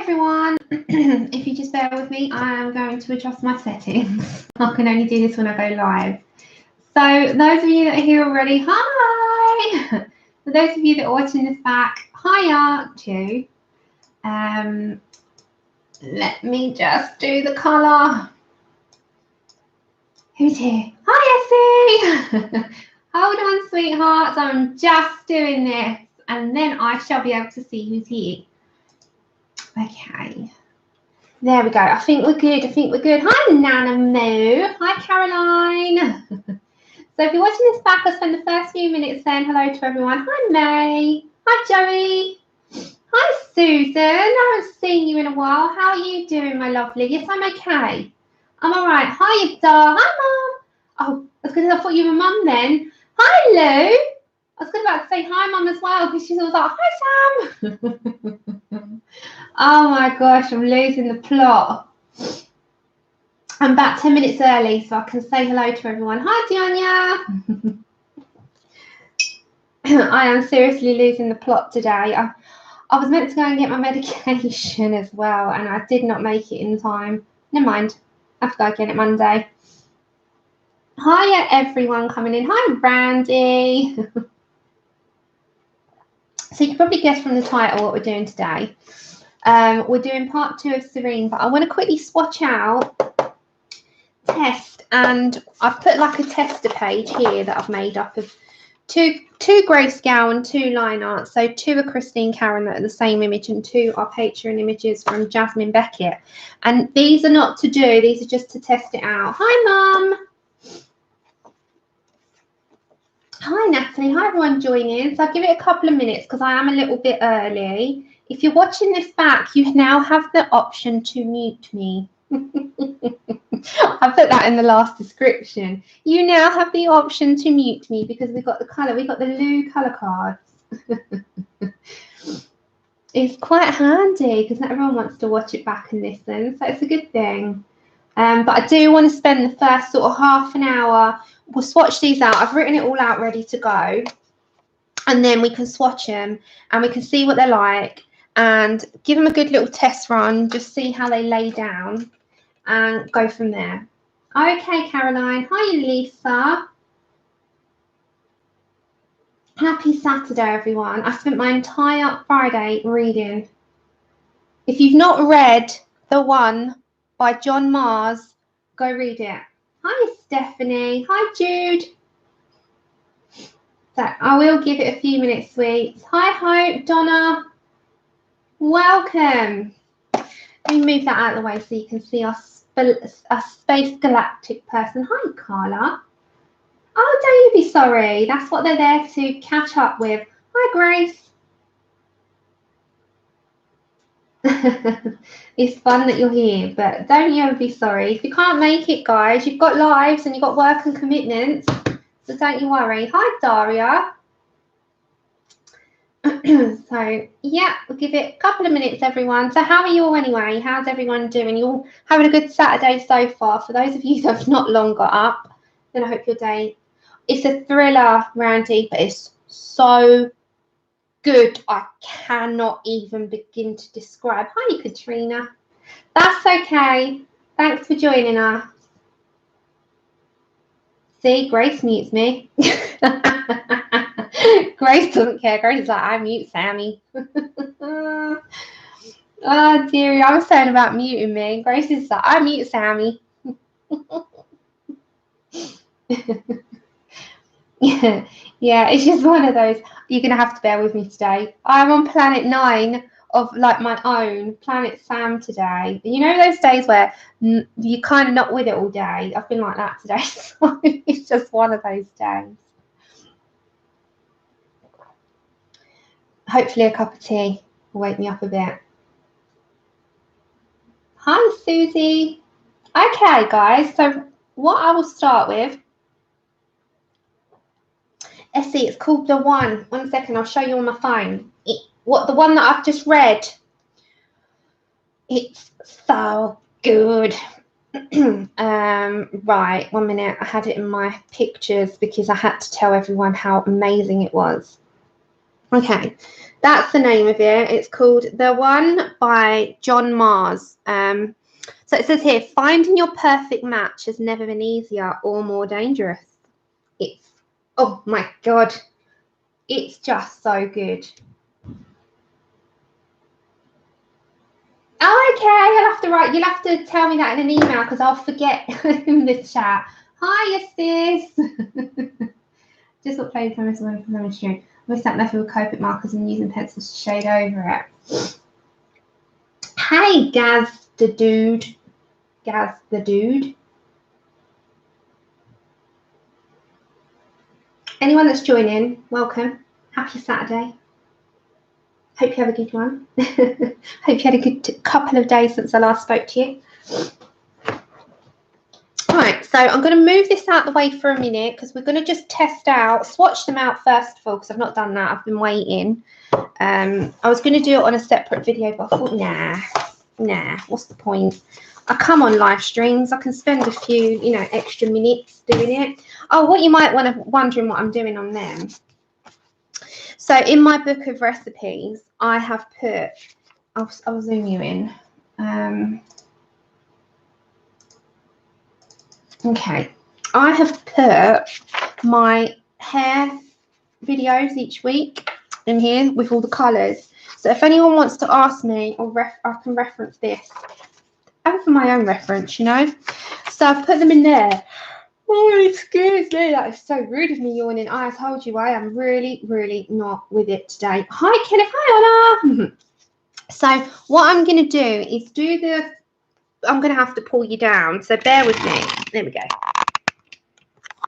everyone. If you just bear with me, I am going to adjust my settings. I can only do this when I go live. So those of you that are here already, hi. For those of you that are watching this back, hiya too. Let me just do the colour. Who's here? Hi, Essie. Hold on, sweethearts. I'm just doing this, and then I shall be able to see who's here. Okay. There we go. I think we're good. Hi, Nana Moo. Hi, Caroline. So if you're watching this back, I'll spend the first few minutes saying hello to everyone. Hi, May. Hi, Joey. Hi, Susan. I haven't seen you in a while. How are you doing, my lovely? Yes, I'm okay. I'm all right. Hi, Dar. Hi, Mum. Oh, I thought you were Mum then. Hi, Lou. I was about to say hi, Mum, as well, because she's always like, hi, Sam. Oh, my gosh, I'm losing the plot. I'm about 10 minutes early, so I can say hello to everyone. Hi, Dianya. I am seriously losing the plot today. I was meant to go and get my medication as well, and I did not make it in time. Never mind. I have to go again at Monday. Hiya, everyone coming in. Hi, Randy. So you can probably guess from the title what we're doing today. We're doing part 2 of Serene, but I want to quickly swatch out, test, and I've put like a tester page here that I've made up of two grayscale and 2 line art. So 2 are Christine Karen that are the same image, and 2 are Patreon images from Jasmine Beckett. And these are not to do, these are just to test it out. Hi, Mum. Hi, Natalie. Hi, everyone joining. So I'll give it a couple of minutes because I am a little bit early. If you're watching this back, you now have the option to mute me. I put that in the last description. You now have the option to mute me because we've got the colour. We've got the Lou colour cards. It's quite handy because not everyone wants to watch it back and listen. So it's a good thing. But I do want to spend the first sort of half an hour. We'll swatch these out. I've written it all out ready to go. And then we can swatch them and we can see what they're like and give them a good little test run. Just see how they lay down and go from there. Okay, Caroline. Hi, Lisa. Happy Saturday, everyone. I spent my entire Friday reading. If you've not read The One by John Mars, go read it. Hi, Stephanie. Hi, Jude. So I will give it a few minutes, sweets. Hi, Hope. Donna. Welcome. Let me move that out of the way so you can see our space galactic person. Hi, Carla. Oh, don't you be sorry. That's what they're there to catch up with. Hi, Grace. It's fun that you're here, but don't you ever be sorry. If you can't make it, guys, you've got lives and you've got work and commitments, so don't you worry. Hi, Daria. So, yeah, we'll give it a couple of minutes, everyone. So how are you all anyway? How's everyone doing? You all having a good Saturday so far? For those of you that have not long got up, then I hope your day... It's a thriller, Randy, but it's so good. I cannot even begin to describe. Hi, Katrina. That's okay. Thanks for joining us. See, Grace mutes me. Grace doesn't care. Grace is like, I mute Sammy. Oh, dearie. I was saying about muting me. Grace is like, I mute Sammy. Yeah, it's just one of those. You're gonna have to bear with me today. I'm on planet 9 of like my own planet Sam today. You know those days where you're kind of not with it all day. I've been like that today. So it's just one of those days. Hopefully a cup of tea will wake me up a bit. Hi, Susie. Okay, guys. So what I will start with. Essie, it's called The One. 1 second, I'll show you on my phone. The one that I've just read. It's so good. Right, 1 minute. I had it in my pictures because I had to tell everyone how amazing it was. Okay, That's the name of it. It's called The One by John Mars. So it says here, finding your perfect match has never been easier or more dangerous. It's, oh my God, it's just so good. Oh, okay, you'll have to tell me that in an email because I'll forget in the chat. Hi, sis. Just what playing cameras away from Livestream. With that method with Copic markers and using pencils to shade over it. Hey, Gaz the dude. Gaz the dude. Anyone that's joining, welcome. Happy Saturday. Hope you have a good one. Hope you had a good couple of days since I last spoke to you. Right, so I'm going to move this out the way for a minute because we're going to just test out, swatch them out first of all because I've not done that. I've been waiting. I was going to do it on a separate video, but I thought, nah, what's the point? I come on live streams. I can spend a few, extra minutes doing it. Oh, what you might want to wondering what I'm doing on them. So in my book of recipes, I have put, I'll zoom you in. Okay, I have put my hair videos each week in here with all the colours. So if anyone wants to ask me, I can reference this. And for my own reference, So I've put them in there. Oh, excuse me. That is so rude of me yawning. I told you I am really, really not with it today. Hi, Kenneth. Hi, Anna. So what I'm going to do is I'm going to have to pull you down. So bear with me. There we go.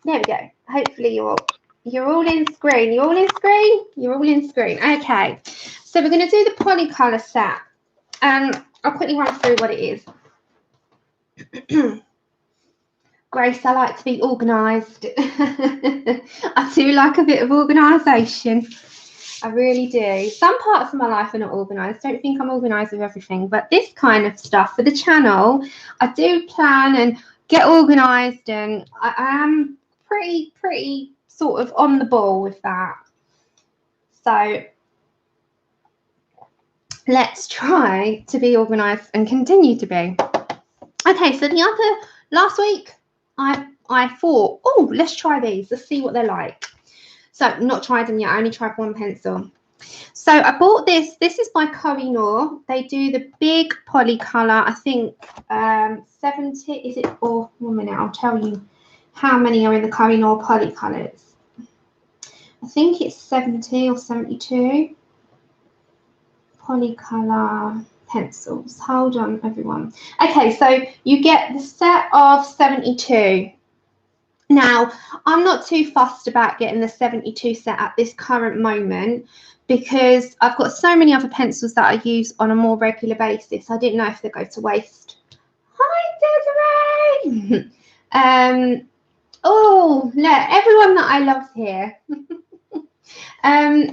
There we go. Hopefully you're all in screen. You're all in screen? You're all in screen. Okay. So we're going to do the Polycolor set. And I'll quickly run through what it is. Grace, I like to be organised. I do like a bit of organisation. I really do. Some parts of my life are not organised. I don't think I'm organised with everything. But this kind of stuff for the channel, I do plan and get organised. And I am pretty sort of on the ball with that. So let's try to be organised and continue to be. Okay, so last week, I thought, oh, let's try these. Let's see what they're like. So not tried them yet. I only tried one pencil. So I bought this. This is by Koh-i-nor. They do the big Polycolor. I think 70. Is it? Or 1 minute. I'll tell you how many are in the Koh-i-nor Polycolors. I think it's 70 or 72 Polycolor pencils. Hold on, everyone. Okay, so you get the set of 72. Now, I'm not too fussed about getting the 72 set at this current moment because I've got so many other pencils that I use on a more regular basis. I didn't know if they go to waste. Hi, Desiree! Oh, look, everyone that I love here.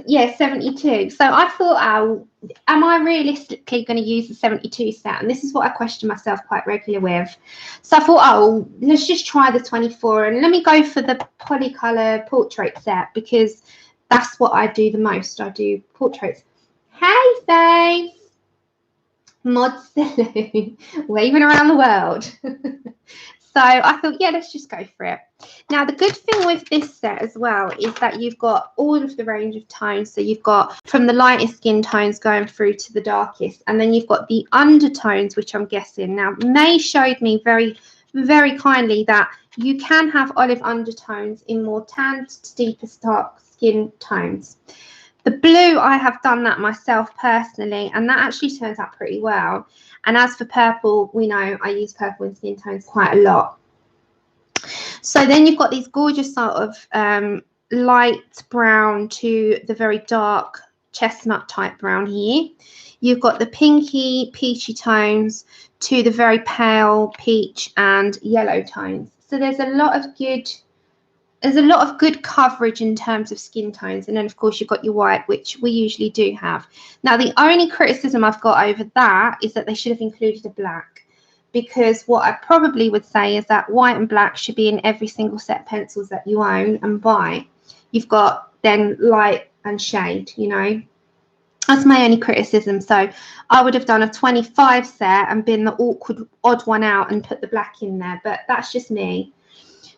Yeah, 72. So I thought, am I realistically going to use the 72 set? And this is what I question myself quite regularly with. So I thought, let's just try the 24 and let me go for the Polycolor portrait set because that's what I do the most. I do portraits. Hey, Faith! Mod Saloon, waving around the world. So I thought, yeah, let's just go for it. Now, the good thing with this set as well is that you've got all of the range of tones. So you've got from the lightest skin tones going through to the darkest. And then you've got the undertones, which I'm guessing. Now, May showed me very, very kindly that you can have olive undertones in more tanned to deeper dark skin tones. The blue, I have done that myself personally, and that actually turns out pretty well. And as for purple, we know I use purple in skin tones quite a lot. So then you've got these gorgeous sort of light brown to the very dark chestnut type brown here. You've got the pinky, peachy tones to the very pale peach and yellow tones. So there's a lot of good coverage in terms of skin tones. And then, of course, you've got your white, which we usually do have. Now, the only criticism I've got over that is that they should have included a black. Because what I probably would say is that white and black should be in every single set of pencils that you own and buy. You've got then light and shade, That's my only criticism. So I would have done a 25 set and been the awkward odd one out and put the black in there, but that's just me.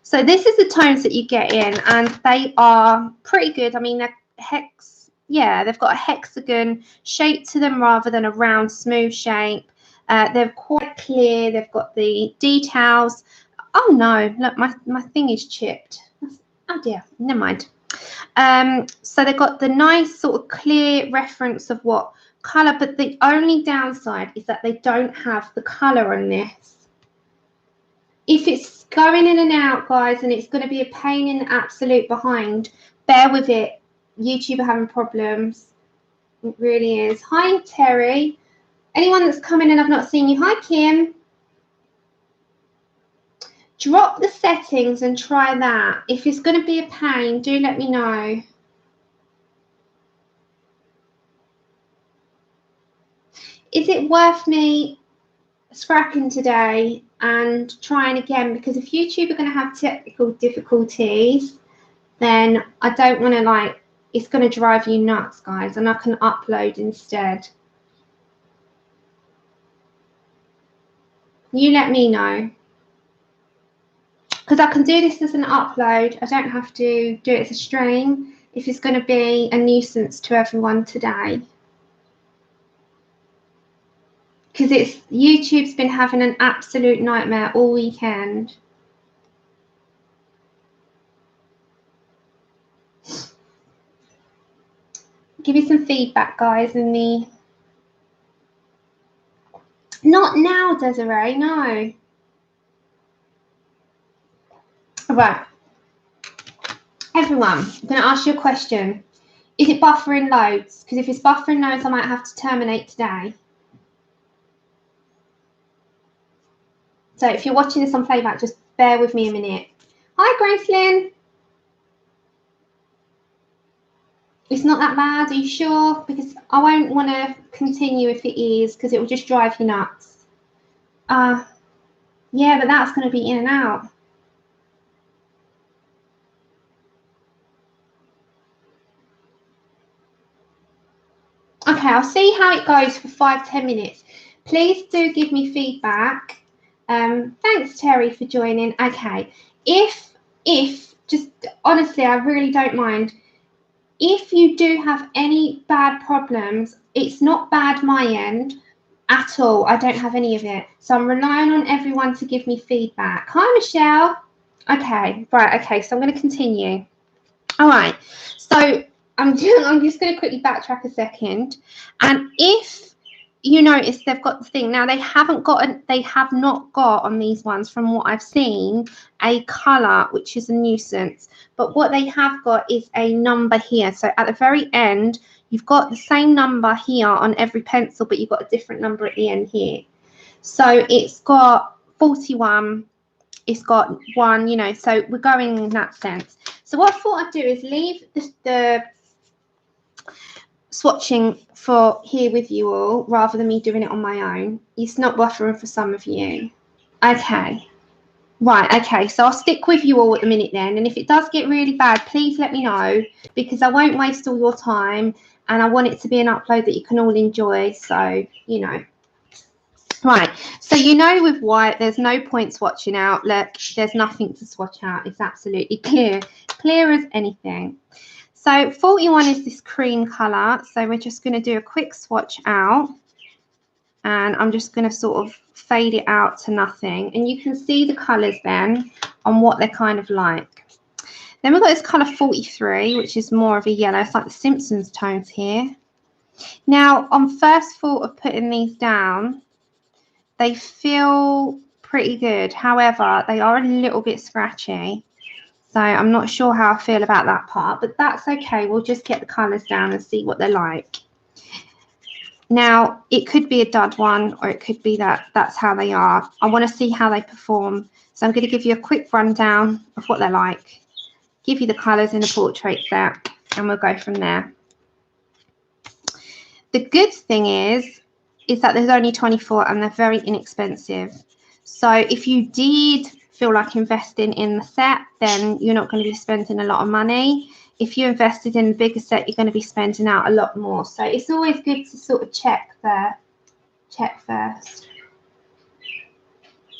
So this is the tones that you get in, and they are pretty good. I mean, they're they've got a hexagon shape to them rather than a round smooth shape. They're quite clear. They've got the details. Oh no, look, my thing is chipped. Oh dear, never mind. So they've got the nice sort of clear reference of what colour, but the only downside is that they don't have the colour on this. If it's going in and out, guys, and it's going to be a pain in the absolute behind, bear with it. YouTube are having problems. It really is. Hi, Terry. Anyone that's come in and I've not seen you. Hi, Kim. Drop the settings and try that. If it's going to be a pain, do let me know. Is it worth me scrapping today and trying again? Because if YouTube are going to have technical difficulties, then I don't want to, like, it's going to drive you nuts, guys, and I can upload instead. You let me know. Because I can do this as an upload. I don't have to do it as a stream if it's going to be a nuisance to everyone today. Because YouTube's been having an absolute nightmare all weekend. Give me some feedback, guys, in the... Not now, Desiree, no. Right. Everyone, I'm going to ask you a question. Is it buffering loads? Because if it's buffering loads, I might have to terminate today. So if you're watching this on playback, just bear with me a minute. Hi, Gracelyn. It's not that bad, are you sure? Because I won't want to continue if it is, because it will just drive you nuts. Yeah, but that's going to be in and out. Okay, I'll see how it goes for 5-10 minutes. Please do give me feedback. Thanks, Terry, for joining. Okay, if just honestly, I really don't mind. If you do have any bad problems, it's not bad my end at all. I don't have any of it. So I'm relying on everyone to give me feedback. Hi, Michelle. Okay, right, okay, so I'm going to continue. All right, so I'm just going to quickly backtrack a second. And if you notice they've got the thing, now they have not got on these ones, from what I've seen, a colour, which is a nuisance. But what they have got is a number here. So at the very end, you've got the same number here on every pencil, but you've got a different number at the end here. So it's got 41, it's got 1, you know, so we're going in that sense. So what I thought I'd do is leave the swatching for here with you all rather than me doing it on my own. It's not buffering for some of you. Okay. Right, okay, so I'll stick with you all at the minute then, and if it does get really bad, please let me know, because I won't waste all your time, and I want it to be an upload that you can all enjoy, so, you know. Right, so you know with white, there's no point swatching out. Look, there's nothing to swatch out. It's absolutely clear, clear as anything. So 41 is this cream colour, so we're just going to do a quick swatch out. And I'm just going to sort of fade it out to nothing. And you can see the colours then on what they're kind of like. Then we've got this colour 43, which is more of a yellow. It's like the Simpsons tones here. Now, on first thought of putting these down, they feel pretty good. However, they are a little bit scratchy. So I'm not sure how I feel about that part, but that's okay. We'll just get the colours down and see what they're like. Now, it could be a dud one, or it could be that's how they are. I want to see how they perform. So I'm going to give you a quick rundown of what they're like, give you the colours in the portrait set, and we'll go from there. The good thing is that there's only 24 and they're very inexpensive. So if you did feel like investing in the set, then you're not going to be spending a lot of money. if you invested in a bigger set, you're going to be spending out a lot more. So it's always good to sort of check first.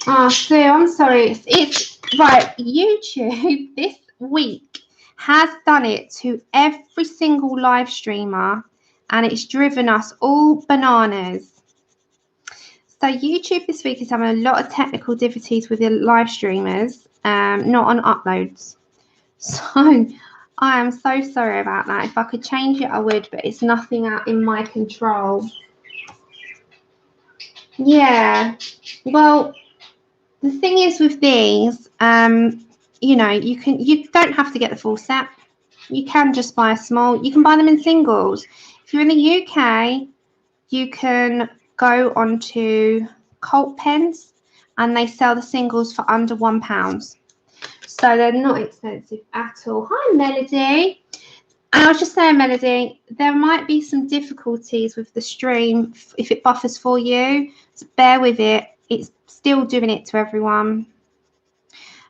Oh, Sue, I'm sorry. It's right. YouTube this week has done it to every single live streamer, and it's driven us all bananas. So YouTube this week is having a lot of technical difficulties with the live streamers, not on uploads. So I am so sorry about that. If I could change it, I would, but it's nothing out in my control. Yeah. Well, the thing is with these, you know, you don't have to get the full set. You can just buy a small. You can buy them in singles. If you're in the UK, you can go onto Cult Pens and they sell the singles for under £1. So they're not expensive at all. Hi, Melody. And I was just saying, Melody, there might be some difficulties with the stream if it buffers for you. So bear with it. It's still doing it to everyone.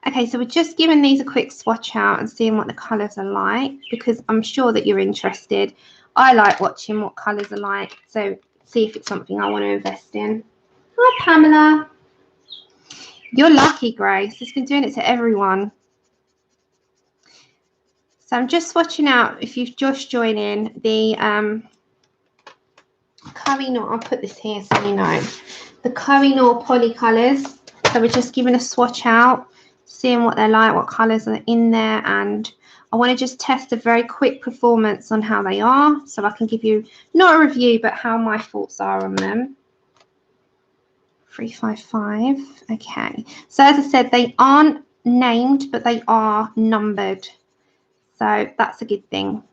Okay, so we're just giving these a quick swatch out and seeing what the colours are like, because I'm sure that you're interested. I like watching what colours are like, so see if it's something I want to invest in. Hi, Pamela. You're lucky, Grace. It's been doing it to everyone. So I'm just swatching out, if you've just joined in, the Koh-i-nor. I'll put this here so you know. The Koh-i-nor Polycolors. So we're just giving a swatch out, seeing what they're like, what colours are in there, and I want to just test a very quick performance on how they are, so I can give you not a review but how my thoughts are on them. 355. Okay, so as I said, they aren't named but they are numbered, so that's a good thing.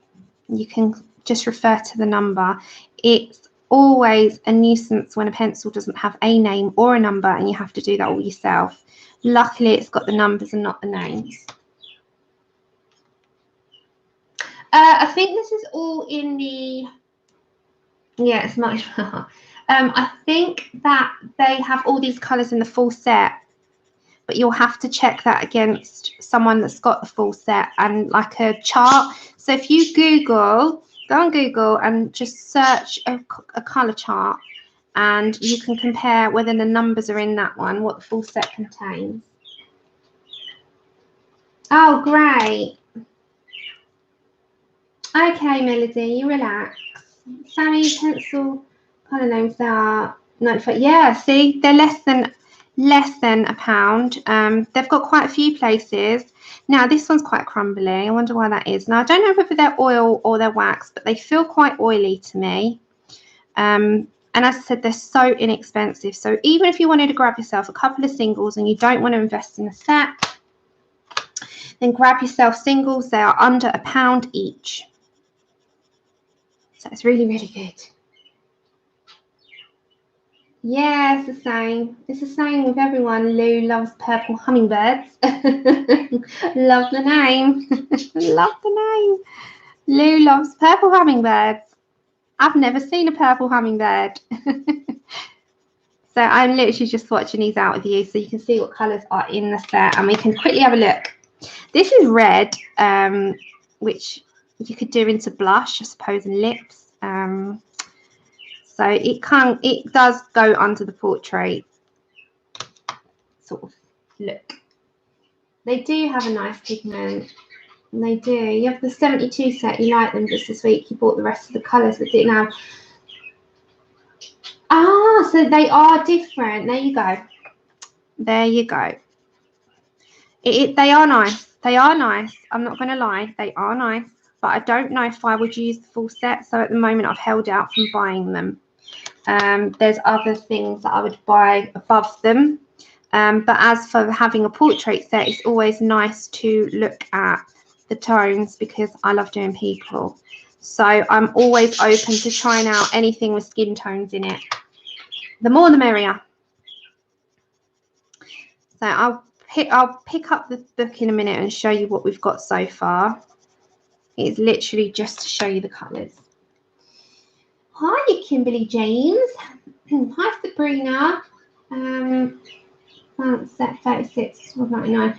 You can just refer to the number. It's always a nuisance when a pencil doesn't have a name or a number and you have to do that all yourself. Luckily, it's got the numbers and not the names. I think this is all in the... Yeah, it's much better. I think that they have all these colours in the full set, but you'll have to check that against someone that's got the full set and like a chart. So if you go on Google and just search a colour chart, and you can compare whether the numbers are in that one, what the full set contains. Oh, great. Okay, Melody, you relax. Sammy, pencil colour names are 95. Yeah, see, they're less than £1. They've got quite a few places. Now, this one's quite crumbly. I wonder why that is. Now, I don't know whether they're oil or they're wax, but they feel quite oily to me. And as I said, they're so inexpensive. So even if you wanted to grab yourself a couple of singles and you don't want to invest in a set, then grab yourself singles. They are under £1 each. So it's really, really good. Yeah, it's the same. It's the same with everyone. Lou loves purple hummingbirds. Love the name. Love the name. Lou loves purple hummingbirds. I've never seen a purple hummingbird. So I'm literally just swatching these out with you so you can see what colours are in the set and we can quickly have a look. This is red, which you could do into blush, I suppose, and lips. So it does go under the portrait sort of look. They do have a nice pigment. They do. You have the 72 set. You like them just this week. You bought the rest of the colours that didn't have. Ah, so they are different. There you go. There you go. They are nice. They are nice. I'm not going to lie. They are nice. But I don't know if I would use the full set. So at the moment, I've held out from buying them. There's other things that I would buy above them. But as for having a portrait set, it's always nice to look at the tones because I love doing people. So I'm always open to trying out anything with skin tones in it. The more the merrier. So I'll pick up the book in a minute and show you what we've got so far. It's literally just to show you the colours. Hi, Kimberly James. Hi, Sabrina. Set 36, 4.99.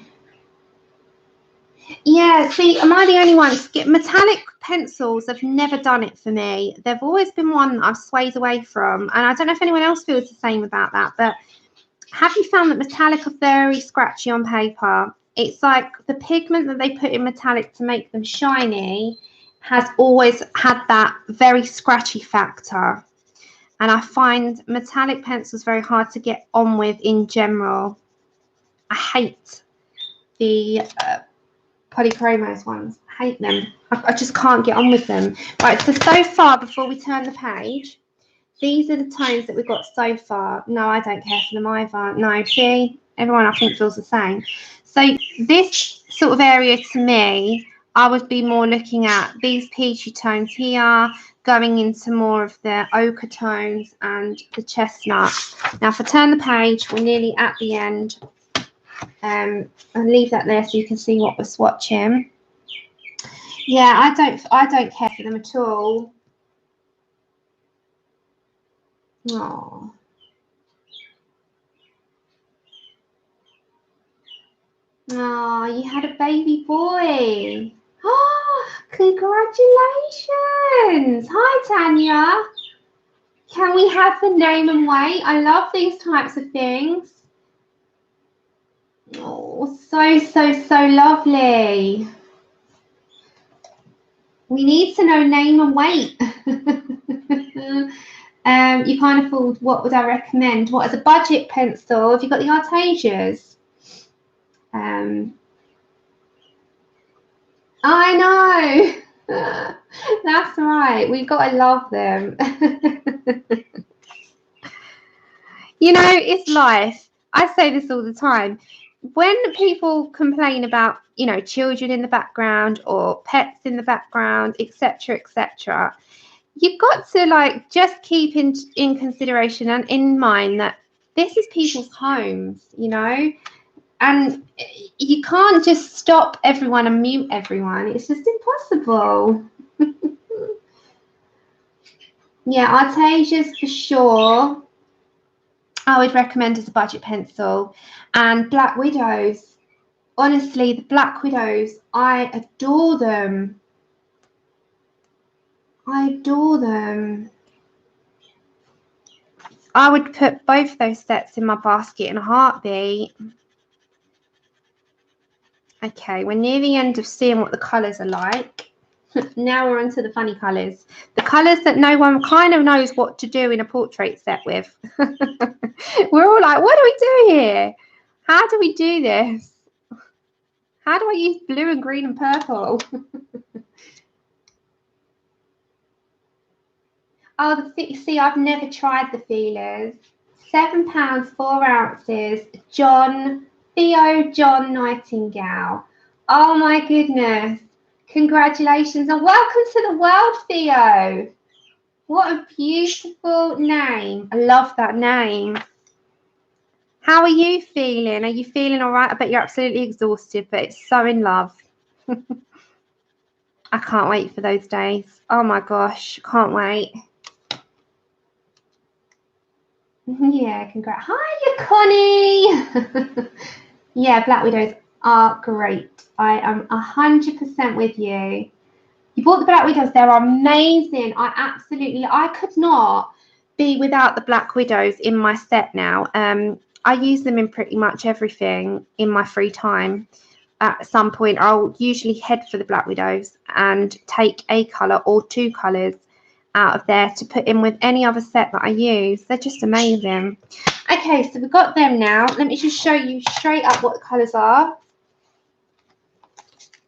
Yeah, see, am I the only one? Metallic pencils have never done it for me. They've always been one that I've swayed away from. And I don't know if anyone else feels the same about that, but have you found that metallic are very scratchy on paper? It's like the pigment that they put in metallic to make them shiny has always had that very scratchy factor. And I find metallic pencils very hard to get on with in general. I hate the Polychromos ones. I hate them. I just can't get on with them. Right, so far, before we turn the page, these are the tones that we've got so far. No, I don't care for them either. No, see, everyone I think feels the same. So this sort of area to me, I would be more looking at these peachy tones here, going into more of the ochre tones and the chestnut. Now, if I turn the page, we're nearly at the end. I'll leave that there so you can see what we're swatching. Yeah, I don't care for them at all. Oh. Oh, you had a baby boy. Oh, congratulations. Hi, Tanya. Can we have the name and weight? I love these types of things. Oh, so lovely. We need to know name and weight. You can't afford, what would I recommend? What, as a budget pencil? Have you got the Artesias? I know. That's right. We've got to love them. You know, it's life. I say this all the time. When people complain about, you know, children in the background or pets in the background, etc., you've got to like just keep in consideration and in mind that this is people's homes, you know, and you can't just stop everyone and mute everyone. It's just impossible. Yeah, Artesias for sure. I would recommend as a budget pencil. And Black Widows. Honestly, the Black Widows, I adore them. I adore them. I would put both those sets in my basket in a heartbeat. Okay, we're near the end of seeing what the colours are like. Now we're onto the funny colours. The colours that no one kind of knows what to do in a portrait set with. We're all like, what do we do here? How do we do this? How do I use blue and green and purple? Oh, see, I've never tried the feelers. £7, 4 ounces. Theo John Nightingale. Oh my goodness. Congratulations and welcome to the world, Theo. What a beautiful name. I love that name. How are you feeling? Are you feeling all right? I bet you're absolutely exhausted, but it's so in love. I can't wait for those days. Oh my gosh, can't wait. Yeah, congrats. Hiya, Connie. Yeah, Black Widows are great. I am 100% with you. You bought the Black Widows. They're amazing. I could not be without the Black Widows in my set now. I use them in pretty much everything in my free time. At some point, I'll usually head for the Black Widows and take a colour or 2 colours out of there to put in with any other set that I use. They're just amazing. Okay, so we've got them now. Let me just show you straight up what the colours are.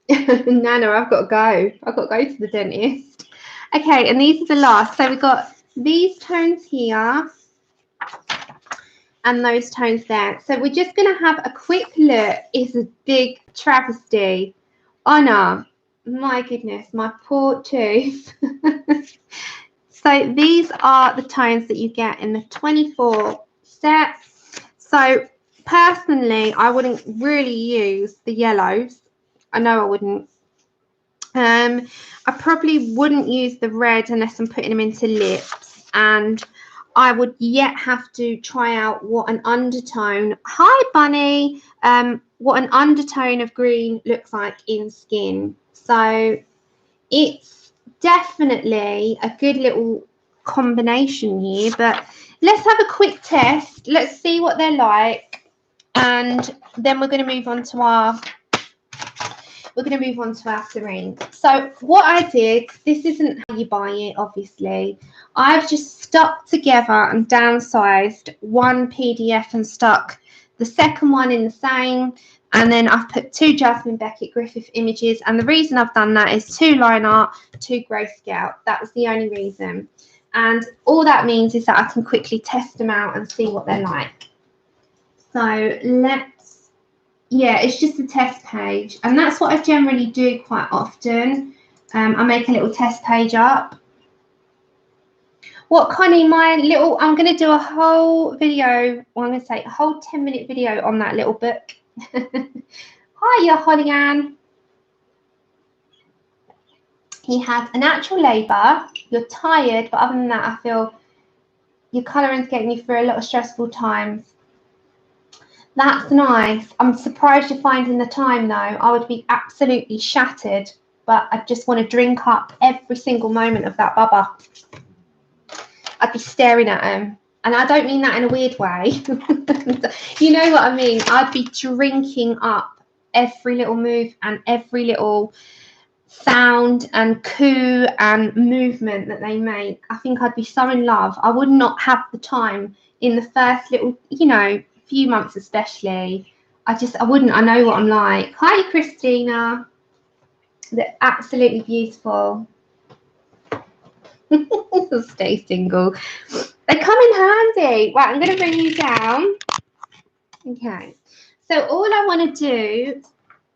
Nana, I've got to go. I've got to go to the dentist. Okay, and these are the last. So we've got these tones here and those tones there. So we're just going to have a quick look. It's a big travesty. Honor, my goodness, my poor tooth. So these are the tones that you get in the 24 set. So personally, I wouldn't really use the yellows. I know I wouldn't. I probably wouldn't use the red unless I'm putting them into lips. And I would yet have to try out what an undertone, hi Bunny, what an undertone of green looks like in skin. So it's definitely a good little combination here, but let's have a quick test. Let's see what they're like, and then we're going to move on to our Serene. So what I did, this isn't how you buy it, obviously. I've just stuck together and downsized one PDF and stuck the second one in the same, and then I've put 2 Jasmine Beckett Griffith images, and the reason I've done that is 2 line art, 2 grayscale. That was the only reason. And all that means is that I can quickly test them out and see what they're like. So yeah, it's just a test page, and that's what I generally do quite often. I make a little test page up. What, Connie, I'm going to do a whole video, well, I'm going to say a whole 10-minute video on that little book. Hiya, Holly Ann. He had an actual labour. You're tired, but other than that, I feel your colouring's getting you through a lot of stressful times. That's nice. I'm surprised you're finding the time, though. I would be absolutely shattered, but I just want to drink up every single moment of that bubba. I'd be staring at him. And I don't mean that in a weird way. You know what I mean? I'd be drinking up every little move and every little sound and coo and movement that they make. I think I'd be so in love. I would not have the time in the first little, few months especially. I wouldn't. I know what I'm like. Hi, Christina. They're absolutely beautiful. Stay single. They come in handy. Right, I'm going to bring you down. Okay. So all I want to do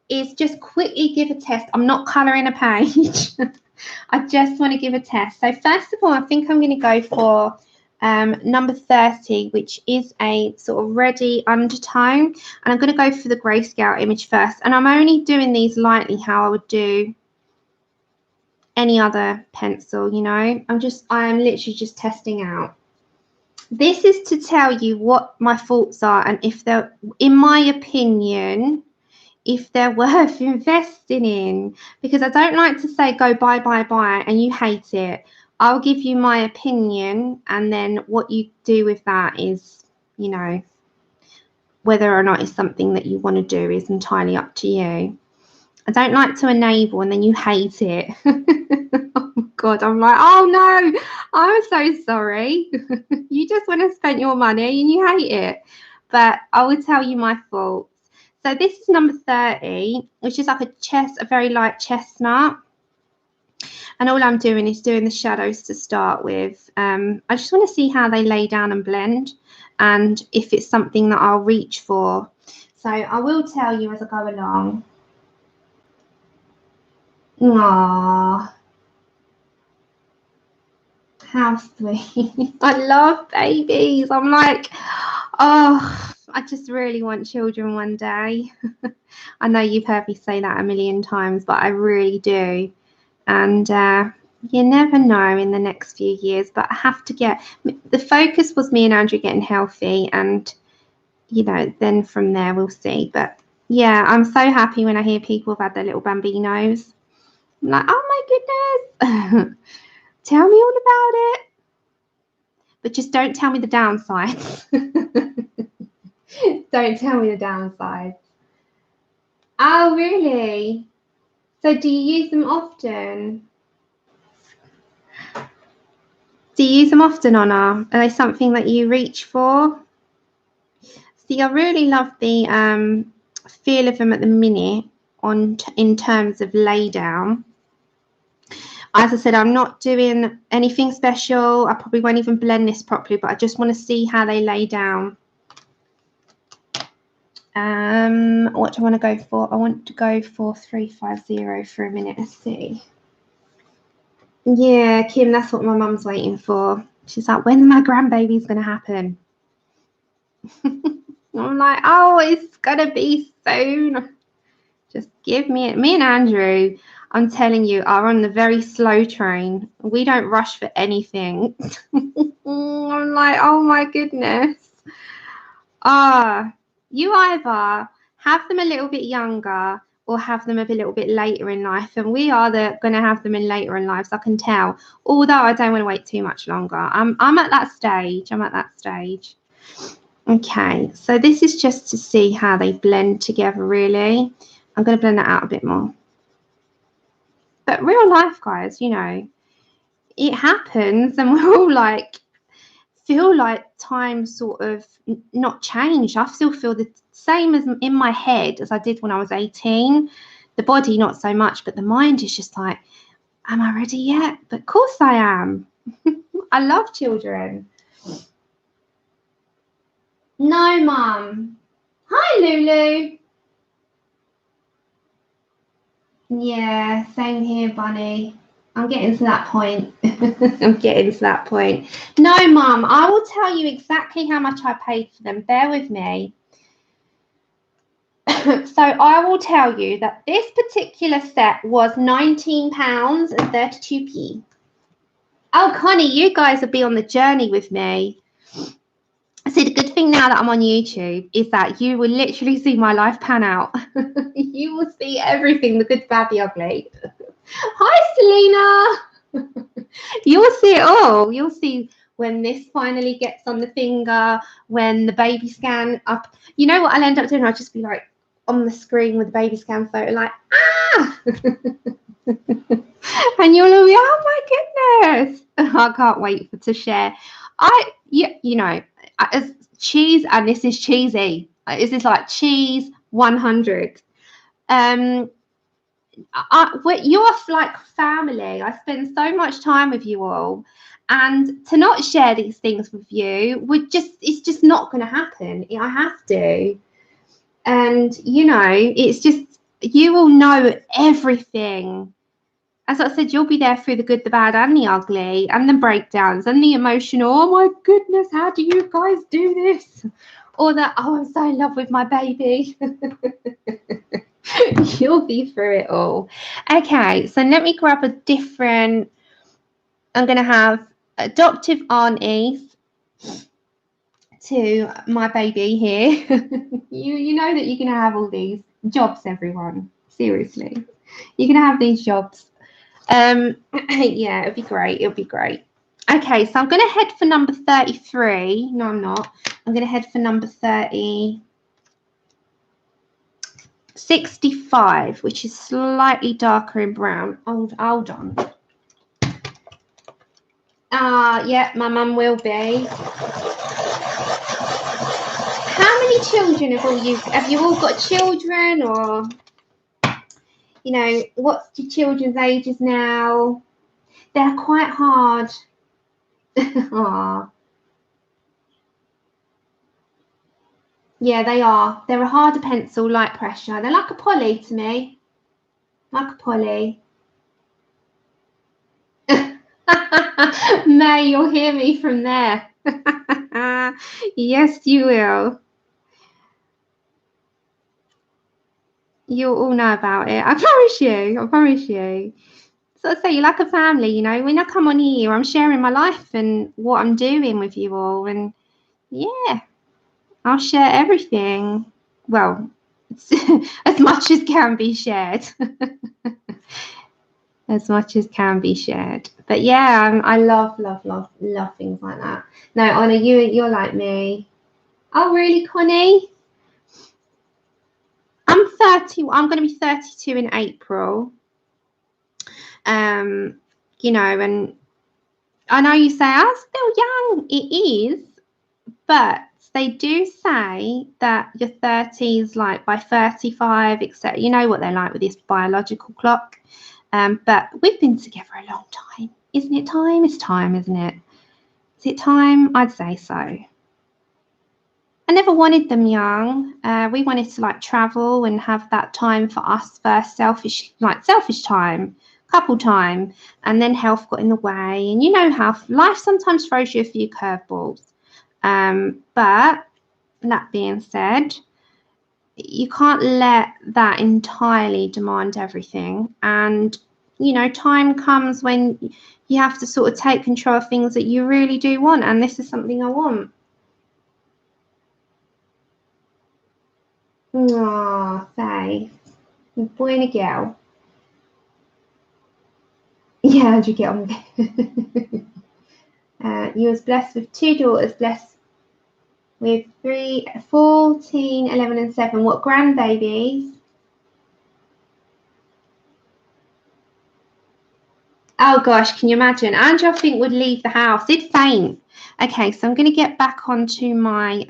is just quickly give a test. I'm not colouring a page. I just want to give a test. So first of all, I think I'm going to go for number 30, which is a sort of reddy undertone. And I'm going to go for the grayscale image first. And I'm only doing these lightly how I would do any other pencil, I am literally just testing out. This is to tell you what my thoughts are, and if they're, in my opinion, if they're worth investing in, because I don't like to say go buy and you hate it. I'll give you my opinion, and then what you do with that is, whether or not it's something that you want to do is entirely up to you. I don't like to enable and then you hate it. Oh God, I'm like, oh no, I'm so sorry. You just want to spend your money and you hate it. But I will tell you my thoughts. So this is number 30, which is like a very light chestnut. And all I'm doing is doing the shadows to start with. I just want to see how they lay down and blend, and if it's something that I'll reach for. So I will tell you as I go along. Aww, how sweet. I love babies. I'm like, oh, I just really want children one day. I know you've heard me say that a million times, but I really do. And you never know in the next few years, but I have to get, the focus was me and Andrew getting healthy, and then from there we'll see. But yeah, I'm so happy when I hear people have had their little bambinos. I'm like, oh my goodness. Tell me all about it, but just don't tell me the downsides. Don't tell me the downsides. Oh really? So do you use them often? Do you use them often, Anna? Are they something that you reach for? See, I really love the feel of them at the minute in terms of lay down. As I said, I'm not doing anything special. I probably won't even blend this properly, but I just want to see how they lay down. What do I want to go for? I want to go for 350 for a minute. Let's see. Yeah, Kim, that's what my mum's waiting for. She's like, when's my grandbaby's going to happen? I'm like, oh, it's going to be soon. Just give me it. Me and Andrew, I'm telling you, are on the very slow train. We don't rush for anything. I'm like, oh my goodness. You either have them a little bit younger or have them a little bit later in life, and we are going to have them in later in life, so I can tell, although I don't want to wait too much longer. I'm at that stage. Okay, so this is just to see how they blend together, really. I'm going to blend that out a bit more. But real life, guys, you know, it happens, and we're all like, feel like time sort of not changed. I still feel the same as in my head as I did when I was 18. The body not so much, but the mind is just like, am I ready yet? But of course I am. I love children. No, Mum. Hi, Lulu. Yeah, same here, Bunny. I'm getting to that point. No, Mum, I will tell you exactly how much I paid for them. Bear with me. So I will tell you that this particular set was £19.32. Oh, Connie, you guys will be on the journey with me. See, the good thing now that I'm on YouTube is that you will literally see my life pan out. You will see everything, the good, bad, the ugly. Hi, Selena. You will see it all. You'll see when this finally gets on the finger, when the baby scan up. You know what I'll end up doing? I'll just be like on the screen with the baby scan photo, like, ah! And you'll all be, oh my goodness. I can't wait to share. You know, as cheese, and this is cheesy. This is like cheese 100. You're like family. I spend so much time with you all, and to not share these things with you it's just not going to happen. I have to. And you know, it's just, you will know everything. As I said, you'll be there through the good, the bad, and the ugly, and the breakdowns, and the emotional. Oh my goodness, how do you guys do this? Or that, oh, I'm so in love with my baby. You'll be through it all. Okay, so let me grab a different. I'm going to have adoptive aunties to my baby here. You know that you're going to have all these jobs, everyone. Seriously, you're going to have these jobs. Yeah, it'll be great. Okay, so I'm going to head for number 33. No, I'm not. I'm going to head for number 65, which is slightly darker in brown. Hold on. Yeah, my mum will be. How many children have you all got children, or, you know, what's your children's ages now? They're quite hard. Aww. Yeah, they are. They're a harder pencil, light pressure. They're like a poly to me. Like a poly. May, you'll hear me from there. Yes, you will. You'll all know about it. I promise you. So I say, you're like a family, you know. When I come on here, I'm sharing my life and what I'm doing with you all. And yeah, I'll share everything. Well, as much as can be shared. As much as can be shared. But yeah, I love things like that. No, Anna, you're like me. Oh, really, Connie? I'm 30. I'm going to be 32 in April. You know, and I know you say I'm still young. It is, but they do say that your 30s, like by 35, etc. You know what they're like with this biological clock. But we've been together a long time. Isn't it time? It's time, isn't it? Is it time? I'd say so. I never wanted them young. We wanted to like travel and have that time for us first, selfish time, couple time, and then health got in the way. And you know how life sometimes throws you a few curveballs. But that being said, you can't let that entirely demand everything. And you know, time comes when you have to sort of take control of things that you really do want, and this is something I want. Aww, Faye. A boy and a girl. Yeah, how'd you get on? You was blessed with 2 daughters, blessed with 14, 11 and 7. What grandbabies? Oh gosh, can you imagine? Andrew, I think, would leave the house. He'd faint. Okay, so I'm going to get back onto my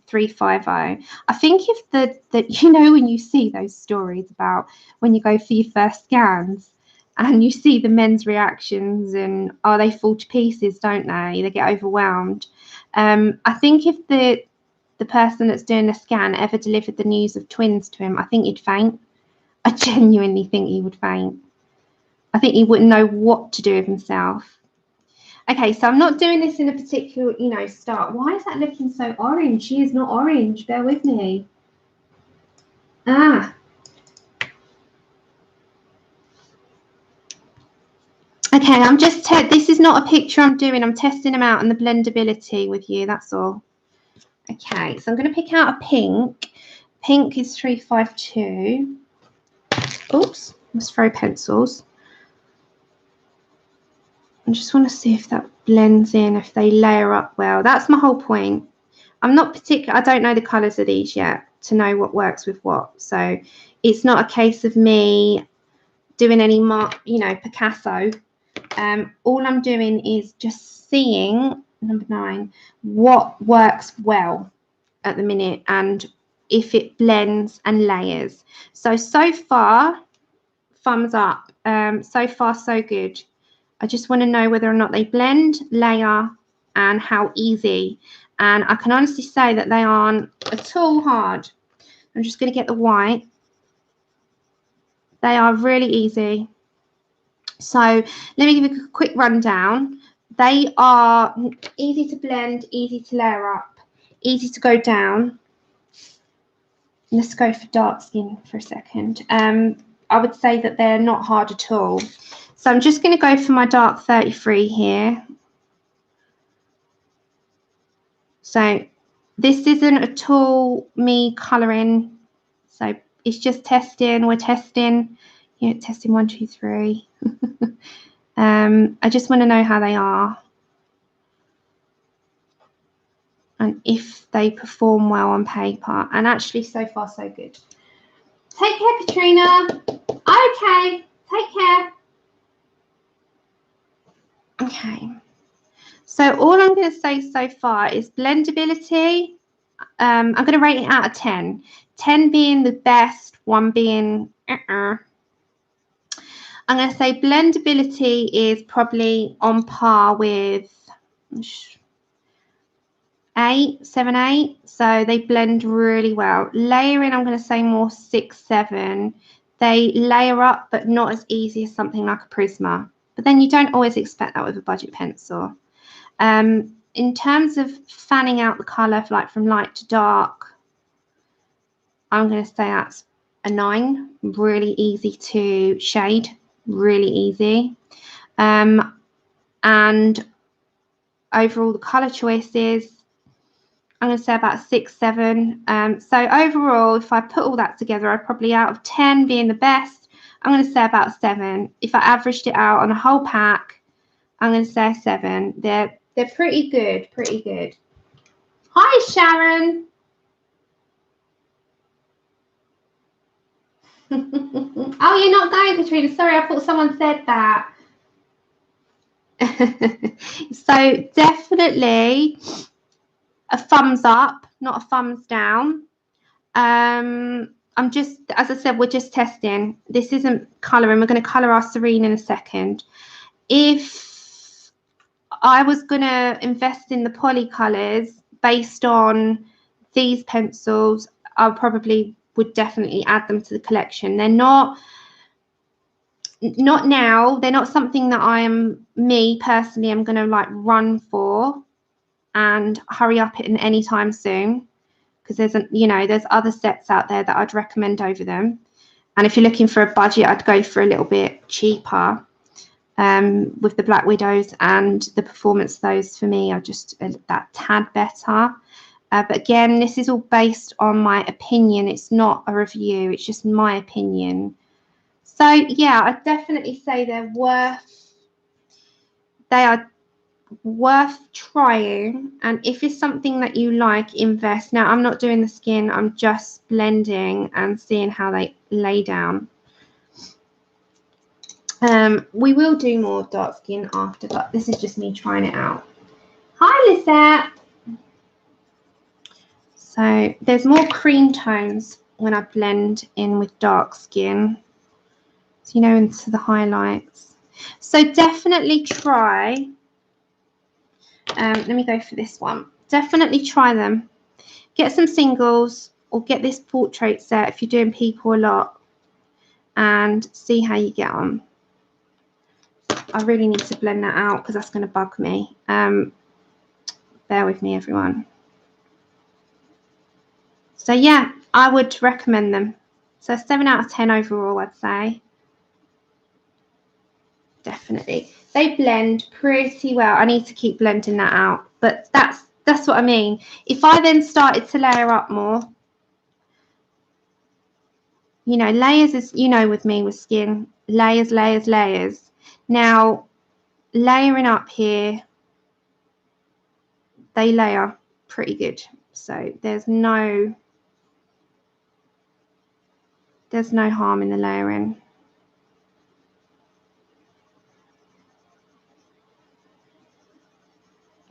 350. I think if the you know, when you see those stories about when you go for your first scans and you see the men's reactions and they fall to pieces, don't they? They get overwhelmed. I think if the person that's doing the scan ever delivered the news of twins to him, I think he'd faint. I genuinely think he would faint. I think he wouldn't know what to do with himself. Okay, so I'm not doing this in a particular, you know, start. Why is that looking so orange? She is not orange. Bear with me. Ah. Okay, I'm just, this is not a picture I'm doing. I'm testing them out and the blendability with you. That's all. Okay, so I'm going to pick out a pink. Pink is 352. Oops, let's throw pencils. I just want to see if that blends in, if they layer up well. That's my whole point. I'm not particular. I don't know the colours of these yet to know what works with what. So it's not a case of me doing any, you know, Picasso. All I'm doing is just seeing, number 9, what works well at the minute and if it blends and layers. So far, thumbs up. So far, so good. I just want to know whether or not they blend, layer, and how easy. And I can honestly say that they aren't at all hard. I'm just going to get the white. They are really easy. So let me give you a quick rundown. They are easy to blend, easy to layer up, easy to go down. Let's go for dark skin for a second. I would say that they're not hard at all. So I'm just going to go for my dark 33 here. So this isn't at all me colouring. So it's just testing. We're testing. Yeah, testing 1, 2, 3. I just want to know how they are. And if they perform well on paper. And actually, so far, so good. Take care, Katrina. Okay, take care. Okay. So all I'm going to say so far is blendability. I'm going to rate it out of 10. 10 being the best, 1 being I'm going to say blendability is probably on par with 8, 7, 8. So they blend really well. Layering, I'm going to say more 6, 7. They layer up, but not as easy as something like a Prisma. But then you don't always expect that with a budget pencil. In terms of fanning out the colour, like from light to dark, I'm going to say that's a 9. Really easy to shade. Really easy. And overall, the colour choices, I'm going to say about 6, 7. So overall, if I put all that together, I'd probably, out of 10 being the best, I'm going to say about 7. If I averaged it out on a whole pack, I'm going to say 7. They're pretty good, pretty good. Hi, Sharon. Oh, you're not going, Katrina. Sorry, I thought someone said that. So definitely a thumbs up, not a thumbs down. I'm just, as I said, we're just testing. This isn't colouring. We're going to colour our Serene in a second. If I was going to invest in the Polycolors based on these pencils, I probably would definitely add them to the collection. They're not now. They're not something that me personally, I'm going to like run for and hurry up it in any time soon, because there's other sets out there that I'd recommend over them. And if you're looking for a budget, I'd go for a little bit cheaper with the Black Widows, and the performance of those for me are just that tad better. But again, this is all based on my opinion. It's not a review. It's just my opinion. So yeah, I'd definitely say they are worth trying. And if it's something that you like, invest. Now, I'm not doing the skin. I'm just blending and seeing how they lay down. We will do more dark skin after, but this is just me trying it out. Hi, Lisette. So there's more cream tones when I blend in with dark skin, so you know, into the highlights. So definitely try, let me go for this one. Definitely try them. Get some singles or get this portrait set if you're doing people a lot, and see how you get on. I really need to blend that out because that's going to bug me. Bear with me, everyone. So yeah, I would recommend them. So 7 out of 10 overall, I'd say. Definitely. They blend pretty well. I need to keep blending that out. But that's what I mean. If I then started to layer up more, you know, layers is, you know, with me with skin, layers, layers, layers. Now, layering up here, they layer pretty good. So there's no harm in the layering.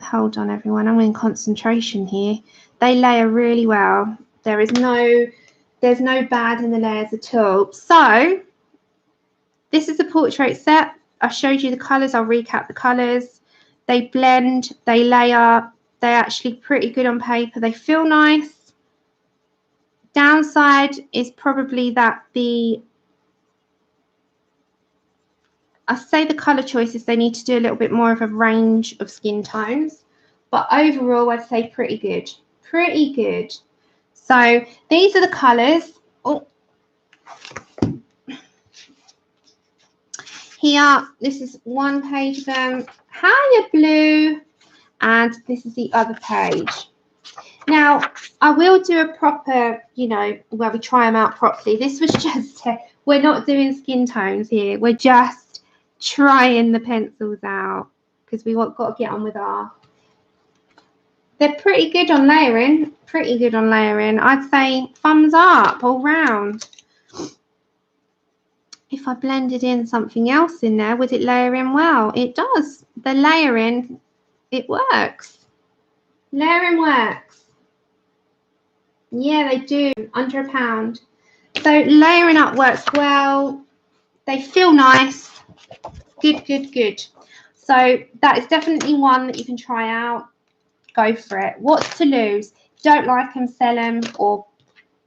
Hold on, everyone. I'm in concentration here. They layer really well. There's no bad in the layers at all. So this is the portrait set. I showed you the colours. I'll recap the colours. They blend, they layer. They're actually pretty good on paper. They feel nice. Downside is probably that I say the colour choices, they need to do a little bit more of a range of skin tones. But overall, I'd say pretty good. Pretty good. So these are the colours. Oh. Here, this is one page of them. Hiya, blue. And this is the other page. Now, I will do a proper, you know, where we try them out properly. This was just, we're not doing skin tones here. We're just trying the pencils out because we got to get on with our... They're pretty good on layering. Pretty good on layering. I'd say thumbs up all round. If I blended in something else in there, would it layer in well? It does. The layering, it works. Layering works. Yeah, they do. Under £1. So layering up works well. They feel nice. Good, good, good. So that is definitely one that you can try out. Go for it. What's to lose? If you don't like them, sell them or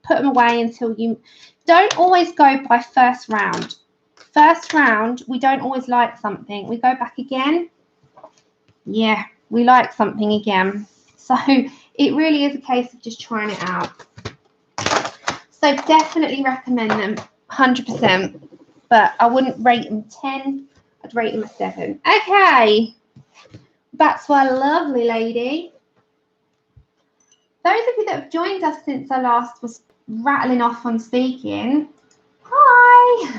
put them away until you... Don't always go by first round. First round, we don't always like something. We go back again. Yeah, we like something again. So it really is a case of just trying it out. So definitely recommend them, 100%. But I wouldn't rate them 10. I'd rate them a 7. Okay. That's our lovely lady. Those of you that have joined us since I last was rattling off on speaking, hi.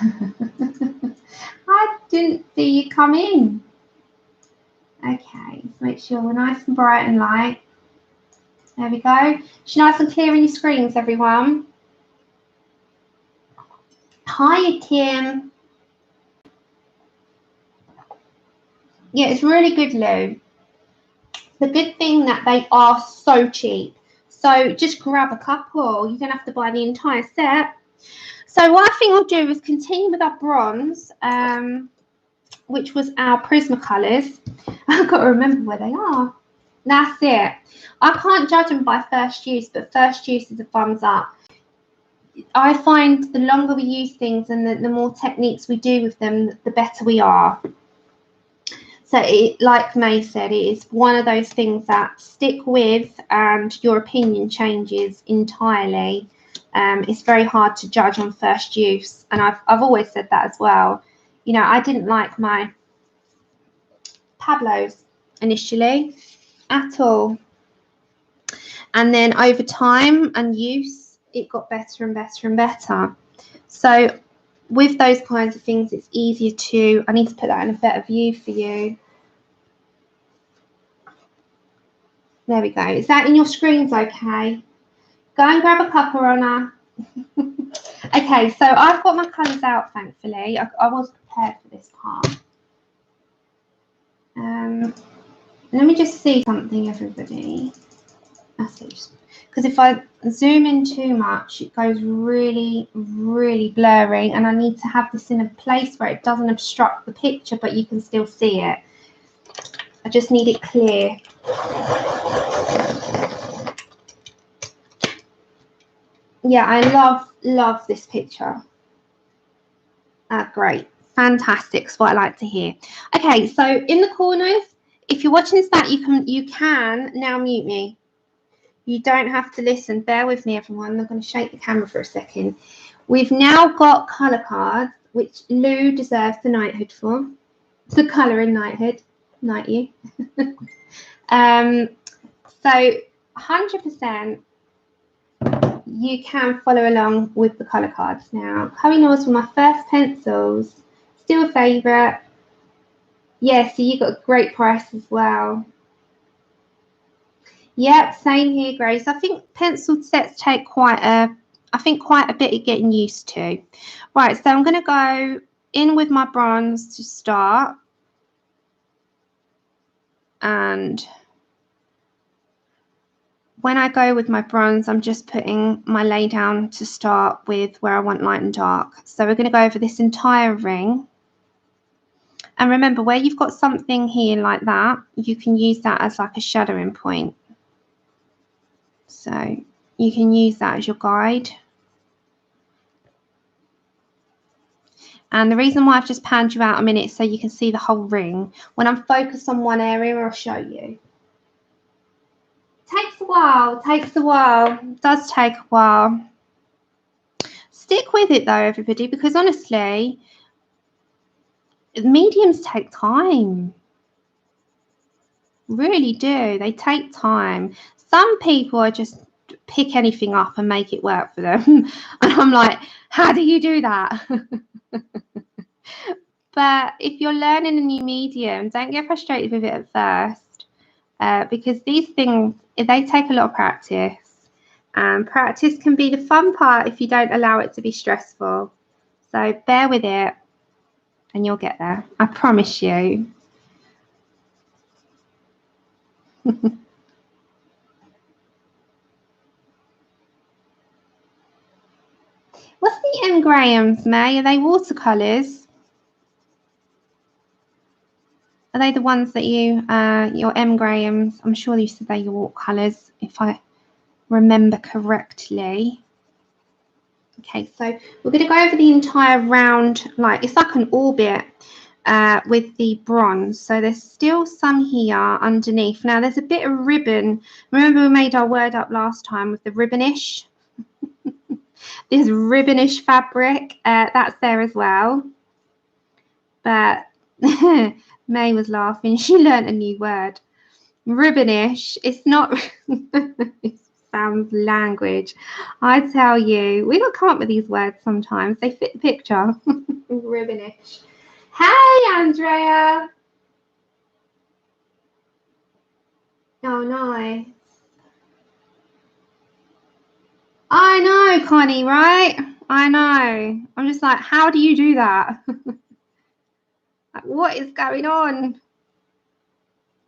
I didn't see you come in. Okay, let's make sure we're nice and bright and light. There we go. It's nice and clear in your screens, everyone. Hiya, Kim. Yeah, it's really good, Lou. The good thing that they are so cheap. So just grab a couple. You don't have to buy the entire set. So what I think we'll do is continue with our bronze, which was our Prismacolors. I've got to remember where they are. That's it. I can't judge them by first use, but first use is a thumbs up. I find the longer we use things and the more techniques we do with them, the better we are. So it, like May said, it is one of those things that stick with and your opinion changes entirely it's very hard to judge on first use. And I've always said that as well. You know, I didn't like my Pablos initially at all. And then over time and use, it got better and better and better. So with those kinds of things, it's easier to, I need to put that in a better view for you. There we go. Is that in your screens okay? Go and grab a cuppa, Ronna. Okay, so I've got my colours out, thankfully. I was prepared for this part. Let me just see something, everybody. Because if I zoom in too much, it goes really, really blurry, and I need to have this in a place where it doesn't obstruct the picture, but you can still see it. I just need it clear. Yeah, I love this picture. Great, fantastic. That's what I like to hear. Okay, so in the corners, if you're watching this back, you can now mute me. You don't have to listen. Bear with me, everyone. I'm going to shake the camera for a second. We've now got colour cards, which Lou deserves the knighthood for. The colour in knighthood. Knight you. So 100% you can follow along with the colour cards now. Koh-i-nors were my first pencils. Still a favourite. Yeah, so you got a great price as well. Yep, same here, Grace. I think pencil sets take quite a bit of getting used to. Right, so I'm going to go in with my bronze to start. And when I go with my bronze, I'm just putting my lay down to start with where I want light and dark. So we're going to go over this entire ring. And remember, where you've got something here like that, you can use that as like a shadowing point. So you can use that as your guide. And the reason why I've just panned you out a minute is so you can see the whole ring. When I'm focused on one area, I'll show you. Takes a while, takes a while. It does take a while. Stick with it though, everybody, because honestly, mediums take time. Really do. They take time. Some people are just pick anything up and make it work for them. And I'm like, how do you do that? But if you're learning a new medium, don't get frustrated with it at first, because these things, they take a lot of practice. And practice can be the fun part if you don't allow it to be stressful. So bear with it and you'll get there. I promise you. What's the M Grahams, May? Are they watercolours? Are they the ones that you, your M Grahams? I'm sure you said they're your watercolours, if I remember correctly. Okay, so we're going to go over the entire round, like it's like an orbit with the bronze. So there's still some here underneath. Now there's a bit of ribbon. Remember we made our word up last time with the ribbonish? This ribbonish fabric, that's there as well. But May was laughing. She learnt a new word. Ribbonish. It's not... It sounds language. I tell you, we got to come up with these words sometimes. They fit the picture. Ribbonish. Hey, Andrea. Oh, nice. I know, Connie, right? I know. I'm just like, how do you do that? Like, what is going on?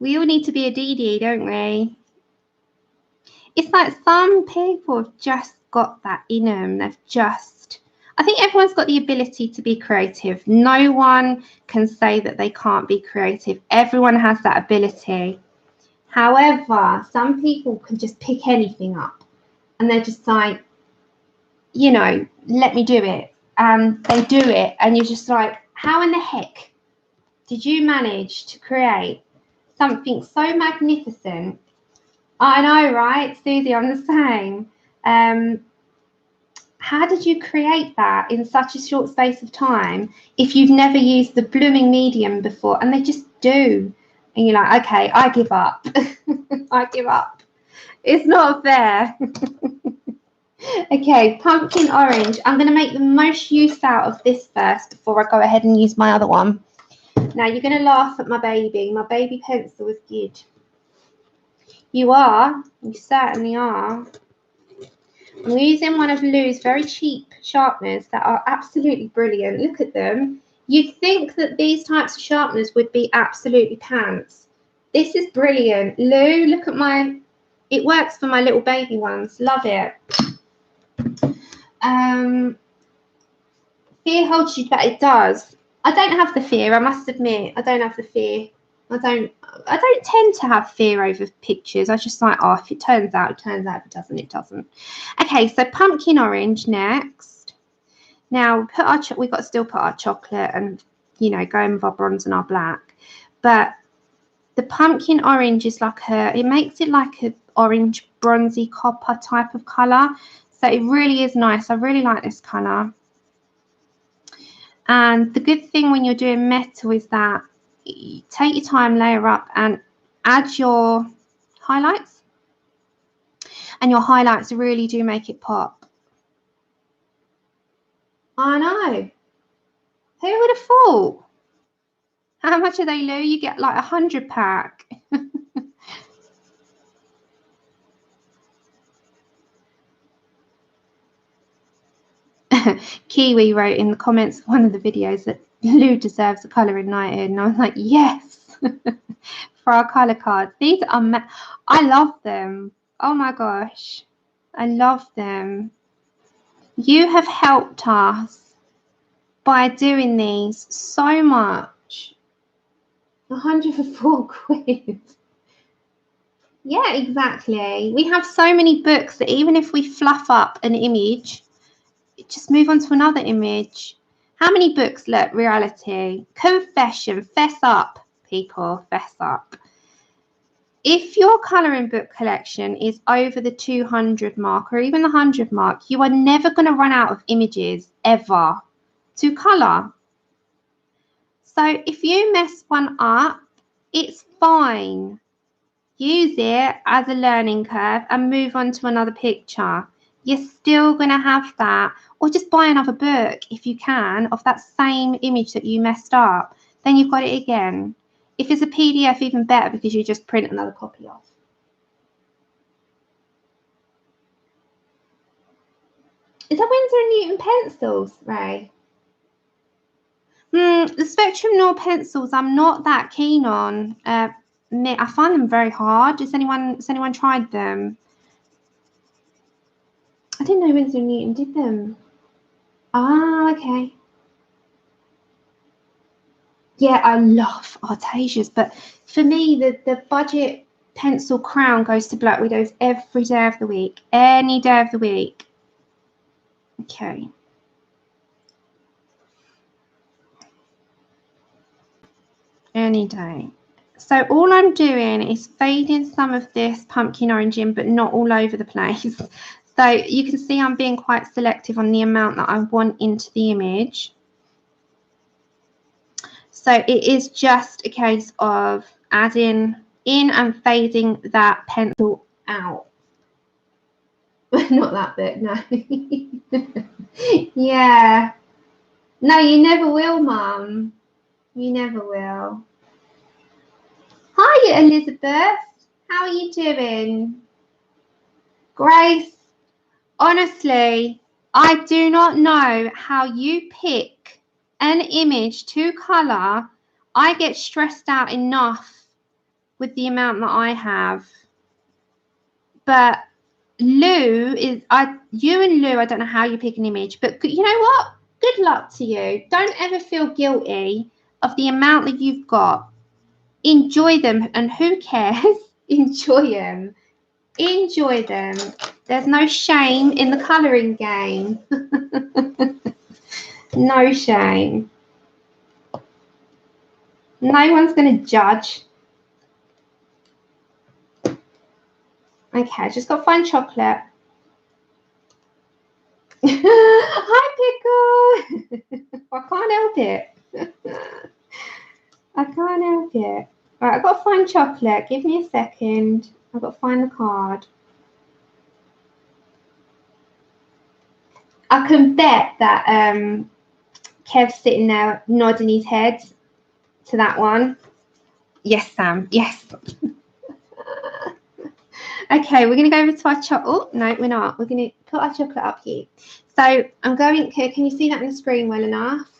We all need to be a DD, don't we? It's like some people have just got that in them. They've just... I think everyone's got the ability to be creative. No one can say that they can't be creative. Everyone has that ability. However, some people can just pick anything up. And they're just like, you know, let me do it. And they do it. And you're just like, how in the heck did you manage to create something so magnificent? I know, right? Susie, I'm the same. how did you create that in such a short space of time if you've never used the blooming medium before? And they just do. And you're like, okay, I give up. I give up. It's not fair. Okay, pumpkin orange. I'm going to make the most use out of this first before I go ahead and use my other one. Now, you're going to laugh at my baby. My baby pencil is good. You are. You certainly are. I'm using one of Lou's very cheap sharpeners that are absolutely brilliant. Look at them. You'd think that these types of sharpeners would be absolutely pants. This is brilliant. Lou, look at my... It works for my little baby ones. Love it. Fear holds you back. It does. I don't have the fear. I must admit, I don't have the fear. I don't tend to have fear over pictures. I just like, oh, if it turns out, it turns out. If it doesn't, it doesn't. Okay, so pumpkin orange next. Now we've got to still put our chocolate and, you know, go in with our bronze and our black. But the pumpkin orange is like it makes it like a orange bronzy copper type of colour. So it really is nice. I really like this colour. And the good thing when you're doing metal is that you take your time, layer up and add your highlights. And your highlights really do make it pop. I know. Who would have thought? How much are they, Lou? You get like 100 pack. Kiwi wrote in the comments of one of the videos that Lou deserves a colouring night in. And I was like, yes, for our colour cards. These are, I love them. Oh my gosh, I love them. You have helped us by doing these so much. 104 quid. Yeah, exactly. We have so many books that even if we fluff up an image, just move on to another image. How many books? Look, reality, confession, fess up, people, fess up. If your colouring book collection is over the 200 mark or even the 100 mark, you are never going to run out of images ever to colour. So if you mess one up, it's fine. Use it as a learning curve and move on to another picture. You're still going to have that. Or just buy another book, if you can, of that same image that you messed up. Then you've got it again. If it's a PDF, even better, because you just print another copy off. Is that Winsor & Newton pencils, Ray? The Spectrum Noir pencils, I'm not that keen on. I find them very hard. Has anyone tried them? I didn't know Winsor & Newton did them. Ah, okay. Yeah, I love Artesias, but for me, the budget pencil crown goes to Black Widows every day of the week, any day of the week. Okay. Any day. So all I'm doing is fading some of this pumpkin orange in, but not all over the place. So you can see I'm being quite selective on the amount that I want into the image. So it is just a case of adding in and fading that pencil out. Not that bit, no. Yeah. No, you never will, Mum. You never will. Hi, Elizabeth. How are you doing? Grace, honestly, I do not know how you pick an image to colour. I get stressed out enough with the amount that I have. But Lou is, you and Lou, I don't know how you pick an image, but you know what? Good luck to you. Don't ever feel guilty of the amount that you've got. Enjoy them, and who cares? Enjoy them. Enjoy them. There's no shame in the colouring game. No shame. No one's going to judge. Okay, just got to find chocolate. Hi, Pickle. I can't help it. I can't help it. Right, I've got to find chocolate. Give me a second. I've got to find the card. I can bet that Kev's sitting there nodding his head to that one. Yes, Sam. Yes. Okay, we're going to go over to our chocolate. Oh, no, we're not. We're going to put our chocolate up here. So I'm going, can you see that on the screen well enough?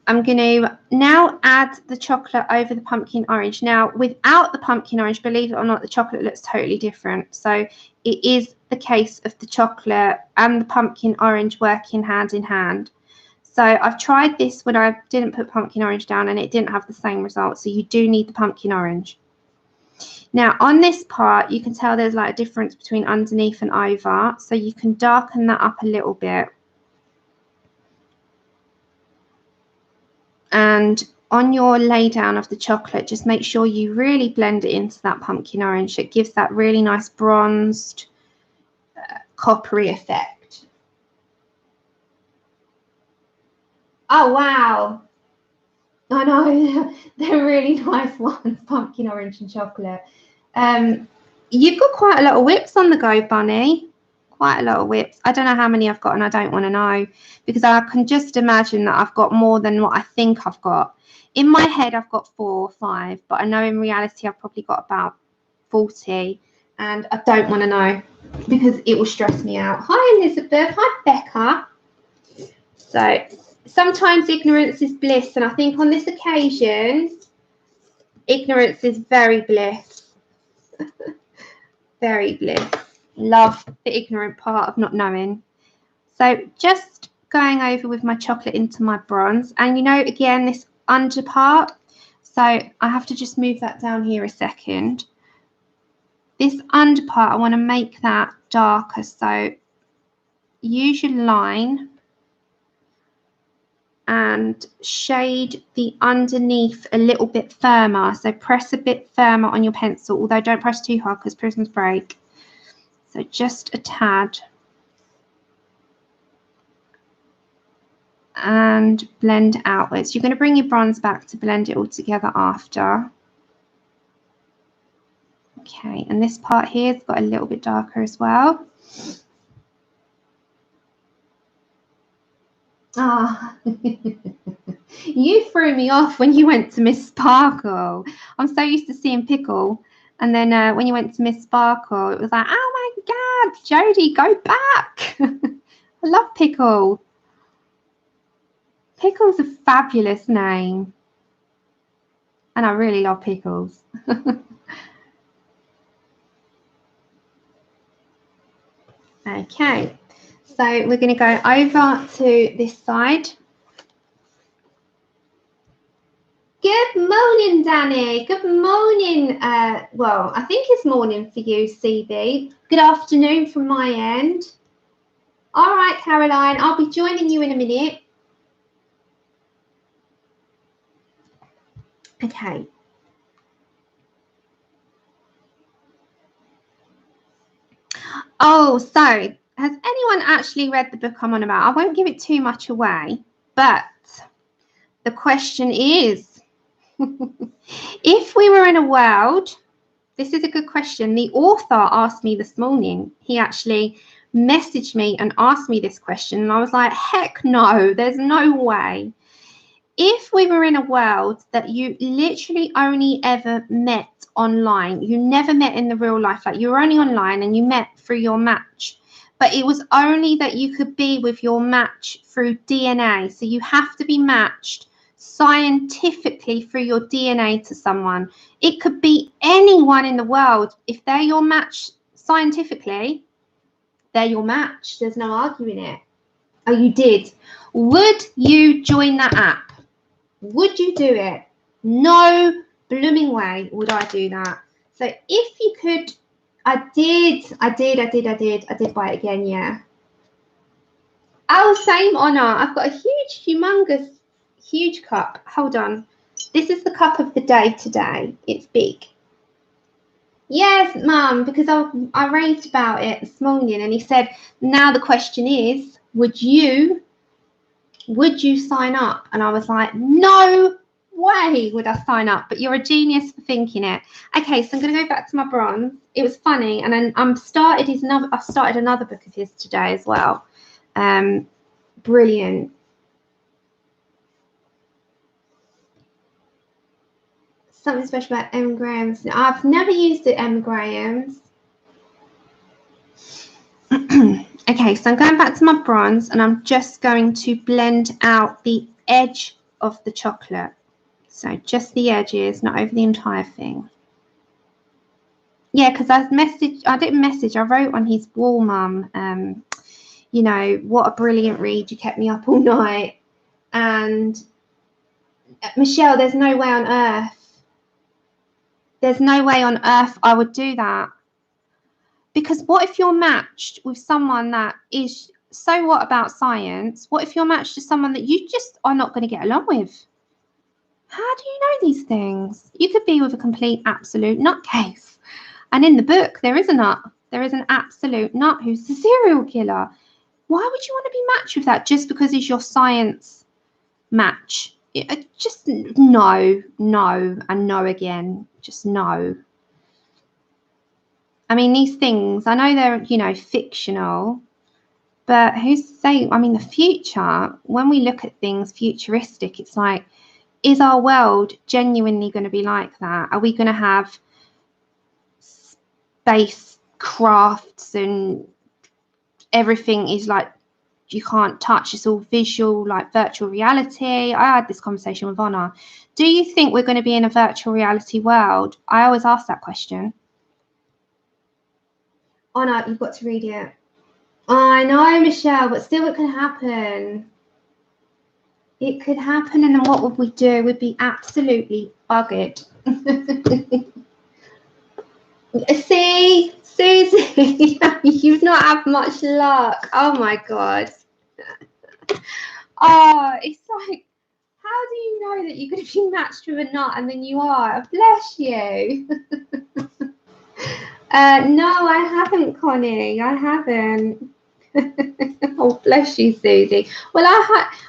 I'm going to now add the chocolate over the pumpkin orange. Now, without the pumpkin orange, believe it or not, the chocolate looks totally different. So it is the case of the chocolate and the pumpkin orange working hand in hand. So I've tried this when I didn't put pumpkin orange down and it didn't have the same result. So you do need the pumpkin orange. Now on this part, you can tell there's like a difference between underneath and over. So you can darken that up a little bit. And on your lay down of the chocolate, just make sure you really blend it into that pumpkin orange. It gives that really nice bronzed, coppery effect. Oh, wow. I know, they're really nice ones, pumpkin orange and chocolate. You've got quite a lot of whips on the go, Bunny. Quite a lot of whips. I don't know how many I've got and I don't want to know because I can just imagine that I've got more than what I think I've got. In my head, I've got 4 or 5, but I know in reality I've probably got about 40 and I don't want to know because it will stress me out. Hi, Elizabeth. Hi, Becca. So sometimes ignorance is bliss, and I think on this occasion, ignorance is very bliss. Very bliss. Love the ignorant part of not knowing. So just going over with my chocolate into my bronze, and you know, again, this under part, so I have to just move that down here a second. This under part, I want to make that darker, so use your line and shade the underneath a little bit firmer. So press a bit firmer on your pencil, although don't press too hard because prisms break. So just a tad. And blend outwards. You're going to bring your bronze back to blend it all together after. Okay, and this part here has got a little bit darker as well. Ah, you threw me off when you went to Miss Sparkle. I'm so used to seeing Pickle, and then when you went to Miss Sparkle, it was like, oh my God, Jodie, go back. I love Pickle. Pickle's a fabulous name, and I really love pickles. Okay, so we're going to go over to this side. Good morning, Danny. Good morning. Well, I think it's morning for you, CB. Good afternoon from my end. All right, Caroline, I'll be joining you in a minute. Okay. Oh, so has anyone actually read the book I'm on about? I won't give it too much away, but the question is, if we were in a world, this is a good question. The author asked me this morning. He actually messaged me and asked me this question, and I was like, heck no, there's no way. If we were in a world that you literally only ever met online, you never met in the real life, like you were only online and you met through your match, but it was only that you could be with your match through DNA. So you have to be matched scientifically through your DNA to someone. It could be anyone in the world. If they're your match scientifically, they're your match. There's no arguing it. Oh, you did. Would you join that app? Would you do it? No blooming way would I do that. So if you could, I did buy it again, yeah. Oh, same honour. I've got a huge, humongous, huge cup. Hold on. This is the cup of the day today. It's big. Yes, Mum, because I raved about it this morning, and he said, now the question is, would you sign up? And I was like, no way would I sign up, but you're a genius for thinking it. Okay, so I'm going to go back to my bronze. It was funny, and then I've started another book of his today as well. Brilliant. Something special about M. Graham's. I've never used the M. Graham's. Okay, so I'm going back to my bronze, and I'm just going to blend out the edge of the chocolate. So just the edges, not over the entire thing. Yeah, because I wrote on his wall, Mum, you know, what a brilliant read. You kept me up all night. And Michelle, there's no way on earth. There's no way on earth I would do that. Because what if you're matched with someone that is, so what about science? What if you're matched to someone that you just are not going to get along with? How do you know these things? You could be with a complete absolute nutcase. And in the book, there is a nut. There is an absolute nut who's the serial killer. Why would you want to be matched with that just because it's your science match? Just no, and no again. Just no. I mean, these things, I know they're, you know, fictional, but who's to say? I mean, the future, when we look at things futuristic, it's like, is our world genuinely going to be like that? Are we going to have space crafts and everything is like you can't touch, it's all visual, like virtual reality? I had this conversation with Honor. Do you think we're going to be in a virtual reality world? I always ask that question. Honor, you've got to read it. I know, Michelle, but still it could happen. It could happen, and then what would we do? We'd be absolutely buggered. See, Susie, you've not had much luck. Oh my God. Oh, it's like, how do you know that you're going to be matched with a nut and then you are? Bless you. No, I haven't, Connie. I haven't. Oh, bless you, Susie. Well,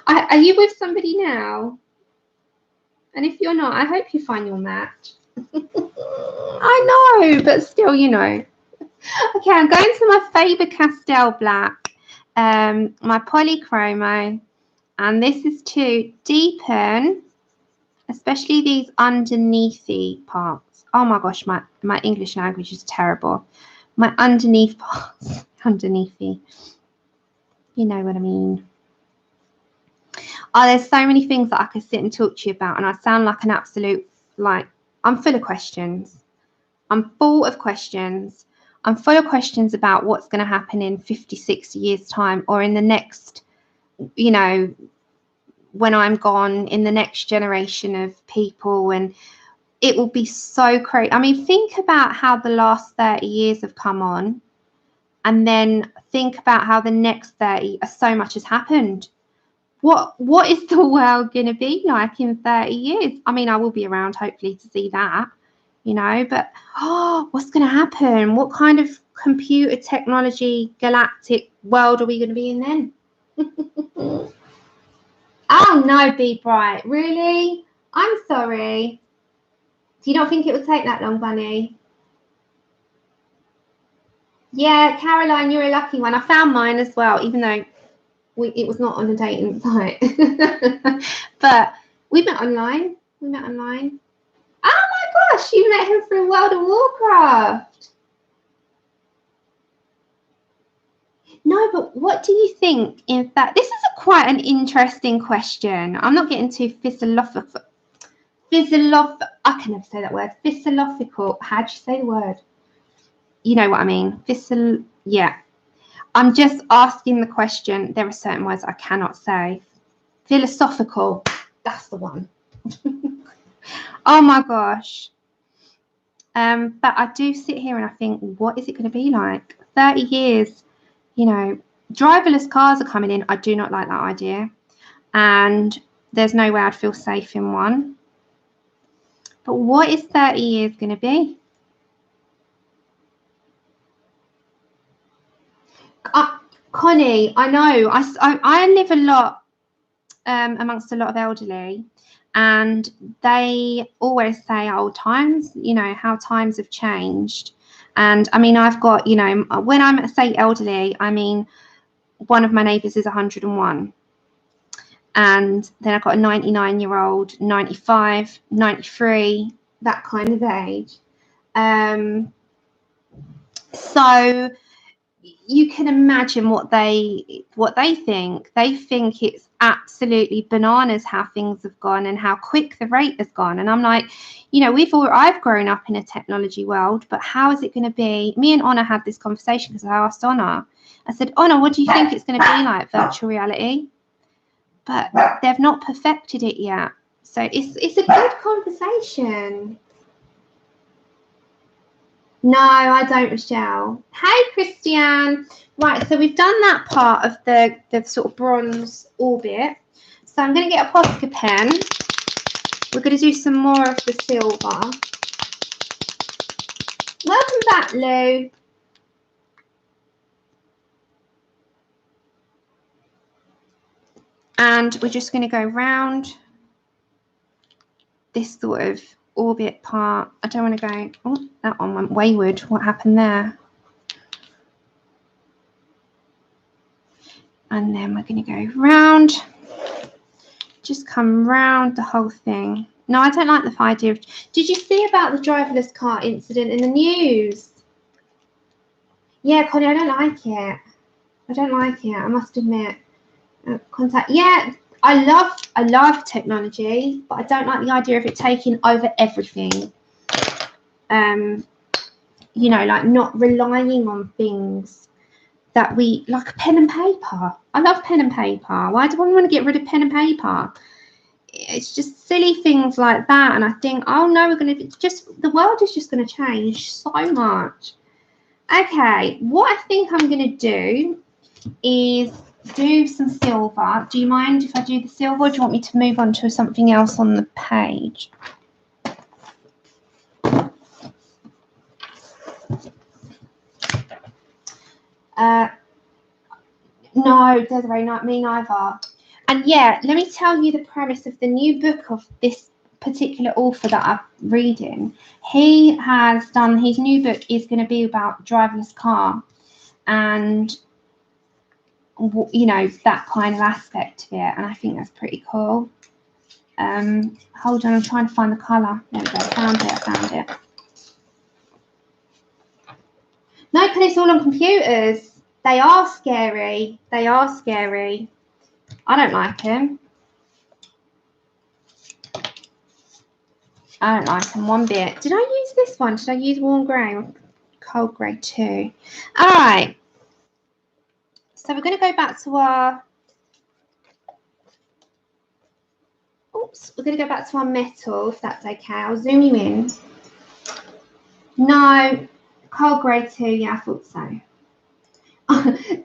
are you with somebody now? And if you're not, I hope you find your match. I know, but still, you know. Okay, I'm going to my Faber-Castell black, my polychromo, and this is to deepen, especially these underneathy parts. Oh my gosh, my English language is terrible. My underneath parts, underneathy. You know what I mean. Oh, there's so many things that I could sit and talk to you about, and I sound like an absolute, like, I'm full of questions. I'm full of questions. I'm full of questions about what's going to happen in 50, 60 years' time, or in the next, you know, when I'm gone, in the next generation of people, and it will be so crazy. I mean, think about how the last 30 years have come on, and then think about how the next 30, so much has happened. What is the world going to be like in 30 years? I mean, I will be around, hopefully, to see that, you know, but what's going to happen? What kind of computer technology galactic world are we going to be in then? Oh, no, Be Bright. Really? I'm sorry. Do you not think it would take that long, Bunny? Yeah, Caroline, you're a lucky one. I found mine as well, even though it was not on a dating site. But we met online. Oh my gosh, you met him through World of Warcraft. No, but what do you think? In fact, this is quite an interesting question. I'm not getting too philosophical. I can never say that word. Philosophical. How do you say the word? You know what I mean. Yeah. I'm just asking the question. There are certain words I cannot say. Philosophical. That's the one. Oh my gosh. But I do sit here and I think, what is it going to be like? 30 years, you know, driverless cars are coming in. I do not like that idea. And there's no way I'd feel safe in one. But what is 30 years going to be? Connie, I know. I live a lot amongst a lot of elderly, and they always say, "Oh, times, you know, how times have changed." And I mean, I've got, you know, when I'm say elderly, I mean, one of my neighbours is 101. And then I've got a 99-year-old, 95, 93, that kind of age. So you can imagine what they think. They think it's absolutely bananas how things have gone and how quick the rate has gone. And I'm like, you know, I've grown up in a technology world, but how is it going to be? Me and Honor had this conversation because I asked Honor. I said, Honor, what do you think it's going to be like, virtual reality? But they've not perfected it yet. So it's a good conversation. No, I don't, Michelle. Hey, Christiane. Right, so we've done that part of the sort of bronze orbit. So I'm going to get a Posca pen. We're going to do some more of the silver. Welcome back, Lou. And we're just going to go round this sort of orbit part. I don't want to go, oh, that one went wayward. What happened there? And then we're going to go round, just come round the whole thing. No, I don't like the idea of, did you see about the driverless car incident in the news? Yeah, Connie, I don't like it. I don't like it, I must admit. Contact, yeah, I love technology, but I don't like the idea of it taking over everything. You know, like not relying on things that we, like pen and paper. I love pen and paper. Why do I want to get rid of pen and paper? It's just silly things like that. And I think, oh no, we're going to just, the world is just going to change so much. Okay, what I think I'm going to do is do some silver. Do you mind if I do the silver, or do you want me to move on to something else on the page? No, Desiree, not me neither. And yeah, let me tell you the premise of the new book of this particular author that I'm reading. He has done, his new book is going to be about driverless car and, you know, that kind of aspect of it. And I think that's pretty cool. Hold on, I'm trying to find the colour. There we go, I found it. No, because it's all on computers. They are scary. They are scary. I don't like them. I don't like them one bit. Did I use this one? Did I use warm grey or cold grey too? All right. So we're going to go back to our... Oops. We're going to go back to our metal, if that's okay. I'll zoom you in. No. Cold grey too. Yeah, I thought so.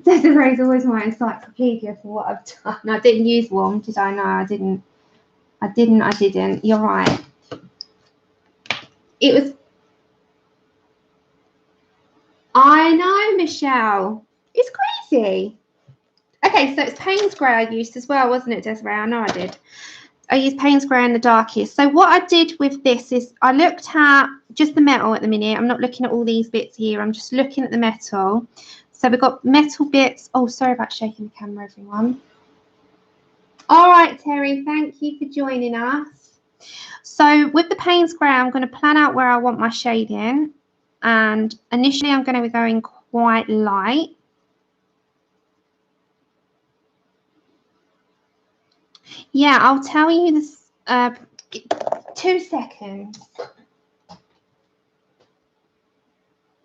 Desiree's always my encyclopedia for what I've done. I didn't use warm, did I? No, I didn't. I didn't. You're right. It was... I know, Michelle. It's crazy. Okay, so it's Payne's Grey I used as well, wasn't it, Desiree? I know I did. I used Payne's Grey in the darkest. So what I did with this is I looked at just the metal at the minute. I'm not looking at all these bits here. I'm just looking at the metal. So we've got metal bits. Oh, sorry about shaking the camera, everyone. All right, Terry, thank you for joining us. So with the Payne's Grey, I'm going to plan out where I want my shading. And initially, I'm going to be going quite light. Yeah, I'll tell you this. 2 seconds.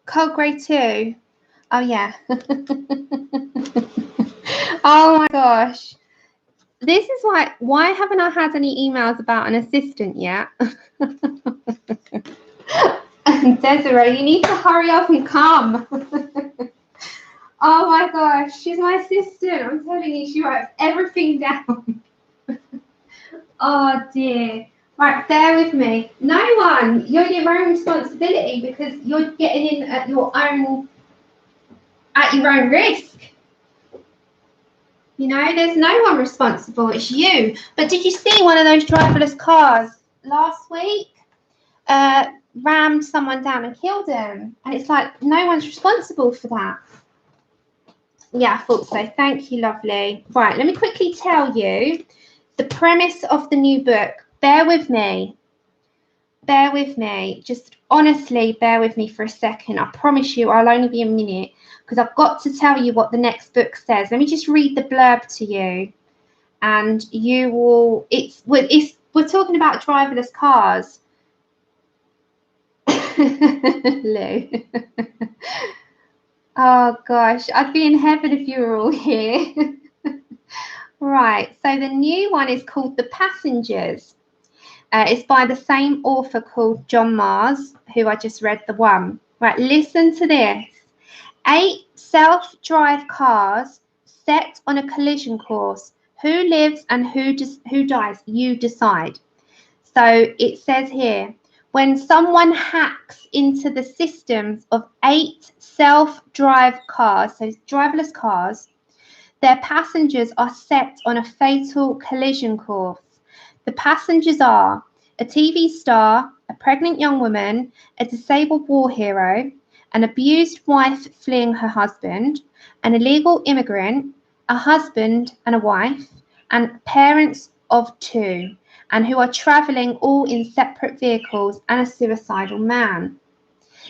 Cold grey too. Oh yeah. Oh my gosh. This is like, why haven't I had any emails about an assistant yet? Desiree, you need to hurry up and come. Oh my gosh, she's my assistant. I'm telling you, she writes everything down. Oh dear. Right, bear with me. No one. You're your own responsibility because you're getting in at your own risk. You know, there's no one responsible. It's you. But did you see one of those driverless cars last week? Rammed someone down and killed him. And it's like, no one's responsible for that. Yeah, I thought so. Thank you, lovely. Right, let me quickly tell you the premise of the new book. Bear with me. Bear with me. Just honestly, bear with me for a second. I promise you I'll only be a minute because I've got to tell you what the next book says. Let me just read the blurb to you. And you will, we're talking about driverless cars. Lou. Oh gosh, I'd be in heaven if you were all here. Right, so the new one is called The Passengers. It's by the same author called John Mars, who I just read the one. Right, listen to this. 8 self-drive cars set on a collision course. Who lives and who dies? You decide. So it says here, when someone hacks into the systems of 8 self-drive cars, so driverless cars, their passengers are set on a fatal collision course. The passengers are a TV star, a pregnant young woman, a disabled war hero, an abused wife fleeing her husband, an illegal immigrant, a husband and a wife, and parents of 2, and who are travelling all in separate vehicles, and a suicidal man.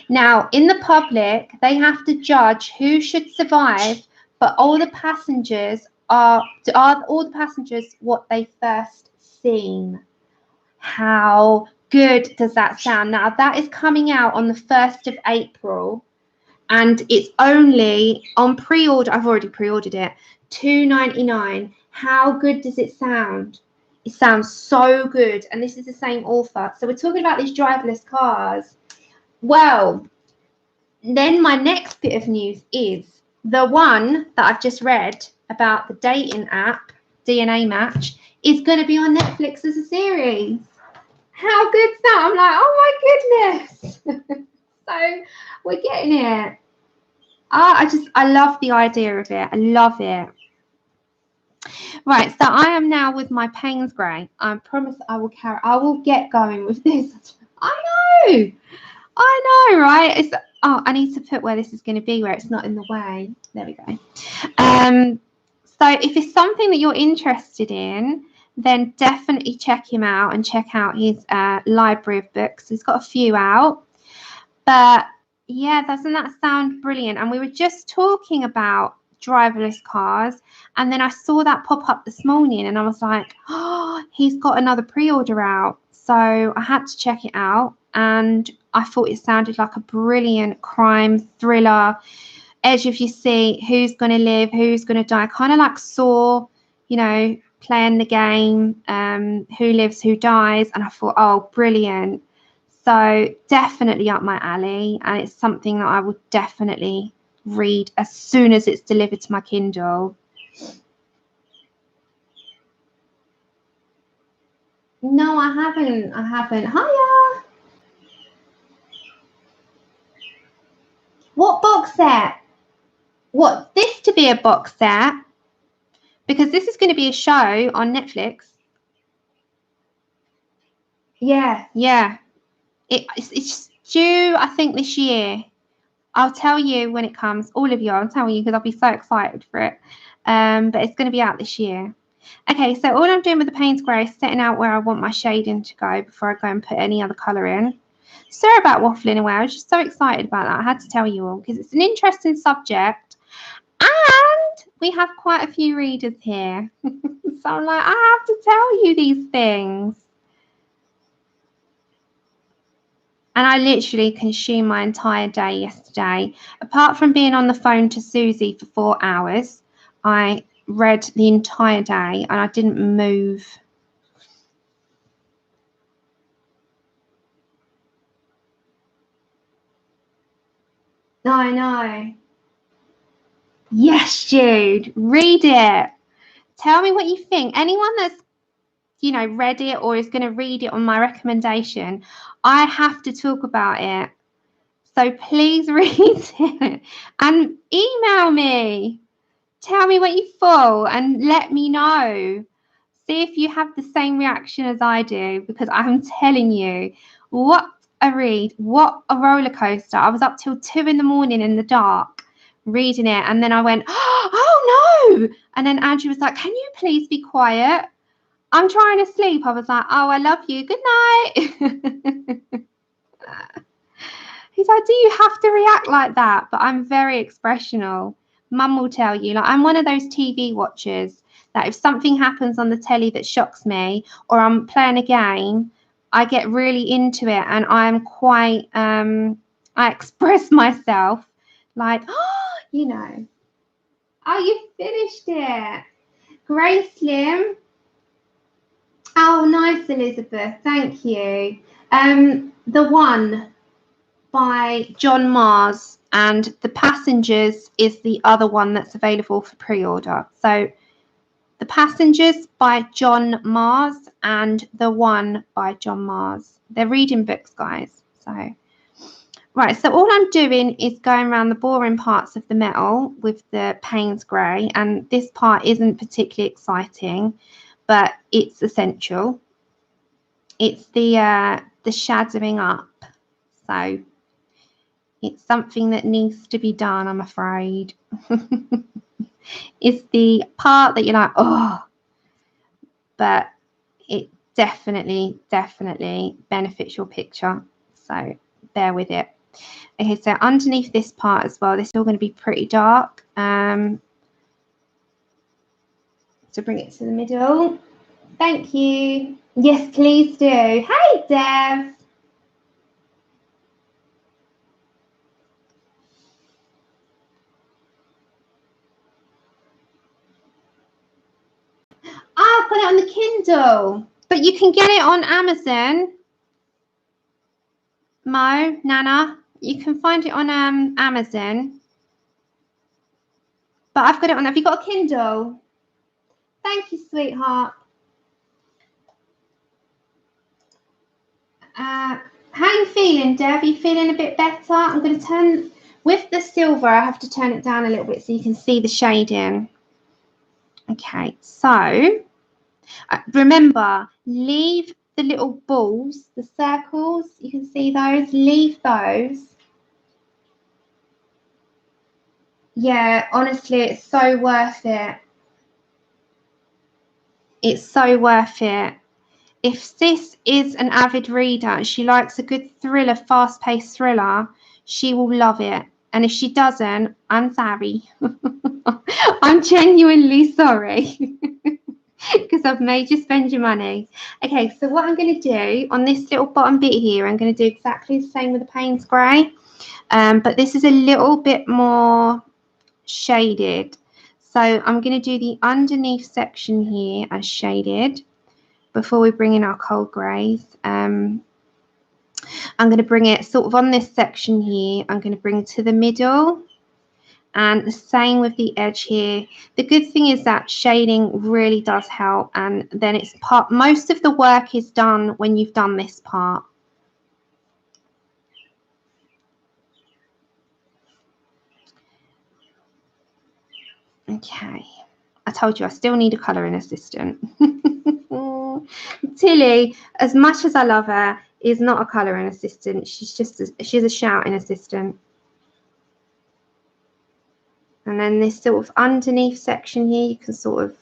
Now, in the public, they have to judge who should survive, but all the passengers are all the passengers what they first seen. How good does that sound? Now, that is coming out on the 1st of April, and it's only on pre-order. I've already pre-ordered it. $2.99. How good does it sound? It sounds so good, and this is the same author. So we're talking about these driverless cars. Well, then my next bit of news is the one that I've just read about the dating app, DNA Match, is going to be on Netflix as a series. How good's that? I'm like, oh my goodness. So we're getting it. I love the idea of it. I love it. Right, so I am now with my Payne's Grey. I promise I will get going with this. I know, right? I need to put where this is going to be, where it's not in the way. There we go. So if it's something that you're interested in, then definitely check him out and check out his library of books. He's got a few out. But yeah, doesn't that sound brilliant? And we were just talking about driverless cars, and then I saw that pop up this morning, and I was like, oh, he's got another pre-order out. So I had to check it out, and I thought it sounded like a brilliant crime thriller, edge of your seat, who's going to live, who's going to die, kind of like Saw, you know, playing the game, who lives, who dies. And I thought, oh, brilliant. So definitely up my alley, and it's something that I would definitely read as soon as it's delivered to my Kindle. No, I haven't. Hiya. What box set? What, this to be a box set? Because this is going to be a show on Netflix. Yeah. It's due, I think, this year. I'll tell you when it comes. All of you, I'll tell you because I'll be so excited for it. But it's going to be out this year. Okay, so all I'm doing with the Payne's Grey is setting out where I want my shading to go before I go and put any other colour in. Sorry about waffling away. I was just so excited about that. I had to tell you all because it's an interesting subject. And we have quite a few readers here. So I'm like, I have to tell you these things. And I literally consumed my entire day yesterday. Apart from being on the phone to Susie for 4 hours, I read the entire day and I didn't move. I know. Yes, Jude, read it. Tell me what you think. Anyone that's, you know, read it or is going to read it on my recommendation, I have to talk about it. So please read it and email me. Tell me what you thought and let me know. See if you have the same reaction as I do, because I'm telling you, what a read, what a roller coaster. I was up till 2 in the morning in the dark reading it, and then I went, oh no, and then Andrew was like, can you please be quiet? I'm trying to sleep. I was like, oh, I love you, good night. He's like, do you have to react like that? But I'm very expressional. Mum will tell you, like, I'm one of those TV watchers that if something happens on the telly that shocks me, or I'm playing a game, I get really into it, and I'm quite I express myself like, oh, you know. Oh, you finished it. Grace Lim. Oh, nice, Elizabeth. Thank you. The One by John Mars, and The Passengers is the other one that's available for pre-order. So The Passengers by John Mars and The One by John Mars. They're reading books, guys. So right, so all I'm doing is going around the boring parts of the metal with the Payne's grey, and this part isn't particularly exciting, but it's essential. It's the shadowing up. So it's something that needs to be done, I'm afraid. It's the part that you're like, oh, but it definitely benefits your picture. So bear with it. Okay, so underneath this part as well, this is all going to be pretty dark. So bring it to the middle. Thank you. Yes, please do. Hey, Dev. I've got it on the Kindle, but you can get it on Amazon. Mo, Nana, you can find it on Amazon. But I've got it on. Have you got a Kindle? Thank you, sweetheart. How are you feeling, Dev? Are you feeling a bit better? I'm going to turn, with the silver, I have to turn it down a little bit so you can see the shading. Okay, so remember, leave the little balls, the circles, you can see those, leave those. Yeah, honestly, it's so worth it. It's so worth it. If Sis is an avid reader and she likes a good thriller, fast-paced thriller, she will love it. And if she doesn't, I'm sorry. I'm genuinely sorry. Because I've made you spend your money. Okay, so what I'm going to do on this little bottom bit here, I'm going to do exactly the same with the Payne's grey. But this is a little bit more shaded. So I'm going to do the underneath section here as shaded. Before we bring in our cold greys, I'm going to bring it sort of on this section here. I'm going to bring to the middle, and the same with the edge here. The good thing is that shading really does help, and then it's most of the work is done when you've done this part. Okay, I told you I still need a colouring assistant. Tilly, as much as I love her, is not a colouring assistant. She's a shouting assistant. And then this sort of underneath section here, you can sort of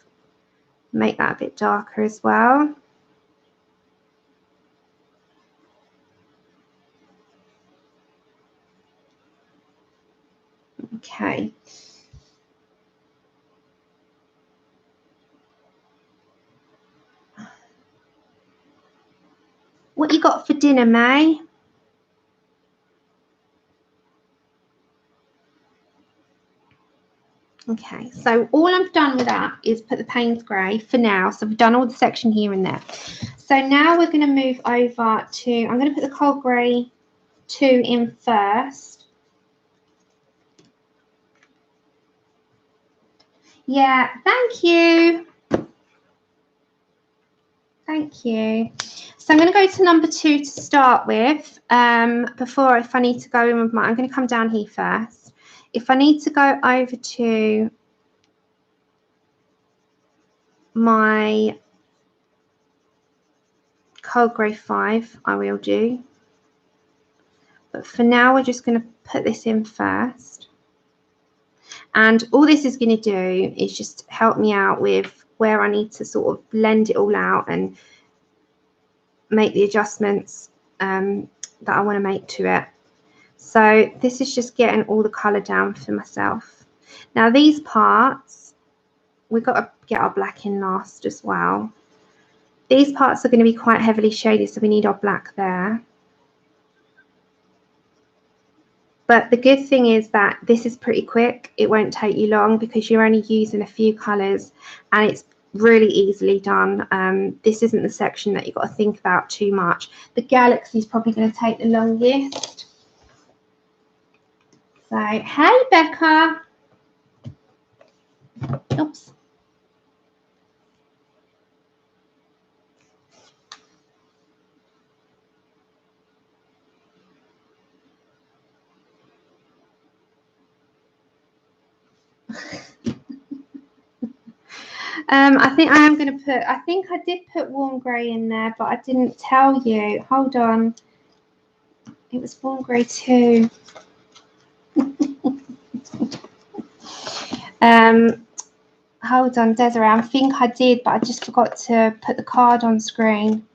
make that a bit darker as well. Okay. What you got for dinner, May? Okay, so all I've done with that is put the Payne's grey for now. So we've done all the section here and there. So now we're going to move over to, I'm going to put the cold grey 2 in first. Yeah, thank you. Thank you. So I'm going to go to number 2 to start with. Before, if I need to go in with my, I'm going to come down here first. If I need to go over to my cold grey 5, I will do. But for now, we're just going to put this in first. And all this is going to do is just help me out with where I need to sort of blend it all out and make the adjustments that I want to make to it. So this is just getting all the colour down for myself. Now these parts, we've got to get our black in last as well. These parts are going to be quite heavily shaded, so we need our black there. But the good thing is that this is pretty quick. It won't take you long because you're only using a few colours and it's really easily done. This isn't the section that you've got to think about too much. The galaxy is probably going to take the longest. So, hey, Becca. Oops. I think I am going to put, I think I did put warm grey in there, but I didn't tell you. Hold on. It was warm grey too. Hold on, Desiree. I think I did, but I just forgot to put the card on screen.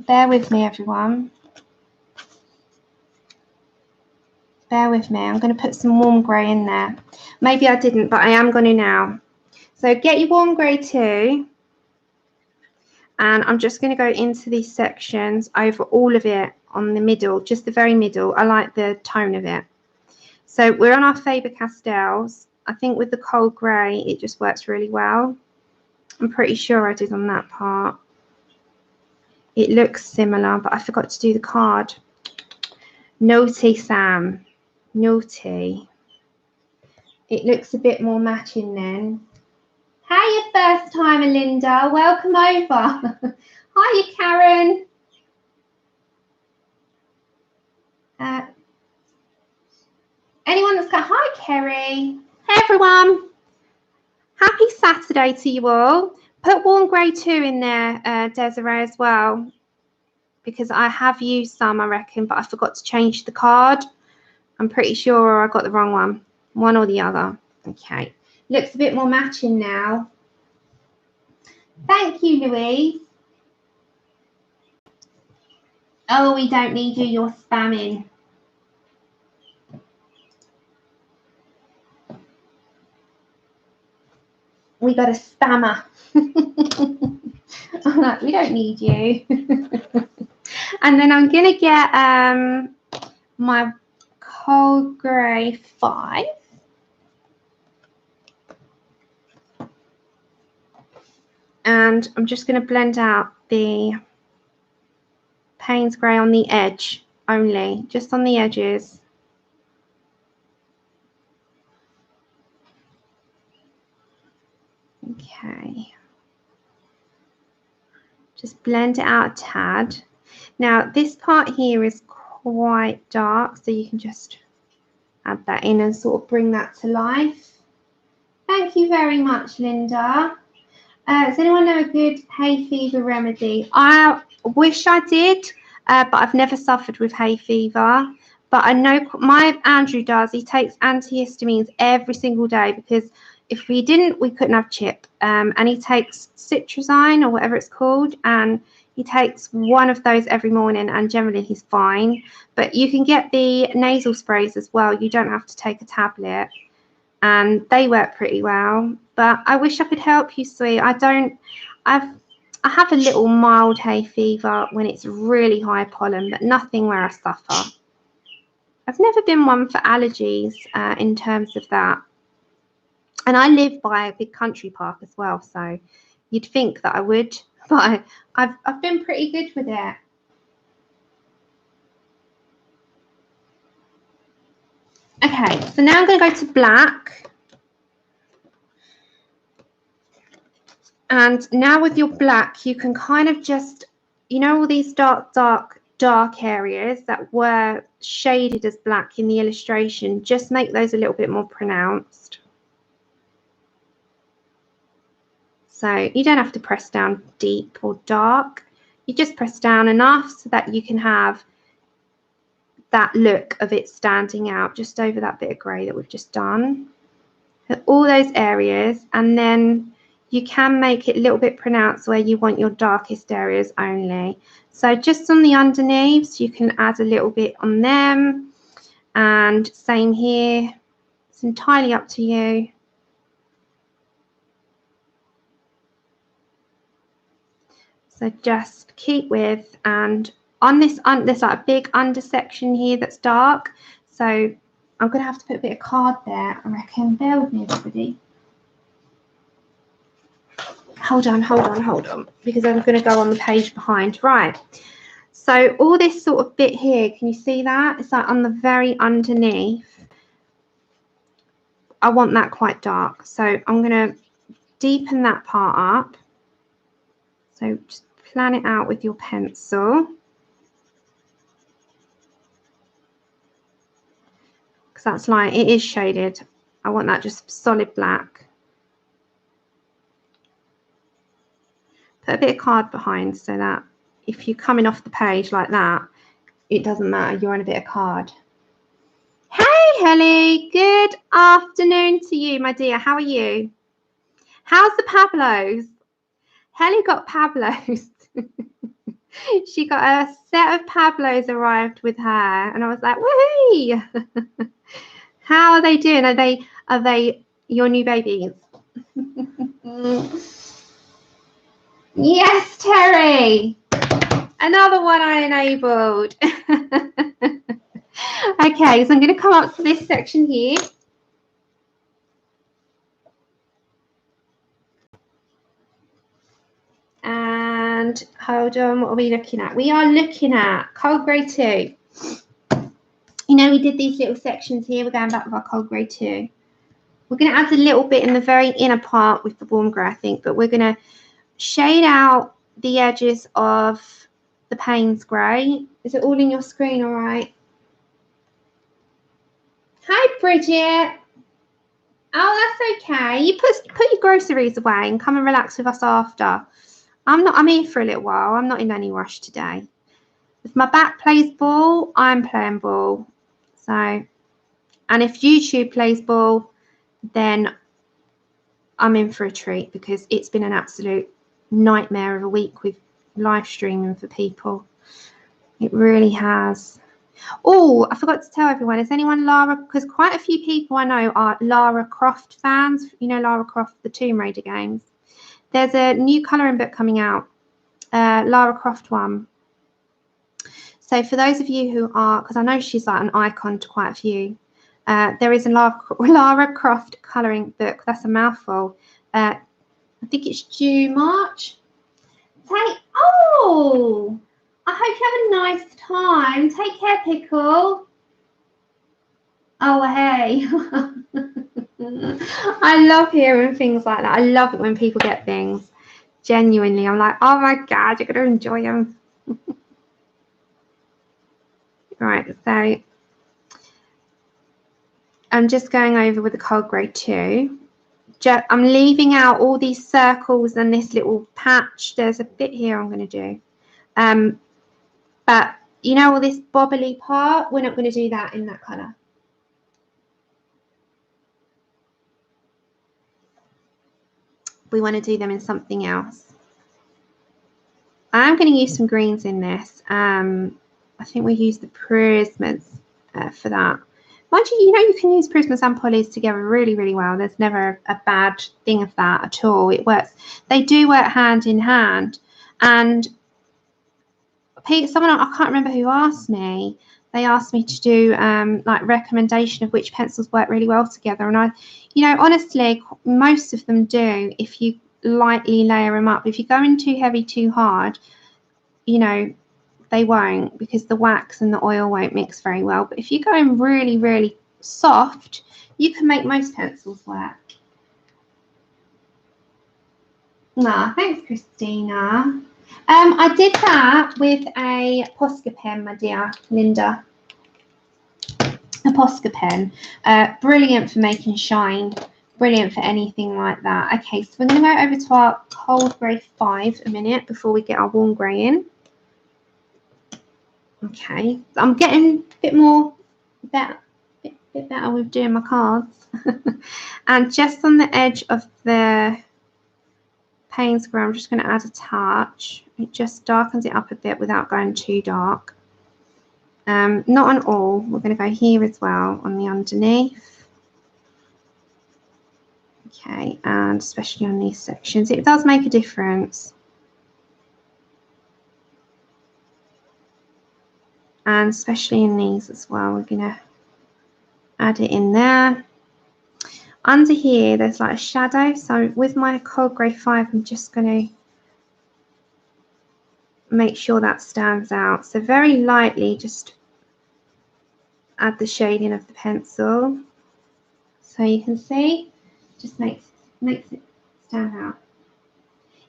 Bear with me, everyone. Bear with me. I'm going to put some warm grey in there. Maybe I didn't, but I am going to now. So get your warm grey too. And I'm just going to go into these sections over all of it on the middle, just the very middle. I like the tone of it. So we're on our Faber-Castells. I think with the cold grey, it just works really well. I'm pretty sure I did on that part. It looks similar, but I forgot to do the card. Naughty, Sam. Naughty. It looks a bit more matching then. Hiya, first timer, Linda. Welcome over. Hiya, Karen. Anyone that's got, hi, Kerry. Hey, everyone. Happy Saturday to you all. Put warm grey 2 in there, Desiree, as well, because I have used some, I reckon, but I forgot to change the card. I'm pretty sure I got the wrong one or the other. Okay. Looks a bit more matching now. Thank you, Louise. Oh, we don't need you. You're spamming. We got a spammer. I'm like, we don't need you. And then I'm going to get my cold grey 5. And I'm just going to blend out the Payne's grey on the edge only, just on the edges. Okay. Just blend it out a tad. Now this part here is quite dark, so you can just add that in and sort of bring that to life. Thank you very much, Linda. Does anyone know a good hay fever remedy? I wish I did, but I've never suffered with hay fever. But I know my Andrew does. He takes antihistamines every single day because if we didn't, we couldn't have Chip. And he takes citrazine or whatever it's called, and he takes one of those every morning, and generally he's fine. But you can get the nasal sprays as well. You don't have to take a tablet, and they work pretty well. But I wish I could help you, sweet. I have a little mild hay fever when it's really high pollen, but nothing where I suffer. I've never been one for allergies in terms of that. And I live by a big country park as well, so you'd think that I would, but I've been pretty good with it. Okay, so now I'm going to go to black. And now with your black, you can kind of just, you know, all these dark areas that were shaded as black in the illustration, just make those a little bit more pronounced. So you don't have to press down deep or dark. You just press down enough so that you can have that look of it standing out just over that bit of grey that we've just done. All those areas, and then you can make it a little bit pronounced where you want your darkest areas only. So just on the underneaths, you can add a little bit on them, and same here. It's entirely up to you. So just keep with, and on this, there's like a big under section here that's dark. So I'm going to have to put a bit of card there, I reckon. Bear with me, everybody. Hold on, because I'm going to go on the page behind. Right. So all this sort of bit here, can you see that? It's like on the very underneath. I want that quite dark. So I'm going to deepen that part up. So just plan it out with your pencil. Because that's like, it is shaded. I want that just solid black. Put a bit of card behind so that if you're coming off the page like that, it doesn't matter, you're on a bit of card. Hey Helly, good afternoon to you, my dear. How are you? How's the Pablos? Helly got Pablos. She got a set of Pablos arrived with her, and I was like, woohoo! How are they doing? Are they your new babies? Yes, Terry. Another one I enabled. Okay, so I'm going to come up to this section here. And hold on, what are we looking at? We are looking at Cold Grey 2. You know, we did these little sections here. We're going back with our Cold Grey 2. We're going to add a little bit in the very inner part with the warm grey, I think, but we're going to shade out the edges of the Payne's grey. Is it all in your screen all right? Hi, Bridget. Oh, that's okay. You put your groceries away and come and relax with us after. I'm here for a little while. I'm not in any rush today. If my back plays ball, I'm playing ball. So, and if YouTube plays ball, then I'm in for a treat, because it's been an absolute nightmare of a week with live streaming for people. It really has. Oh, I forgot to tell everyone, is anyone Lara, because quite a few people I know are Lara Croft fans. You know Lara Croft, the Tomb Raider games. There's a new colouring book coming out, Lara Croft one. So for those of you who are, because I know she's like an icon to quite a few, there is a Lara Croft colouring book. That's a mouthful. I think it's due March. Oh, I hope you have a nice time. Take care, Pickle. Oh, hey. I love hearing things like that. I love it when people get things. Genuinely, I'm like, oh my God, you're going to enjoy them. Right, so I'm just going over with the Cold Grey 2. I'm leaving out all these circles and this little patch. There's a bit here I'm going to do. But you know, all this bobbly part, we're not going to do that in that colour. We want to do them in something else. I'm going to use some greens in this. I think we use the Prismas for that. Mind you, you know, you can use Prismas and Polys together really, really well. There's never a bad thing of that at all. It works. They do work hand in hand. And someone, I can't remember who asked me. They asked me to do like recommendation of which pencils work really well together. And I, you know, honestly, most of them do if you lightly layer them up. If you're going too heavy, too hard, you know, they won't, because the wax and the oil won't mix very well. But if you're going really, really soft, you can make most pencils work. Nah, thanks, Christina. I did that with a Posca pen, my dear Linda. A Posca pen, brilliant for making shine brilliant for anything like that. Okay, so we're going to go over to our cold grey 5 a minute before we get our warm grey in. Okay, so I'm getting a bit more better with doing my cards. And just on the edge of the paint square, I'm just going to add a touch. It just darkens it up a bit without going too dark. Not on all. We're going to go here as well on the underneath. Okay, and especially on these sections, it does make a difference. And especially in these as well, we're going to add it in there. Under here, there's like a shadow. So with my cold grey 5, I'm just going to make sure that stands out. So very lightly, just add the shading of the pencil. So you can see, just makes it stand out.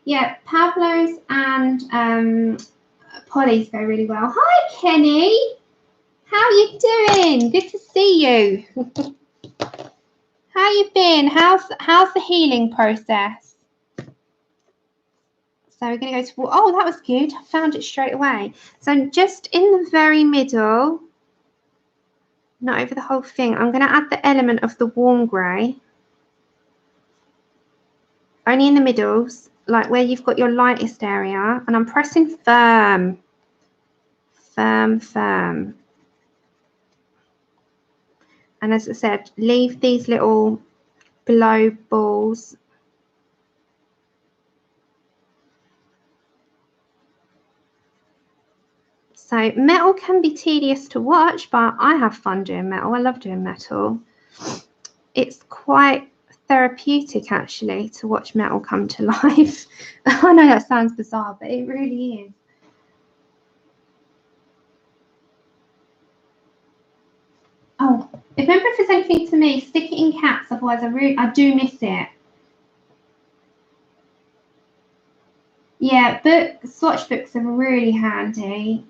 Yeah, Pablo's and Polly's go really well. Hi, Kenny. How you doing? Good to see you. How you been? How's the healing process? So we're going to go to, oh, that was good. I found it straight away. So just in the very middle, not over the whole thing, I'm going to add the element of the warm grey. Only in the middles, like where you've got your lightest area. And I'm pressing firm. Firm, firm. And as I said, leave these little blow balls. So metal can be tedious to watch, but I have fun doing metal. I love doing metal. It's quite therapeutic, actually, to watch metal come to life. I know that sounds bizarre, but it really is. Oh, remember if there's anything to me, stick it in caps, otherwise I do miss it. Yeah, swatch books are really handy.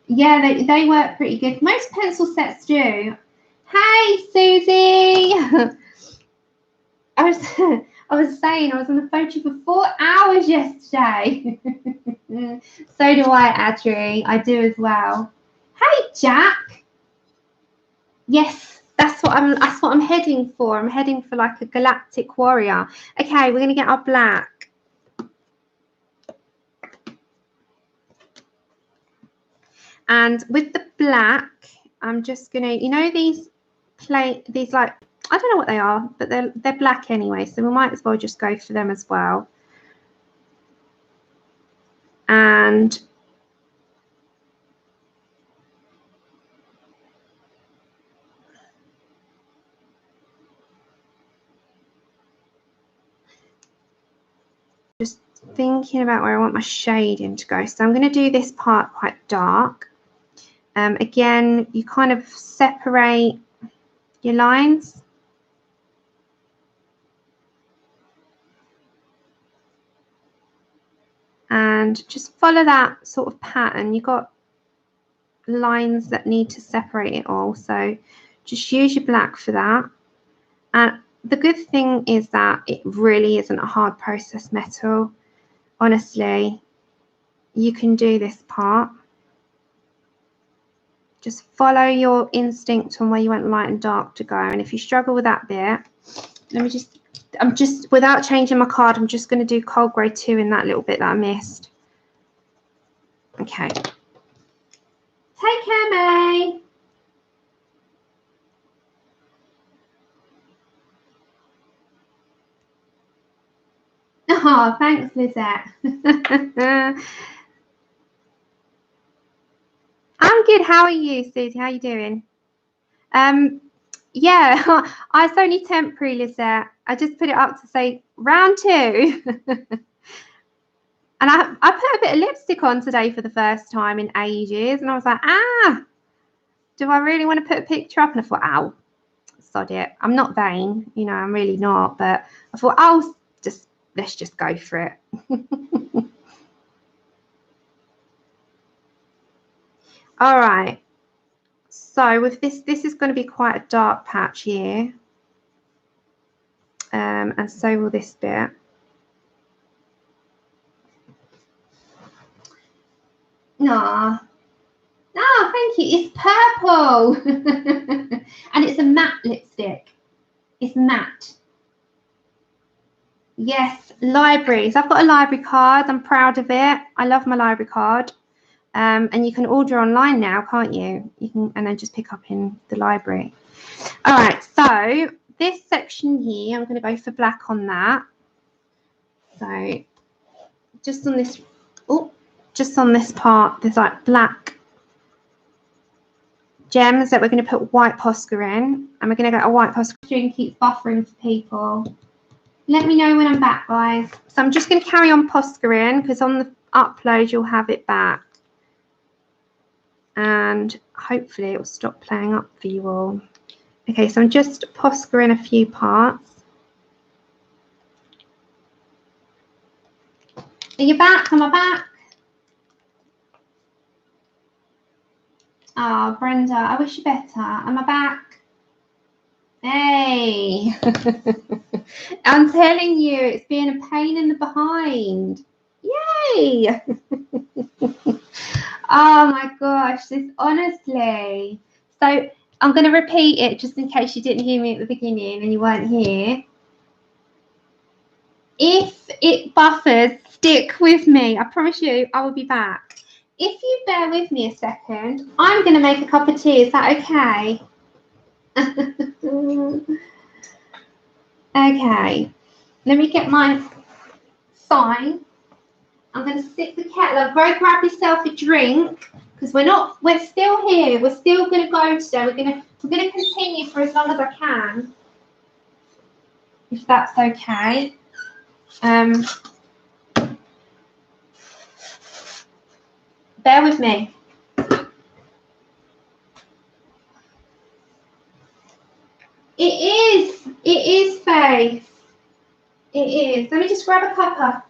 Yeah, they work pretty good. Most pencil sets do. Hey, Susie. I was saying I was on the phone to you for 4 hours yesterday. So do I, Adri. I do as well. Hey, Jack. Yes, that's what I'm heading for. I'm heading for like a galactic warrior. Okay, we're gonna get our black. And with the black, I'm just gonna, you know, these like, I don't know what they are, but they're black anyway, so we might as well just go for them as well. And just thinking about where I want my shading to go. So I'm going to do this part quite dark. Again, you kind of separate your lines. And just follow that sort of pattern. You've got lines that need to separate it all. So just use your black for that. And the good thing is that it really isn't a hard process metal. Honestly, you can do this part. Just follow your instinct on where you want light and dark to go. And if you struggle with that bit, I'm just, without changing my card, I'm just going to do cold grey 2 in that little bit that I missed. Okay. Take care, May. Oh, thanks, Lizette. I'm good. How are you, Susie? How are you doing? Yeah, it's only temporary, Lizette. I just put it up to say round 2. And I put a bit of lipstick on today for the first time in ages. And I was like, do I really want to put a picture up? And I thought, ow, sod it. I'm not vain, you know, I'm really not. But I thought, let's just go for it. All right. So with this is going to be quite a dark patch here. and so will this bit. Nah. Oh, thank you. It's purple. And it's a matte lipstick. It's matte. Yes, libraries. I've got a library card. I'm proud of it. I love my library card. And you can order online now, can't you? You can, and then just pick up in the library. All right, so this section here, I'm going to go for black on that. So just on this, oh, just on this part, there's like black gems that we're going to put white Posca in, and we're going to get a white Posca. String keeps buffering for people. Let me know when I'm back, guys. So I'm just going to carry on Posca in, because on the upload you'll have it back, and hopefully it will stop playing up for you all. Okay, so I'm just Posca in a few parts. Are you back? Am I back? Oh, Brenda, I wish you better. Am I back? Hey. I'm telling you, it's been a pain in the behind. Yay. Oh my gosh, this honestly. So I'm going to repeat it just in case you didn't hear me at the beginning and you weren't here. If it buffers, stick with me. I promise you, I will be back. If you bear with me a second, I'm going to make a cup of tea. Is that okay? Okay. Let me get my sign. I'm going to stick the kettle. Go grab yourself a drink, because we're still here. We're still going to go today. We're going to continue for as long as I can, if that's okay. Bear with me. It is Faith. It is. Let me just grab a cuppa.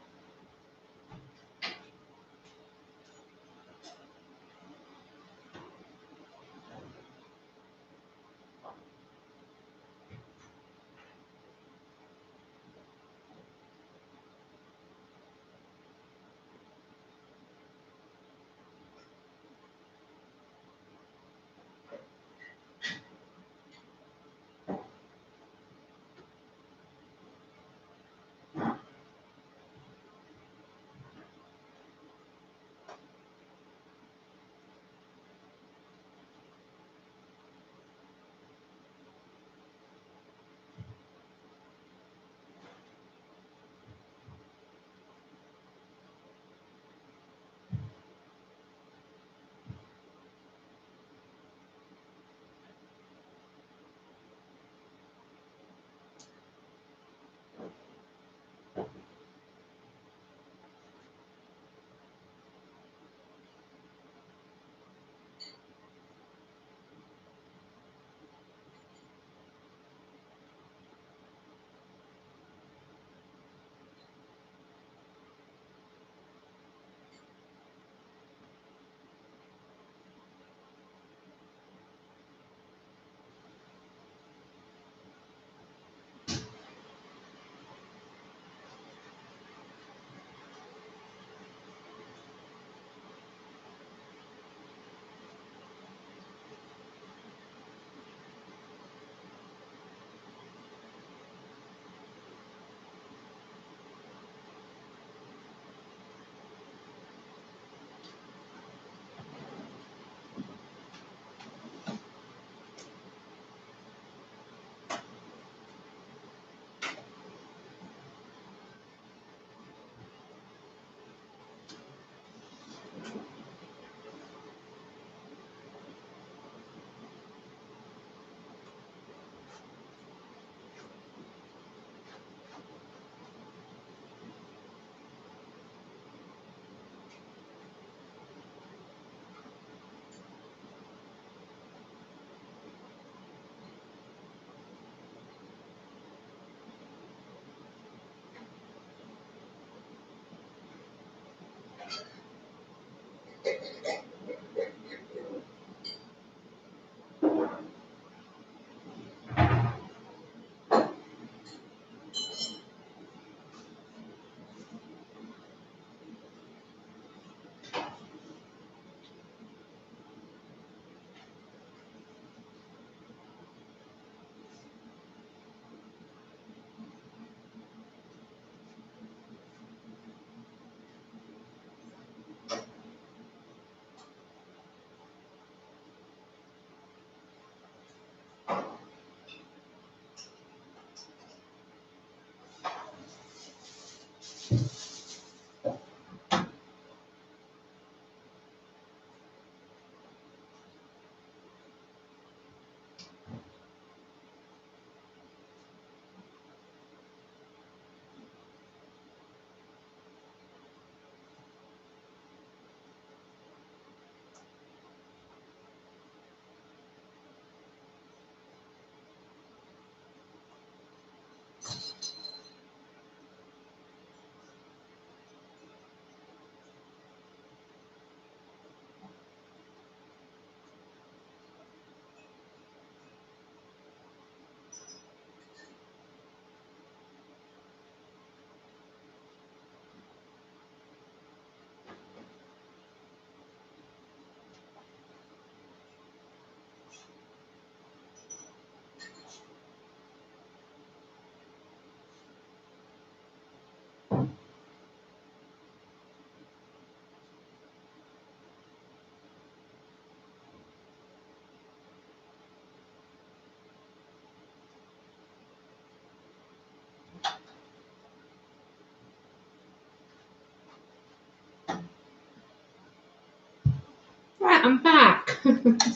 Right, I'm back.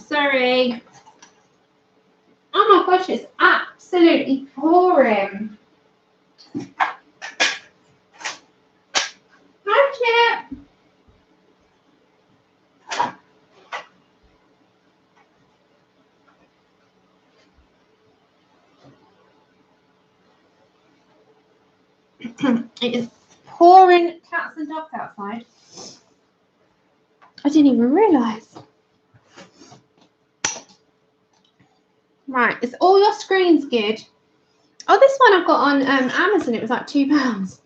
Sorry. Oh my gosh, it's absolutely pouring. Hi, Chip. It is pouring cats and dogs outside. I didn't even realise. Right, is all your screens good? Oh, this one I've got on Amazon. It was like £2.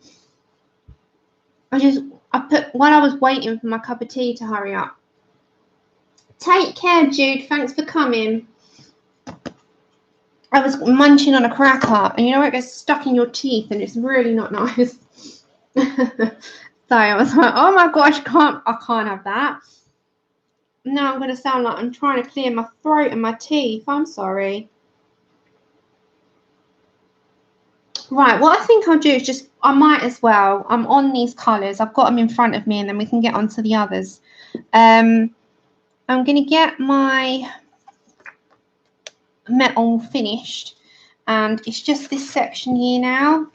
I put while I was waiting for my cup of tea to hurry up. Take care, Jude. Thanks for coming. I was munching on a cracker, and you know it gets stuck in your teeth, and it's really not nice. So I was like, oh my gosh, I can't have that. Now I'm going to sound like I'm trying to clear my throat and my teeth. I'm sorry. Right, what I think I'll do is just, I might as well, I'm on these colours. I've got them in front of me, and then we can get on to the others. I'm going to get my metal finished, and it's just this section here now.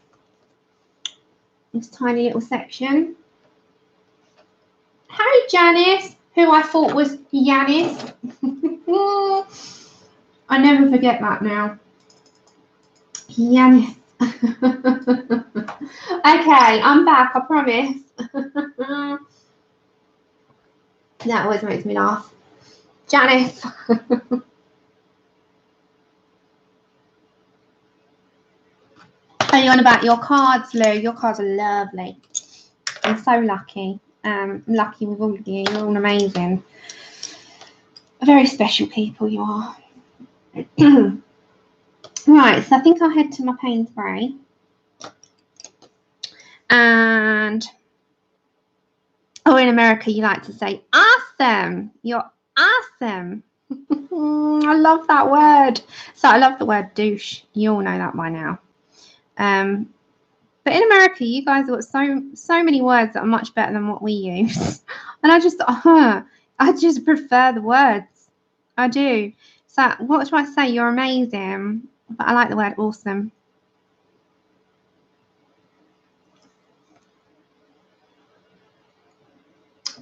This tiny little section. Hi, Janice, who I thought was Yanis. I never forget that now. Yanis. Okay, I'm back, I promise. That always makes me laugh. Janice. Are you on about your cards, Lou? Your cards are lovely. I'm so lucky. Lucky with all of you. You're all amazing. Very special people you are. Right, so I think I'll head to my paint spray. And, oh, in America, you like to say, awesome. You're awesome. I love that word. So I love the word douche. You all know that by now. But in America, you guys have got so many words that are much better than what we use. And I just prefer the words. I do. So what do I say? You're amazing. But I like the word awesome.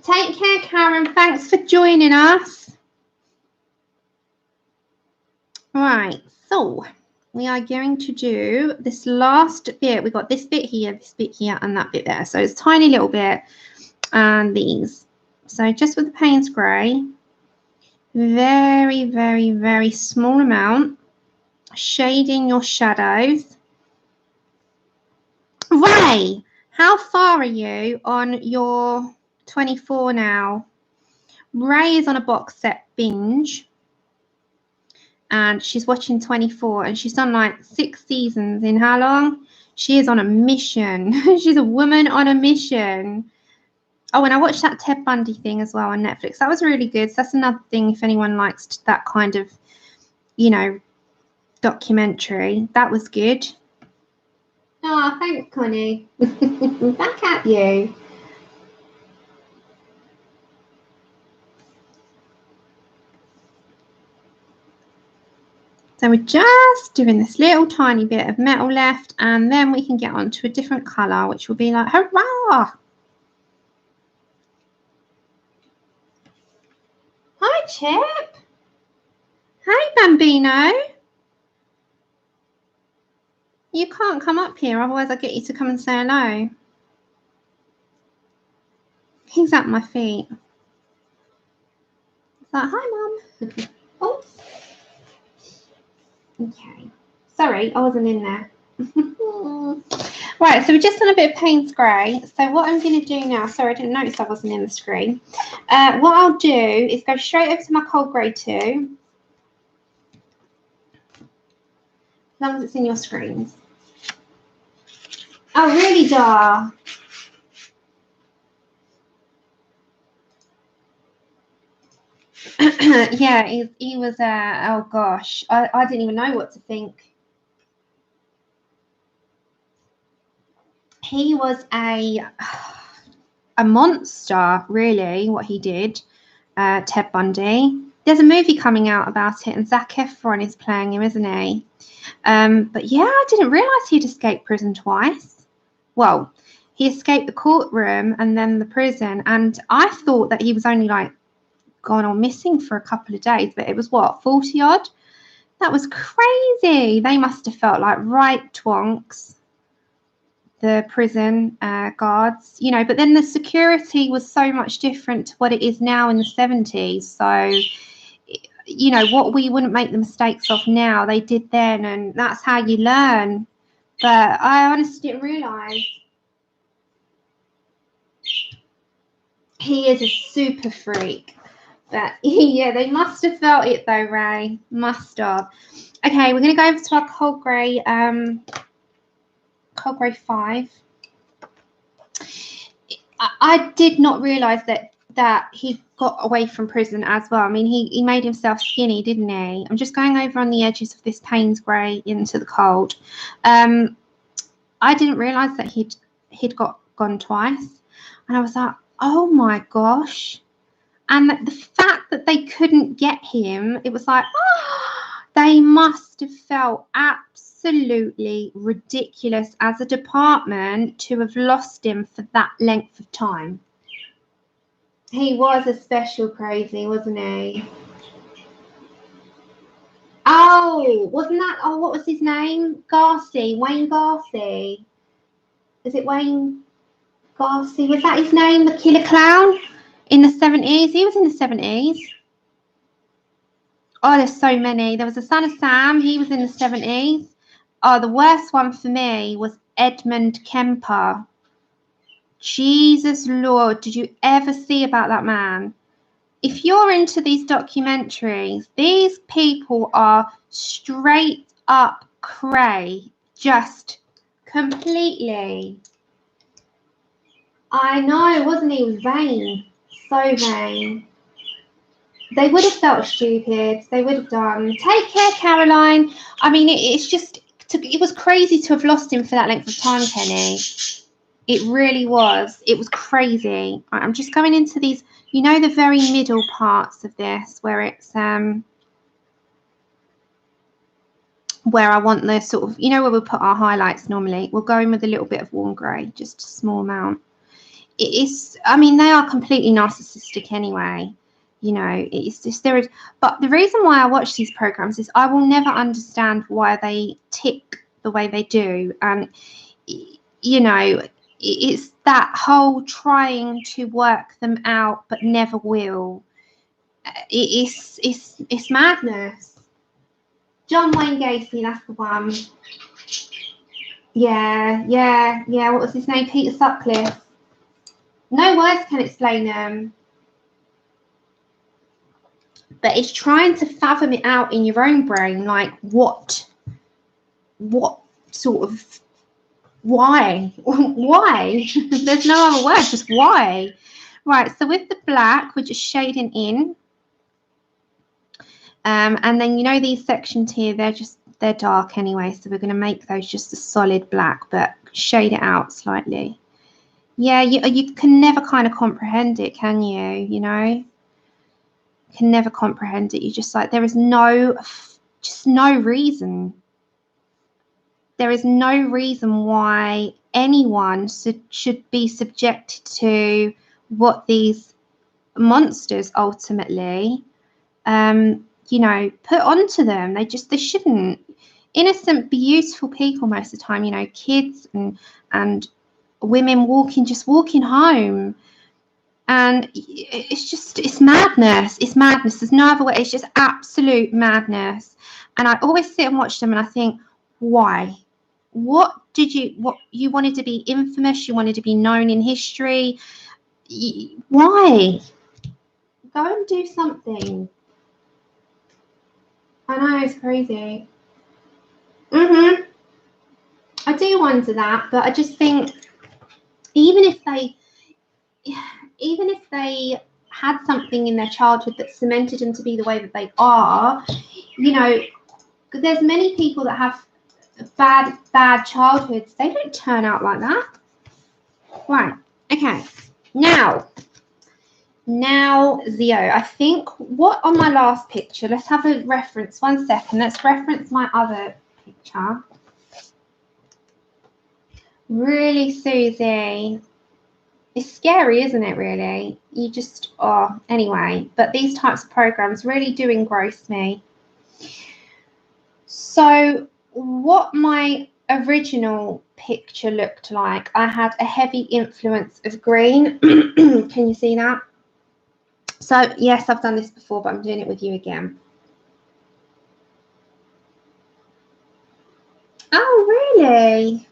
Take care, Karen. Thanks for joining us. Right, so we are going to do this last bit. We've got this bit here, and that bit there. So it's a tiny little bit, and these. So just with the Payne's Grey, very, very, very small amount, shading your shadows. Ray, how far are you on your 24 now? Ray is on a box set binge, and she's watching 24, and she's done like 6 seasons in how long? She is on a mission. She's a woman on a mission. Oh, and I watched that Ted Bundy thing as well on Netflix. That was really good. So that's another thing if anyone likes that kind of, you know, documentary. That was good. Oh, thanks, Connie. Back at you. So we're just doing this little tiny bit of metal left, and then we can get on to a different colour, which will be like, hurrah! Hi, Chip. Hey, Bambino. You can't come up here, otherwise I'll get you to come and say hello. He's at my feet. It's like, hi, Mum. Oh. Okay. Sorry, I wasn't in there. Right, so we've just done a bit of Payne's Grey. So what I'm going to do now, sorry, I didn't notice I wasn't in the screen. What I'll do is go straight over to my Cold Grey 2. As long as it's in your screens. Oh, really, Dar? Yeah, he was, oh gosh, I didn't even know what to think. He was a monster, really, what he did, Ted Bundy. There's a movie coming out about it, and Zac Efron is playing him, isn't he? But yeah, I didn't realise he'd escaped prison twice. Well, he escaped the courtroom and then the prison, and I thought that he was only like gone on missing for a couple of days, but it was what, 40 odd? That was crazy. They must have felt like right twonks, the prison guards, you know, but then the security was so much different to what it is now in the 70s. So, you know, what we wouldn't make the mistakes of now, they did then, and that's how you learn. But I honestly didn't realise. He is a super freak. But yeah, they must have felt it though, Ray. Must have. Okay, we're going to go over to our Cold Grey 5. I did not realise that he got away from prison as well. I mean, he made himself skinny, didn't he? I'm just going over on the edges of this Payne's Grey into the cold. I didn't realise that he'd gone twice, and I was like, oh my gosh. And the fact that they couldn't get him, it was like, oh, they must have felt absolutely ridiculous as a department to have lost him for that length of time. He was a special crazy, wasn't he? Oh, wasn't that, oh, what was his name? Garci, Wayne Garci. Is it Wayne Garci? Was that his name, the killer clown? In the 70s? He was in the 70s. Oh, there's so many. There was the Son of Sam. He was in the 70s. Oh, the worst one for me was Edmund Kemper. Jesus Lord, did you ever see about that man? If you're into these documentaries, these people are straight up cray. Just completely. I know, wasn't he? He was vain. So vain. They would have felt stupid. They would have done. Take care, Caroline. I mean, it's just, it was crazy to have lost him for that length of time, Kenny. It really was. It was crazy. I'm just going into these, you know, the very middle parts of this where it's, where I want the sort of, you know, where we put our highlights normally. We'll go in with a little bit of warm grey, just a small amount. It is, I mean, they are completely narcissistic anyway. You know, it's just there is, but the reason why I watch these programs is I will never understand why they tick the way they do. And, you know, it's that whole trying to work them out but never will. It's madness. John Wayne Gacy, that's the one. Yeah. What was his name? Peter Sutcliffe. No words can explain them. But it's trying to fathom it out in your own brain, like what sort of, why? There's no other word, just why. Right, so with the black, we're just shading in. And then, you know, these sections here, they're just they're dark anyway, so we're going to make those just a solid black, but shade it out slightly. Yeah, you can never kind of comprehend it, can you? You know, you can never comprehend it. You just like, there is just no reason. There is no reason why anyone should be subjected to what these monsters ultimately, you know, put onto them. They shouldn't. Innocent, beautiful people most of the time, you know, kids and women just walking home. And it's madness. It's madness. There's no other way. It's just absolute madness. And I always sit and watch them and I think, why? What you wanted to be infamous? You wanted to be known in history? Why? Go and do something. I know, it's crazy. I do wonder that, but I just think even if they had something in their childhood that cemented them to be the way that they are, you know, there's many people that have bad childhoods. They don't turn out like that. Right. Okay. Now, Zio, I think what on my last picture, let's have a reference. 1 second. Let's reference my other picture. Really, Susie. It's scary, isn't it, really? You just, oh, anyway. But these types of programs really do engross me. So what my original picture looked like, I had a heavy influence of green. Can you see that? So, yes, I've done this before, but I'm doing it with you again. Oh, really?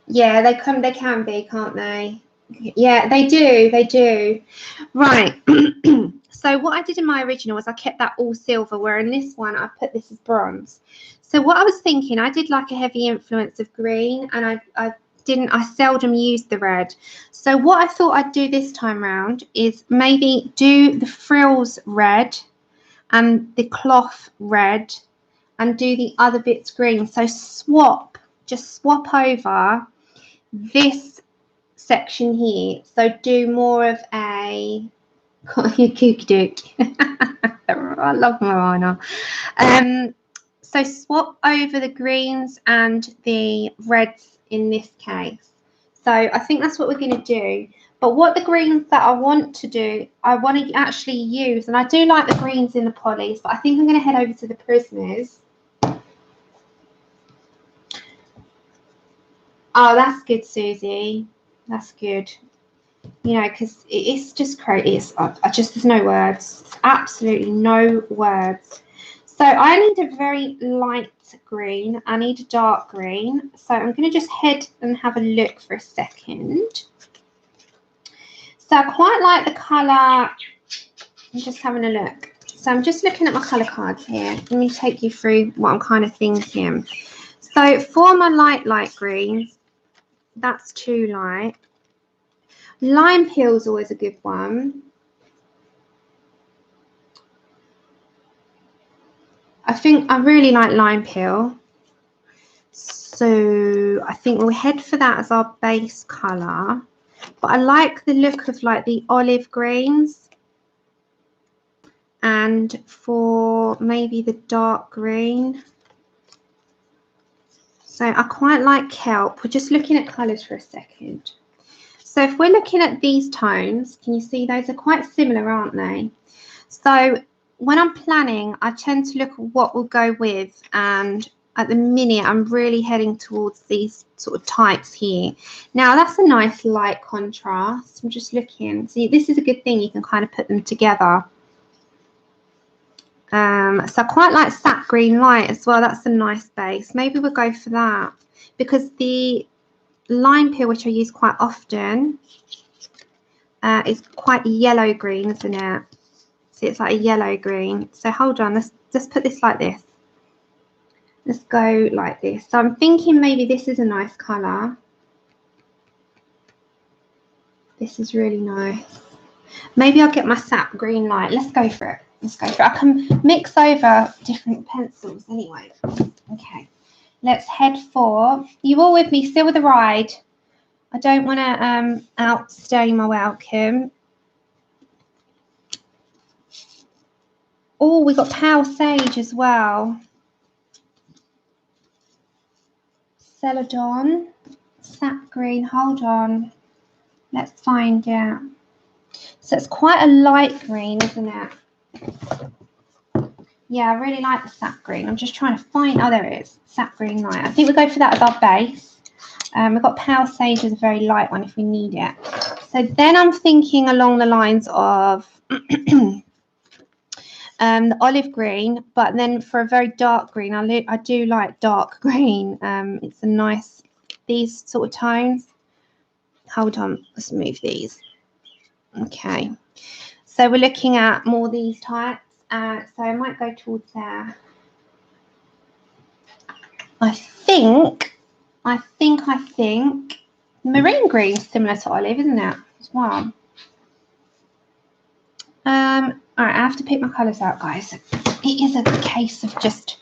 Yeah, they can be, can't they? Yeah, they do. Right. So what I did in my original was I kept that all silver, where in this one I put this as bronze. So what I was thinking, I did like a heavy influence of green, and I seldom used the red. So what I thought I'd do this time round is maybe do the frills red and the cloth red and do the other bits green. So just swap over this section here. So do more of a kooky dook. I love Moana. So swap over the greens and the reds in this case. So I think that's what we're going to do. But what the greens that I want to do, I want to actually use, and I do like the greens in the polys, but I think I'm going to head over to the Prismas. Oh, that's good, Susie. That's good. You know, because it's just crazy. There's no words. Absolutely no words. So I need a very light green. I need a dark green. So I'm going to just head and have a look for a second. So I quite like the colour. I'm just having a look. So I'm just looking at my colour cards here. Let me take you through what I'm kind of thinking. So for my light greens, that's too light. Lime peel is always a good one. I think I really like lime peel. So I think we'll head for that as our base colour. But I like the look of like the olive greens. And for maybe the dark green. So I quite like kelp. We're just looking at colours for a second. So if we're looking at these tones, can you see those are quite similar, aren't they? So when I'm planning, I tend to look at what will go with, and at the minute I'm really heading towards these sort of types here. Now that's a nice light contrast. I'm just looking. See, this is a good thing. You can kind of put them together. So I quite like sap green light as well. That's a nice base. Maybe we'll go for that, because the lime peel, which I use quite often, is quite yellow green, isn't it? See, it's like a yellow green. So hold on, let's just put this like this. Let's go like this. So I'm thinking maybe this is a nice colour. This is really nice. Maybe I'll get my sap green light. Let's go for it. let's go for it. I can mix over different pencils anyway. Okay, let's head for, you all with me, still with the ride? I don't want to outstay my welcome. Oh, we got Pale Sage as well. Celadon, Sap Green, hold on. Let's find out. So it's quite a light green, isn't it? Yeah, I really like the Sap Green. I'm just trying to find, oh, there it is, Sap Green Light. I think we'll go for that as our base. We've got Pale Sage as a very light one if we need it. So then I'm thinking along the lines of the olive green, but then for a very dark green, I do like dark green. It's a nice, these sort of tones. Hold on, let's move these. Okay, so we're looking at more these types. So I might go towards there. I think marine green is similar to olive, isn't it? As well. All right, I have to pick my colours out, guys. It is a case of just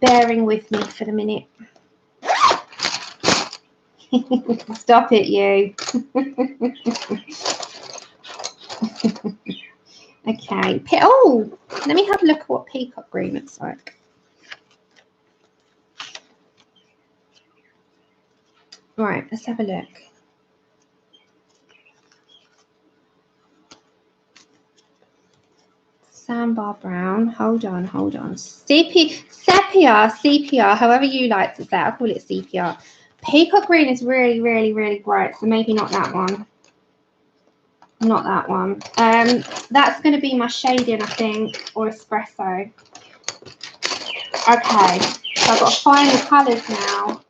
bearing with me for the minute. Stop it, you. Okay. Oh, let me have a look at what peacock green looks like. All right, let's have a look. Sandbar brown. Hold on. Sepia, however you like to say it. I'll call it sepia. Peacock green is really, really, really bright, so maybe not that one. Not that one. That's going to be my shading, I think, or espresso. Okay, so I've got to find the colours now.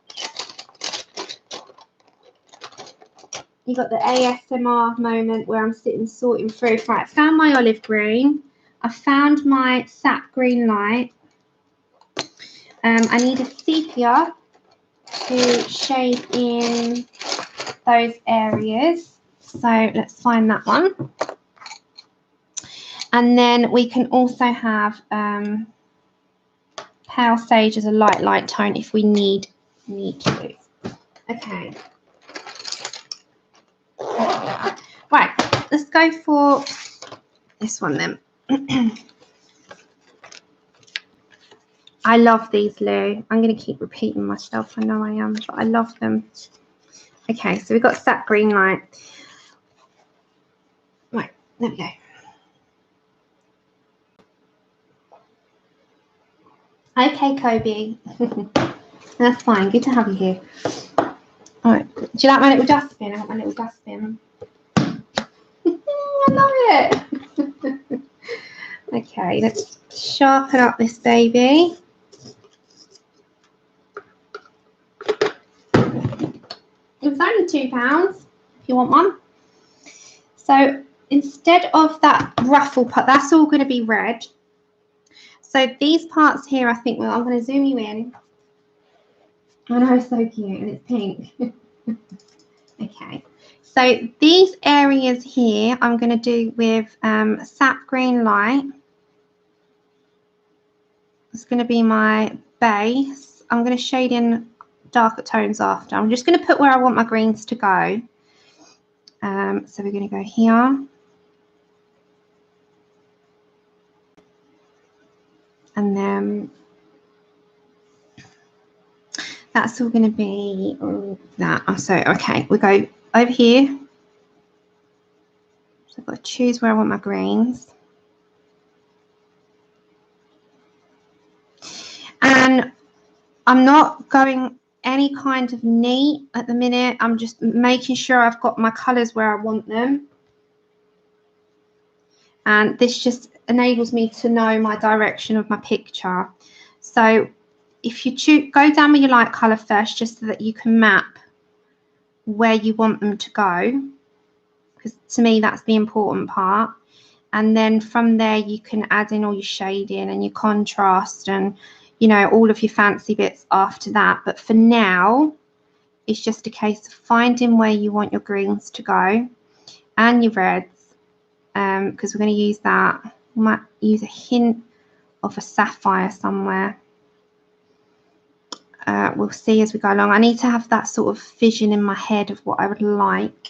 You got the ASMR moment where I'm sitting sorting through. Right, I found my olive green. I found my sap green light. I need a sepia to shade in those areas. So let's find that one. And then we can also have Pale Sage as a light tone if we need to. Okay. Right, let's go for this one then. I love these, Lou. I'm going to keep repeating myself. I know I am, but I love them. Okay, so we've got sap green light. Right, there we go. Okay, Kobe. That's fine. Good to have you here. All right. Do you like my little dustbin? I got my little dustbin. I love it. Okay, let's sharpen up this baby. It was only £2 if you want one. So instead of that ruffle part, that's all going to be red. So these parts here, I think, well, I'm going to zoom you in. I know, it's so cute, and it's pink. Okay, so these areas here, I'm going to do with sap green light. It's going to be my base. I'm going to shade in darker tones after. I'm just going to put where I want my greens to go. So we're going to go here. And then that's all going to be that. So, okay, we go over here. So I've got to choose where I want my greens. And I'm not going any kind of neat at the minute. I'm just making sure I've got my colours where I want them. And this just enables me to know my direction of my picture. So if you go down with your light colour first, just so that you can map where you want them to go, because to me that's the important part. And then from there you can add in all your shading and your contrast and, you know, all of your fancy bits after that. But for now, it's just a case of finding where you want your greens to go and your reds, because we're going to use that. We might use a hint of a sapphire somewhere. We'll see as we go along. I need to have that sort of vision in my head of what I would like.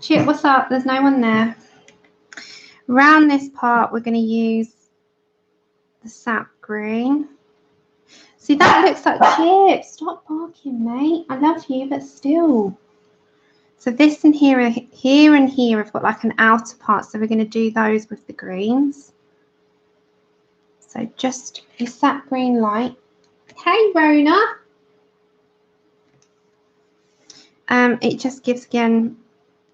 Chip, what's up? There's no one there. Around this part, we're going to use the sap green. See, that looks like Chip. Stop barking, mate. I love you, but still. So this and here and here have got like an outer part. So we're going to do those with the greens. So just your sap green light. Hey, Rona. It just gives, again,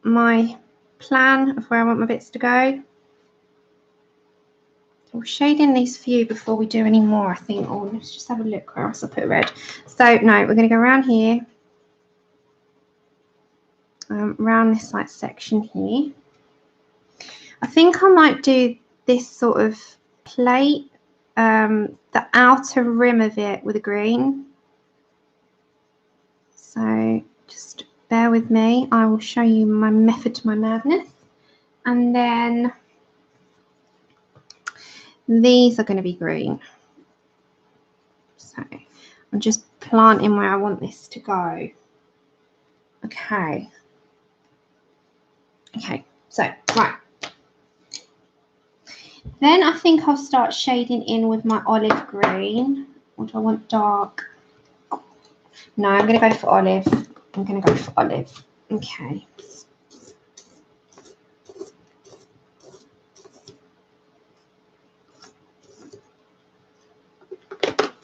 my plan of where I want my bits to go. We'll shade in these few before we do any more, I think. Oh, let's just have a look where else I put red. So, no, we're going to go around here. Around this like section here. I think I might do this sort of plate, the outer rim of it with a green. So just bear with me. I will show you my method to my madness. And then these are going to be green. So I'm just planting where I want this to go. Okay. Okay, so, right. Then I think I'll start shading in with my olive green. Or do I want dark? No, I'm going to go for olive. I'm going to go for olive. Okay.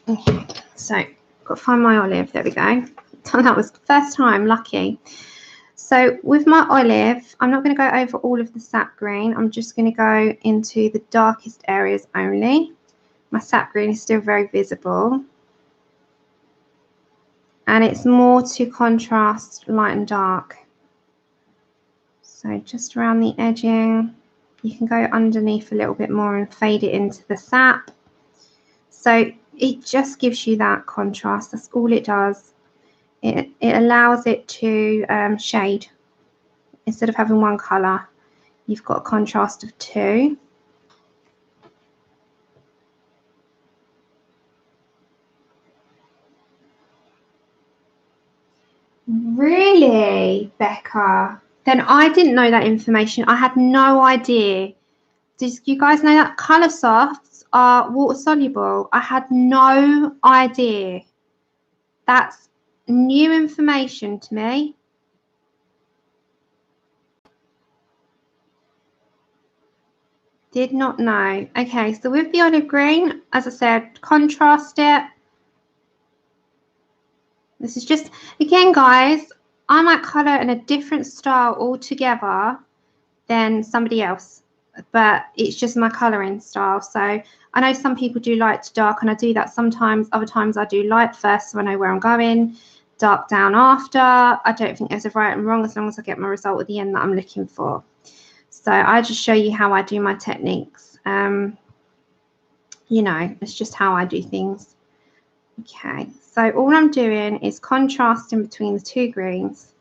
Okay, so I've got to find my olive. There we go. That was the first time, lucky. So with my olive, I'm not going to go over all of the sap green. I'm just going to go into the darkest areas only. My sap green is still very visible. And it's more to contrast light and dark. So just around the edging, you can go underneath a little bit more and fade it into the sap. So it just gives you that contrast. That's all it does. It allows it to shade. Instead of having one colour, you've got a contrast of two. Really, Becca? Then I didn't know that information. I had no idea. Did you guys know that colour softs are water soluble? I had no idea. That's new information to me. Did not know. Okay, so with the olive green, as I said, contrast it. This is just, again, guys, I might colour in a different style altogether than somebody else, but it's just my colouring style. So I know some people do light to dark, and I do that sometimes. Other times I do light first so I know where I'm going, dark down after. I don't think there's a right and wrong as long as I get my result at the end that I'm looking for. So I just show you how I do my techniques. You know, it's just how I do things. Okay, so all I'm doing is contrasting between the two greens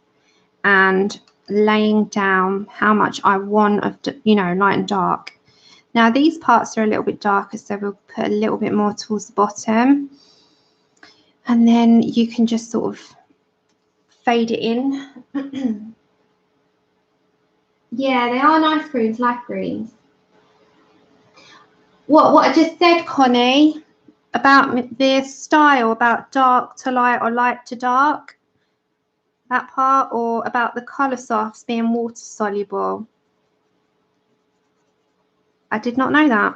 and laying down how much I want of, you know, light and dark. Now these parts are a little bit darker, so we'll put a little bit more towards the bottom, and then you can just sort of fade it in. Yeah, they are nice greens, light greens. What I just said, Connie, about the style, about dark to light or light to dark, that part, or about the colour softs being water soluble. I did not know that.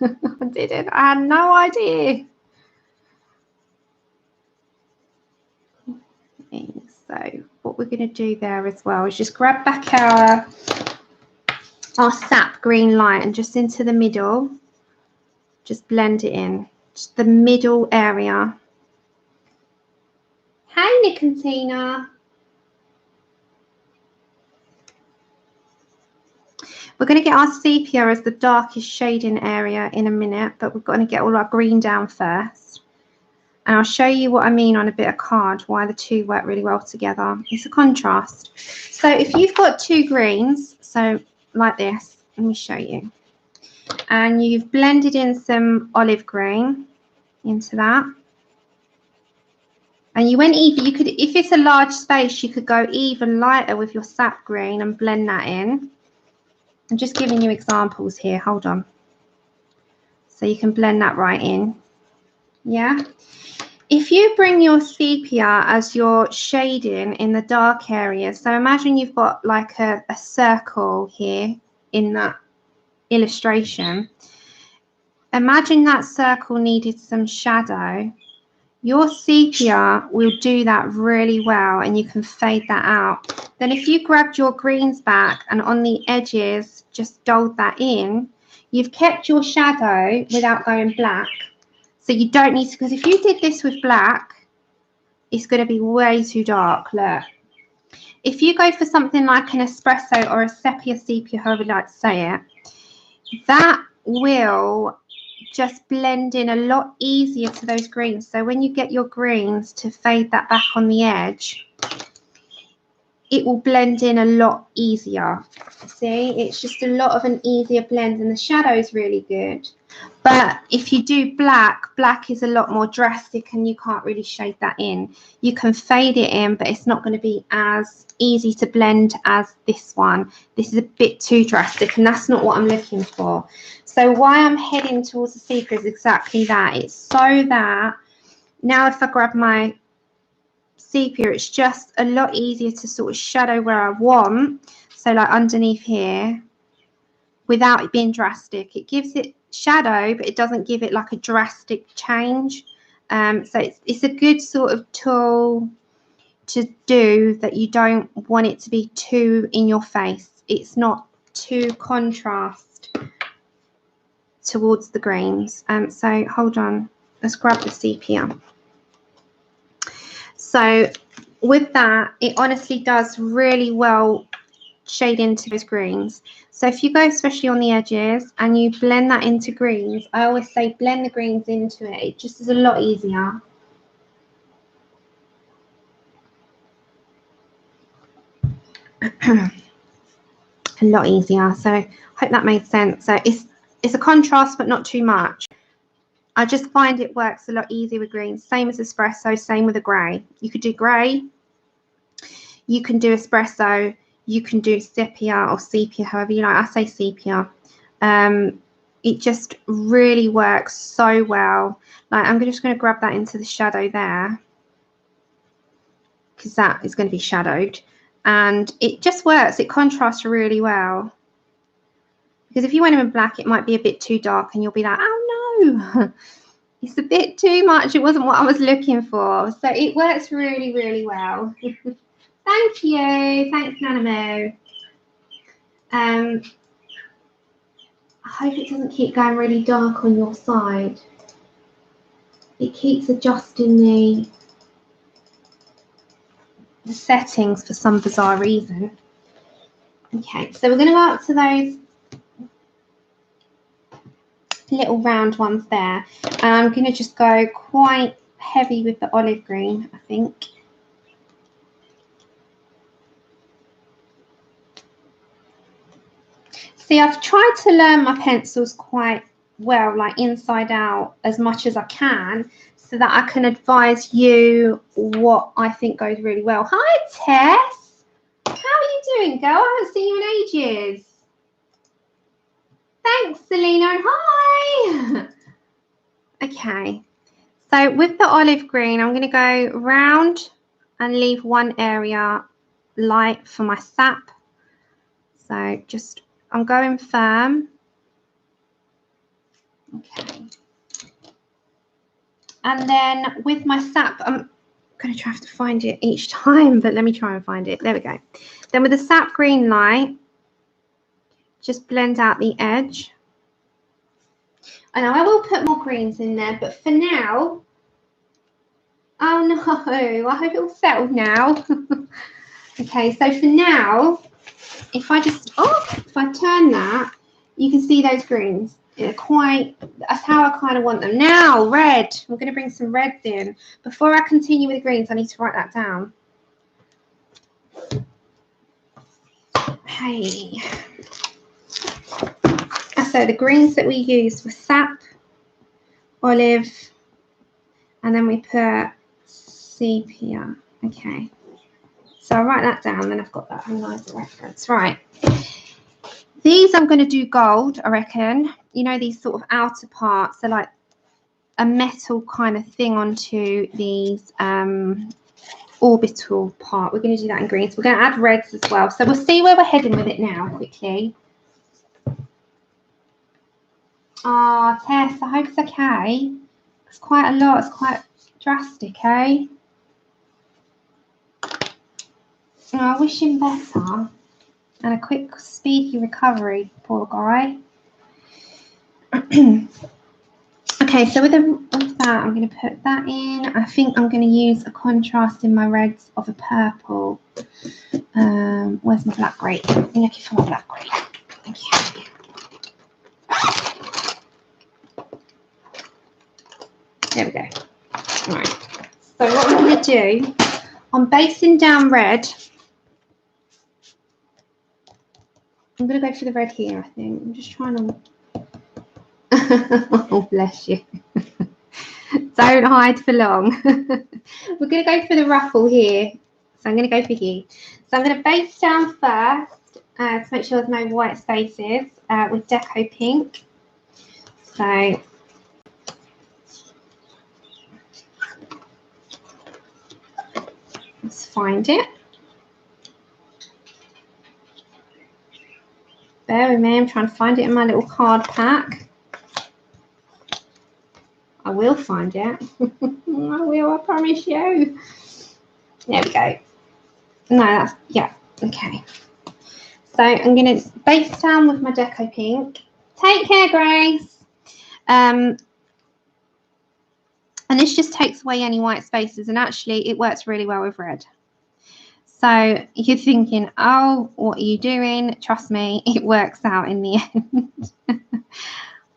I didn't. I had no idea. Okay, so what we're going to do there as well is just grab back our sap green light and just into the middle, just blend it in, just the middle area. Hey, Nick and Tina. We're going to get our sepia as the darkest shading area in a minute, but we're going to get all our green down first. And I'll show you what I mean on a bit of card, why the two work really well together. It's a contrast. So if you've got two greens, so like this, let me show you. And you've blended in some olive green into that. And you went even, you could, if it's a large space, you could go even lighter with your sap green and blend that in. I'm just giving you examples here, hold on. So you can blend that right in, yeah. If you bring your sepia as your shading in the dark areas, so imagine you've got like a circle here in that illustration. Imagine that circle needed some shadow. Your sepia will do that really well, and you can fade that out. Then if you grabbed your greens back and on the edges just dulled that in, you've kept your shadow without going black. So you don't need to, because if you did this with black, it's going to be way too dark. Look, if you go for something like an espresso or a sepia, however you like to say it, that will just blend in a lot easier to those greens. So when you get your greens to fade that back on the edge, it will blend in a lot easier. See, it's just a lot of an easier blend, and the shadow is really good. But if you do black is a lot more drastic and you can't really shade that in. You can fade it in, but it's not going to be as easy to blend as this one. This is a bit too drastic, and that's not what I'm looking for. So why I'm heading towards the sepia is exactly that. It's so that now if I grab my sepia, it's just a lot easier to sort of shadow where I want. So like underneath here, without it being drastic. It gives it shadow, but it doesn't give it like a drastic change. So it's a good sort of tool to do that you don't want it to be too in your face. It's not too contrast towards the greens. So hold on, let's grab the sepia. So with that, it honestly does really well shade into those greens. So if you go especially on the edges and you blend that into greens, I always say blend the greens into it. It just is a lot easier. A lot easier. So I hope that made sense. So it's a contrast, but not too much. I just find it works a lot easier with greens. Same as espresso, same with a grey. You could do grey, you can do espresso, you can do sepia or sepia, however you like. I say sepia. It just really works so well. Like I'm just going to grab that into the shadow there, because that is going to be shadowed, and it just works. It contrasts really well. Because if you went in black, it might be a bit too dark, and you'll be like, oh no, it's a bit too much. It wasn't what I was looking for. So it works really, really well. Thank you. Thanks, Nanamo. I hope it doesn't keep going really dark on your side. It keeps adjusting the settings for some bizarre reason. Okay, so we're going to go up to those little round ones there. And I'm going to just go quite heavy with the olive green, I think. See, I've tried to learn my pencils quite well, like inside out, as much as I can, so that I can advise you what I think goes really well. Hi, Tess. How are you doing, girl? I haven't seen you in ages. Thanks, Selena, and hi. Okay, so with the olive green, I'm going to go round and leave one area light for my sap. So just, I'm going firm. Okay. And then with my sap, I'm going to try to find it each time, but let me try and find it. There we go. Then with the sap green light, just blend out the edge. And I will put more greens in there, but for now, oh no, I hope it all settled now. Okay, so for now, if I turn that, you can see those greens. That's how I kind of want them. Now, red. We're going to bring some reds in. Before I continue with the greens, I need to write that down. Hey. So the greens that we used were sap, olive, and then we put sepia. Okay. So I'll write that down, then I've got that as a reference. Right. These I'm going to do gold, I reckon. You know, these sort of outer parts, they're like a metal kind of thing onto these orbital part. We're going to do that in greens. We're going to add reds as well. So we'll see where we're heading with it now, quickly. Tess, I hope it's okay. It's quite a lot. It's quite drastic, eh? Oh, I wish him better. And a quick, speedy recovery, poor guy. Okay, so with that, I'm going to put that in. I think I'm going to use a contrast in my reds of a purple. Where's my black grape? I'm looking for my black grape. Thank you. There we go. All right. So what I'm going to do, I'm basing down red. I'm going to go for the red here, I think. I'm just trying to... Oh, bless you. Don't hide for long. We're going to go for the ruffle here. So I'm going to go for here. So I'm going to base down first to make sure there's no white spaces with Deco Pink. So let's find it. Bear with me, I'm trying to find it in my little card pack. I will find it. I will, I promise you. There we go. No, that's, yeah, okay. So I'm going to base down with my Deco Pink. Take care, Grace. And this just takes away any white spaces, and actually it works really well with red. So you're thinking, oh, what are you doing? Trust me, it works out in the end.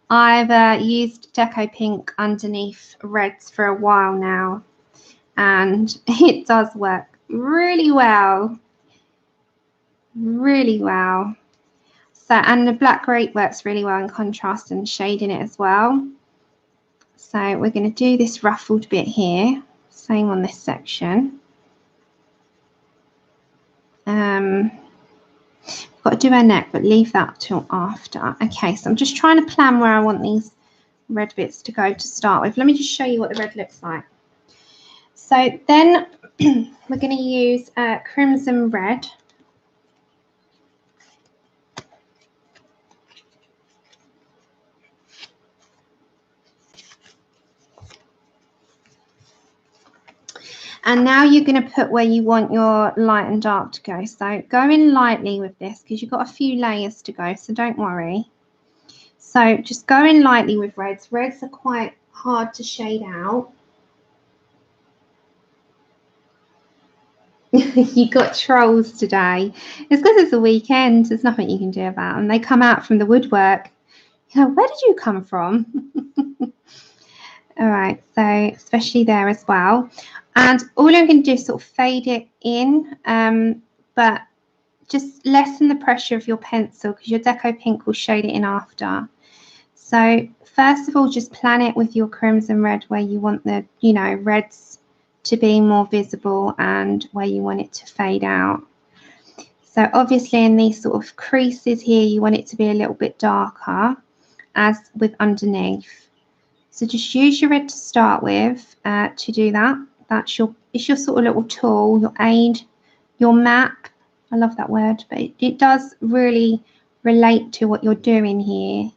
I've used Deco Pink underneath reds for a while now, and it does work really well. Really well. So, and the black grape works really well in contrast and shading it as well. So we're going to do this ruffled bit here, same on this section. Got to do her neck, but leave that till after. Okay, so I'm just trying to plan where I want these red bits to go to start with. Let me just show you what the red looks like. So then we're going to use crimson red. And now you're going to put where you want your light and dark to go. So go in lightly with this because you've got a few layers to go, so don't worry. So just go in lightly with reds. Reds are quite hard to shade out. You got trolls today. It's because it's the weekend. There's nothing you can do about them. They come out from the woodwork. You know, where did you come from? All right, so especially there as well. And all I'm going to do is sort of fade it in, but just lessen the pressure of your pencil because your Deco Pink will shade it in after. So first of all, just plan it with your crimson red where you want the, you know, reds to be more visible and where you want it to fade out. So obviously in these sort of creases here, you want it to be a little bit darker as with underneath. So just use your red to start with to do that. It's your sort of little tool, your aid, your map. I love that word, but it does really relate to what you're doing here.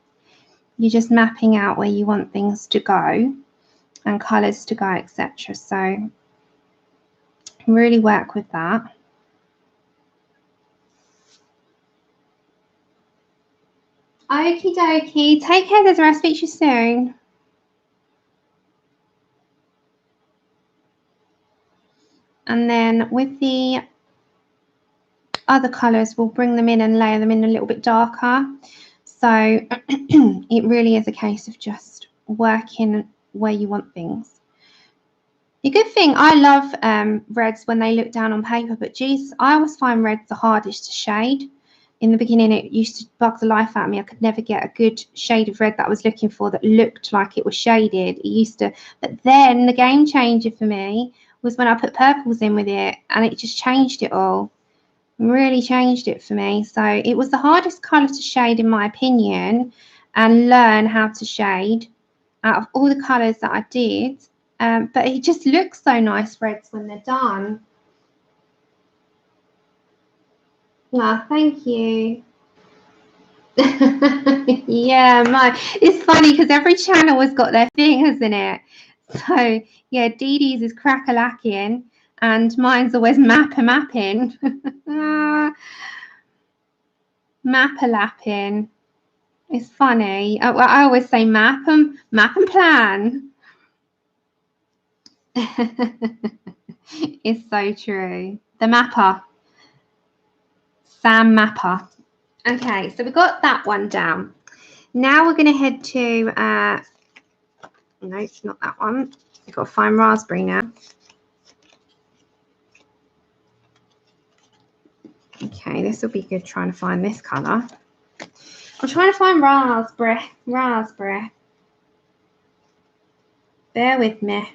You're just mapping out where you want things to go and colours to go, etc. So really work with that. Okie dokie. Take care, Desiree. I'll speak to you soon. And then with the other colours, we'll bring them in and layer them in a little bit darker. So it really is a case of just working where you want things. The good thing, I love reds when they look down on paper, but geez, I always find reds the hardest to shade. In the beginning, it used to bug the life out of me. I could never get a good shade of red that I was looking for that looked like it was shaded. It used to, but then the game changer for me was when I put purples in with it, and it just changed it all. Really changed it for me. So it was the hardest colour to shade, in my opinion, and learn how to shade out of all the colours that I did. But it just looks so nice, reds, when they're done. Oh, thank you. Yeah, it's funny because every channel has got their thing, hasn't it? So yeah, Dee Dee's is crack-a-lacking and mine's always map-a-mapping. Map-a-lapping. It's funny. I always say map and plan. It's so true. The mapper. Sam Mapper. Okay, so we got that one down. Now we're going to head to, no, it's not that one. We've got to find raspberry now. Okay, this will be good trying to find this colour. I'm trying to find raspberry. Bear with me.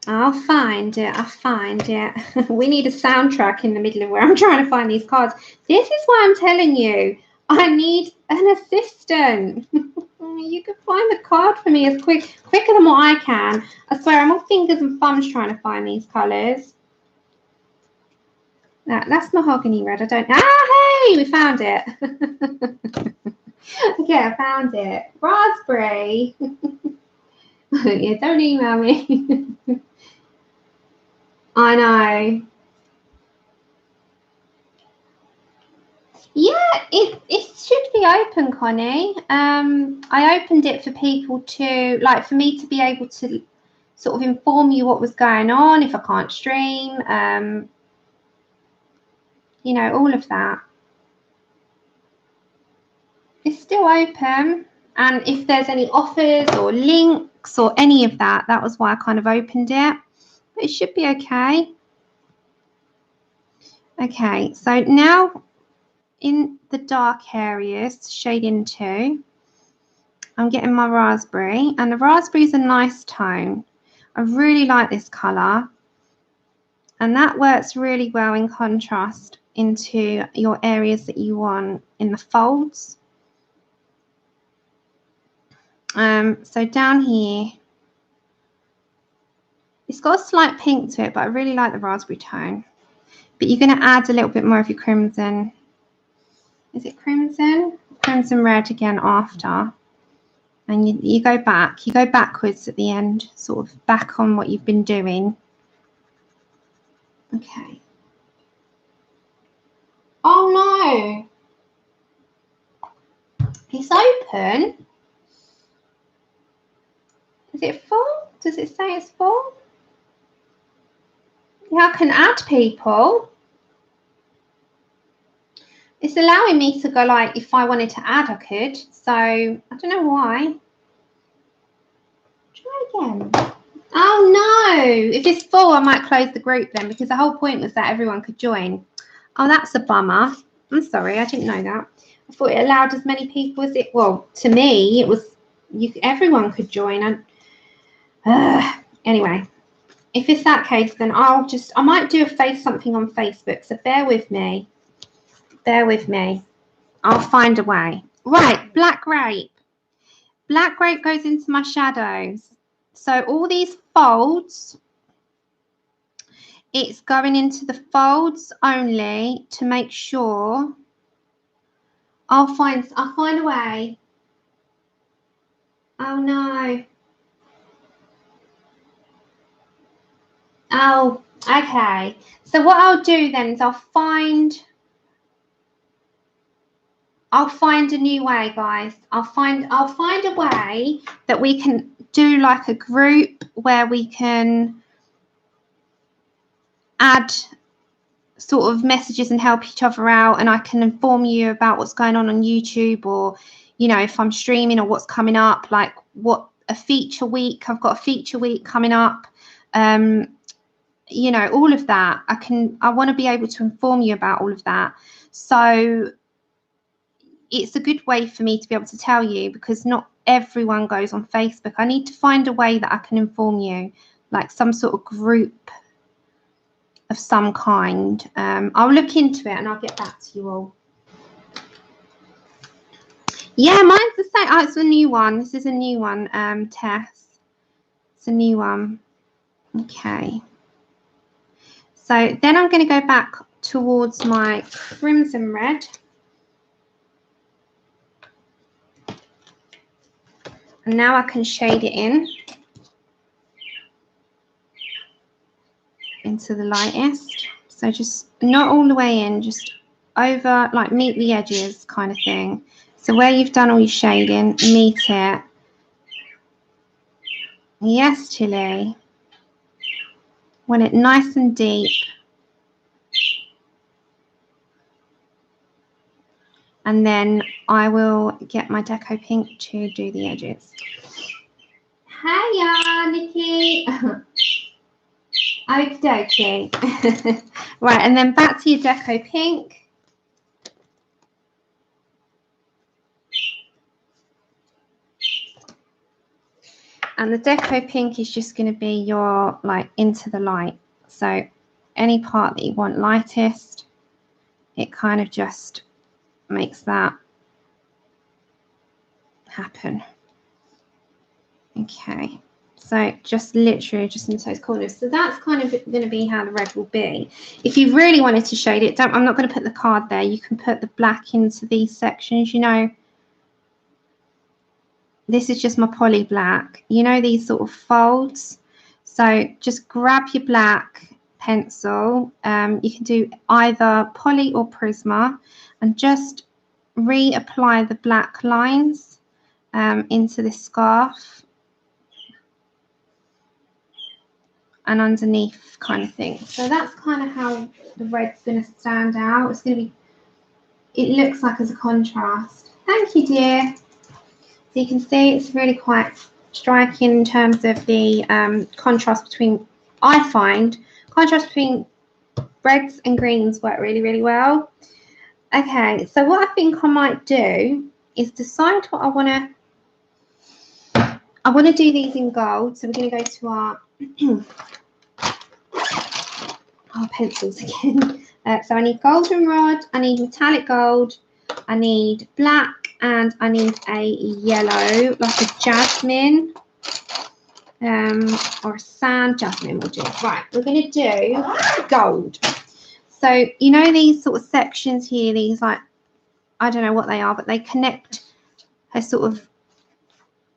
I'll find it. We need a soundtrack in the middle of where I'm trying to find these cards. This is why I'm telling you, I need an assistant. You can find the card for me as quicker than what I can. I swear, I'm all fingers and thumbs trying to find these colours. That's mahogany red. I don't. Hey, we found it. Okay, I found it. Raspberry. Yeah, don't email me. I know. Yeah, it should be open, Connie. I opened it for people to, like, for me to be able to sort of inform you what was going on if I can't stream, you know, all of that. It's still open, and if there's any offers or links or any of that, that was why I kind of opened it. But it should be okay. Okay, so now in the dark areas to shade into, I'm getting my raspberry, and the raspberry is a nice tone. I really like this colour, and that works really well in contrast into your areas that you want in the folds. So down here, it's got a slight pink to it, but I really like the raspberry tone. But you're going to add a little bit more of your crimson. Is it crimson? Crimson red again after. And you go back. You go backwards at the end, sort of back on what you've been doing. Okay. Oh no. It's open. Is it full? Does it say it's full? Yeah, I can add people. It's allowing me to go, like, if I wanted to add, I could. So I don't know why. Try again. Oh no! If it's full, I might close the group then, because the whole point was that everyone could join. Oh, that's a bummer. I'm sorry, I didn't know that. I thought it allowed as many people as it. Well, to me, it was. Everyone could join. Anyway, if it's that case, then I might do something on Facebook. So bear with me. Bear with me. I'll find a way. Right, black grape. Black grape goes into my shadows. So all these folds, it's going into the folds only to make sure. I'll find a way. Oh no. Oh, okay. So what I'll do then is I'll find a new way, guys. I'll find a way that we can do like a group where we can add sort of messages and help each other out, and I can inform you about what's going on YouTube, or, you know, if I'm streaming or what's coming up, like what a feature week, I've got a feature week coming up, you know, all of that. I want to be able to inform you about all of that. So it's a good way for me to be able to tell you, because not everyone goes on Facebook. I need to find a way that I can inform you, like some sort of group of some kind. I'll look into it and I'll get back to you all. Yeah, mine's the same. Oh, it's a new one. This is a new one, Tess. It's a new one. Okay. So then I'm going to go back towards my crimson red. And now I can shade it into the lightest. So just not all the way in, just over, like meet the edges kind of thing. So where you've done all your shading, meet it. Yes, Chile. Want it nice and deep. And then I will get my Deco Pink to do the edges. Hiya, Nikki. Okie dokie. Right, and then back to your Deco Pink. And the Deco Pink is just going to be your, like, into the light. So any part that you want lightest, it kind of just makes that happen. Okay, so just literally just into those corners. So that's kind of going to be how the red will be. If you really wanted to shade it, I'm not going to put the card there. You can put the black into these sections, you know. This is just my poly black, you know, these sort of folds. So just grab your black pencil. You can do either Poly or Prisma, and just reapply the black lines into this scarf and underneath kind of thing. So that's kind of how the red's going to stand out. It's going to be, it looks like as a contrast. Thank you, dear. So you can see it's really quite striking in terms of the contrast between, I find, contrast between reds and greens work really, really well. Okay, so what I think I might do is decide what I want to do these in gold. So we're going to go to our pencils again. So I need goldenrod, I need metallic gold, I need black, and I need a yellow, like a jasmine, or a sand. Jasmine will do. Right, we're going to do gold. So you know these sort of sections here, these, like, I don't know what they are, but they connect a sort of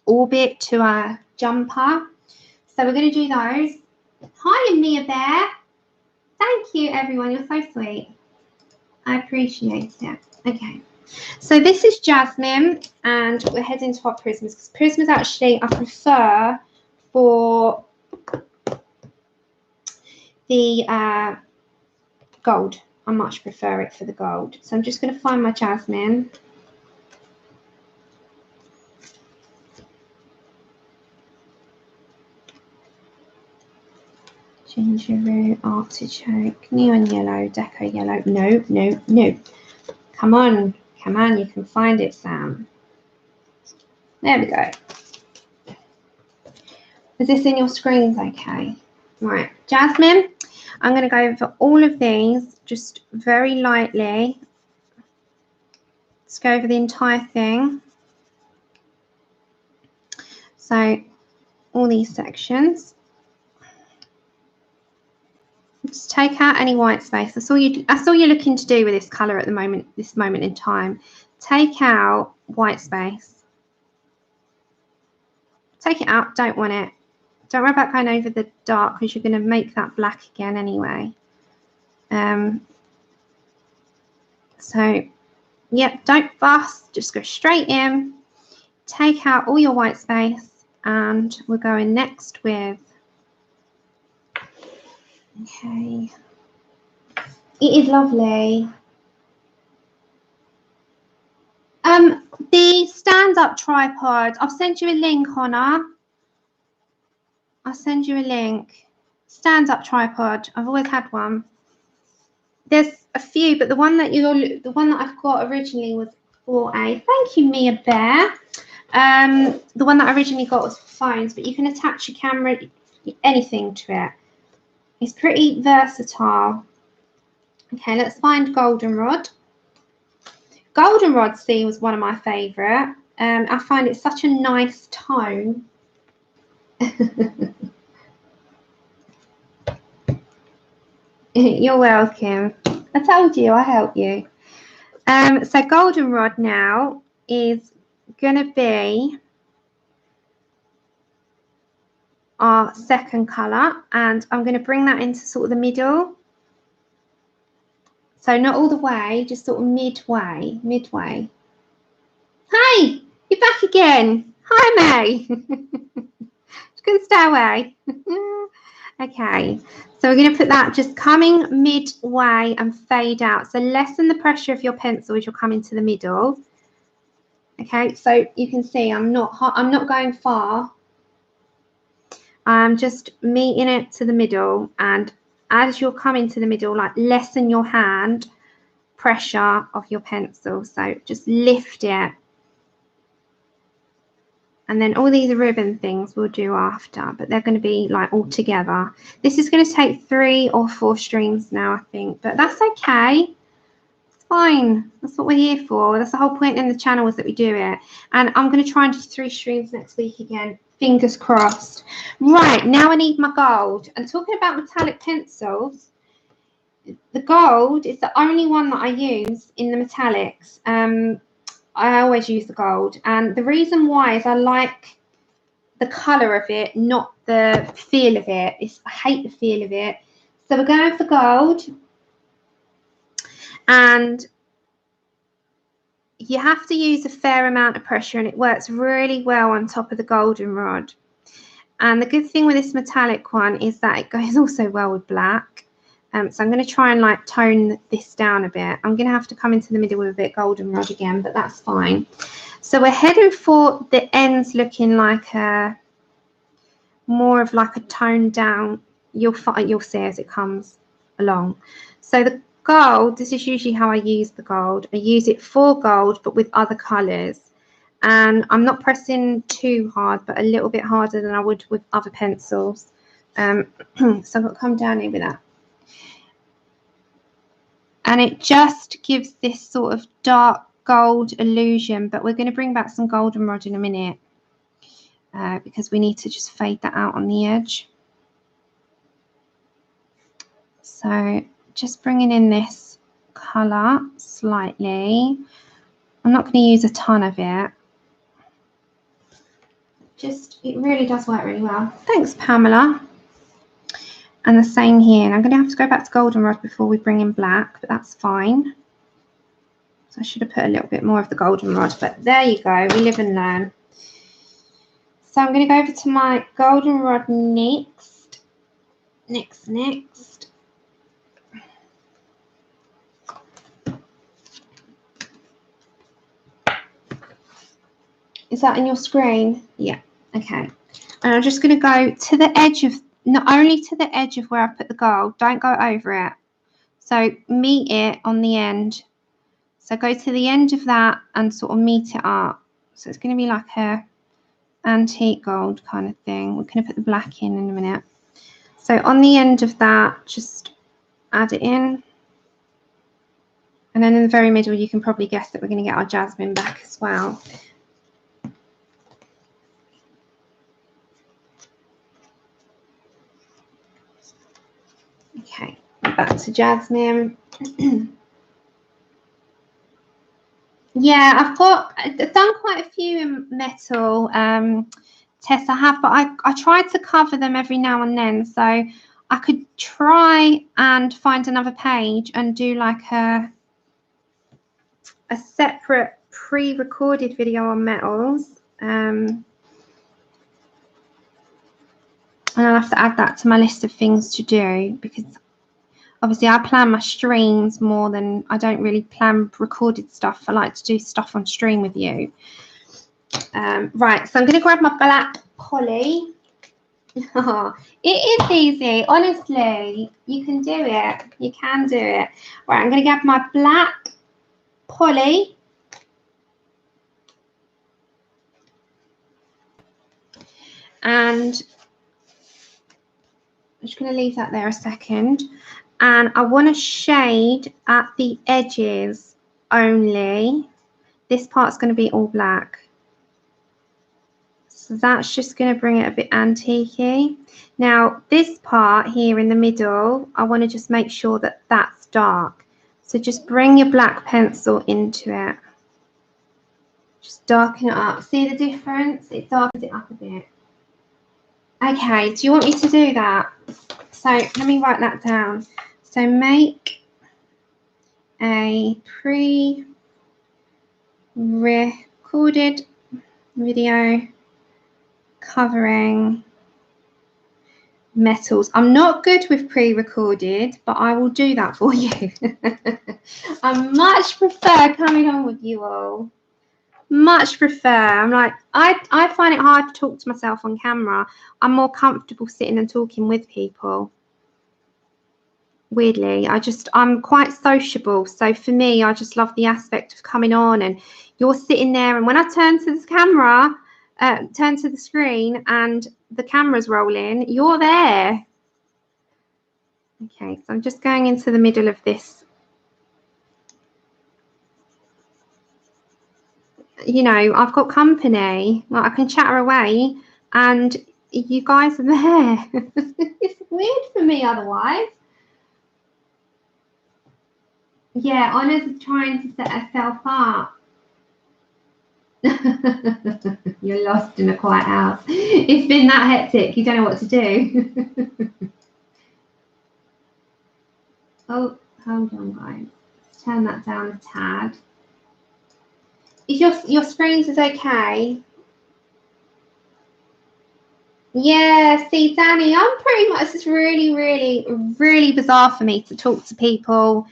orbit to a jumper. So we're going to do those. Hi, Mia Bear. Thank you, everyone. You're so sweet. I appreciate it. Okay. So this is jasmine, and we're heading to our prismas, because prismas actually I prefer for the gold. I much prefer it for the gold. So I'm just going to find my jasmine. Ginger root, artichoke, neon yellow, deco yellow. No, no, no. Come on. Come on, you can find it, Sam. There we go. Is this in your screens okay? Right, jasmine. I'm going to go over all of these just very lightly. Let's go over the entire thing. So all these sections. Just take out any white space. That's all you're looking to do with this colour at the moment, this moment in time. Take out white space. Take it out, don't want it. Don't worry about going over the dark, because you're going to make that black again anyway. So, yep, don't fuss, just go straight in. Take out all your white space, and we're going next with, okay, It is lovely. The stand-up tripod. I'll send you a link, Honor. I'll send you a link. Stand-up tripod. I've always had one. There's a few, but the one that I've got originally was FORE. Thank you, Mia Bear. The one that I originally got was for phones, but you can attach your camera, anything to it. It's pretty versatile. Okay, let's find goldenrod. Goldenrod C was one of my favourite. I find it such a nice tone. You're welcome. I told you, I help you. So goldenrod now is going to be our second colour, and I'm going to bring that into sort of the middle. So not all the way, just sort of midway. Hey, you're back again. Hi, May. Just going to stay away. Okay, so we're going to put that just coming midway and fade out. So lessen the pressure of your pencil as you're coming to the middle. Okay, so you can see I'm not going far. I'm just meeting it to the middle, and as you're coming to the middle, like lessen your hand pressure of your pencil. So just lift it. And then all these ribbon things we'll do after, but they're going to be like all together. This is going to take 3 or 4 streams now, I think, but that's okay. It's fine. That's what we're here for. That's the whole point in the channel, is that we do it. And I'm going to try and do 3 streams next week again. Fingers crossed. Right, now I need my gold. And talking about metallic pencils, the gold is the only one that I use in the metallics. I always use the gold, and the reason why is I like the colour of it, not the feel of it. I hate the feel of it. So we're going for gold, and you have to use a fair amount of pressure, and it works really well on top of the goldenrod. And the good thing with this metallic one is that it goes also well with black. So I'm going to try and like tone this down a bit. I'm going to have to come into the middle with a bit goldenrod again, but that's fine. So we're heading for the ends looking like a more of like a toned down. You'll see as it comes along. So the gold, this is usually how I use the gold. I use it for gold, but with other colours. And I'm not pressing too hard, but a little bit harder than I would with other pencils. So I've got to come down here with that. And it just gives this sort of dark gold illusion, but we're going to bring back some goldenrod in a minute because we need to just fade that out on the edge. So just bringing in this colour slightly. I'm not going to use a ton of it. It really does work really well. Thanks, Pamela. And the same here. And I'm going to have to go back to goldenrod before we bring in black, but that's fine. So I should have put a little bit more of the goldenrod, but there you go. We live and learn. So I'm going to go over to my goldenrod next. Is that in your screen? Yeah. Okay. And I'm just going to go to the edge of, not only to the edge of where I put the gold, don't go over it. So meet it on the end. So go to the end of that and sort of meet it up. So it's going to be like a antique gold kind of thing. We're going to put the black in a minute. So on the end of that, just add it in. And then in the very middle, you can probably guess that we're going to get our jasmine back as well. Okay, back to jasmine. Yeah, I've done quite a few in metal tests I have, but I tried to cover them every now and then. So I could try and find another page and do like a separate pre-recorded video on metals. And I'll have to add that to my list of things to do, because Obviously, I plan my streams more than I don't really plan recorded stuff. I like to do stuff on stream with you. Right, so I'm going to grab my black poly. Oh, it is easy. Honestly, you can do it. You can do it. Right, I'm going to grab my black poly. And I'm just going to leave that there a second. And I want to shade at the edges only. This part's going to be all black. So that's just going to bring it a bit antique-y. Now, this part here in the middle, I want to just make sure that that's dark. So just bring your black pencil into it. Just darken it up. See the difference? It darkens it up a bit. Okay, do you want me to do that? So let me write that down. So make a pre-recorded video covering metals. I'm not good with pre-recorded, but I will do that for you. I much prefer coming on with you all. Much prefer. I'm like, I find it hard to talk to myself on camera. I'm more comfortable sitting and talking with people. Weirdly, I'm quite sociable. So for me, I just love the aspect of coming on and you're sitting there. And when I turn to the camera, turn to the screen and the camera's rolling, you're there. Okay, so I'm just going into the middle of this. You know, I've got company. Like I can chatter away and you guys are there. It's weird for me otherwise. Yeah, Honors trying to set herself up. You're lost in a quiet house. It's been that hectic. You don't know what to do. Oh, hold on, guys. Let's turn that down a tad. Is your screens is okay? Yeah, see, Danny, I'm pretty much, it's really, really, really bizarre for me to talk to people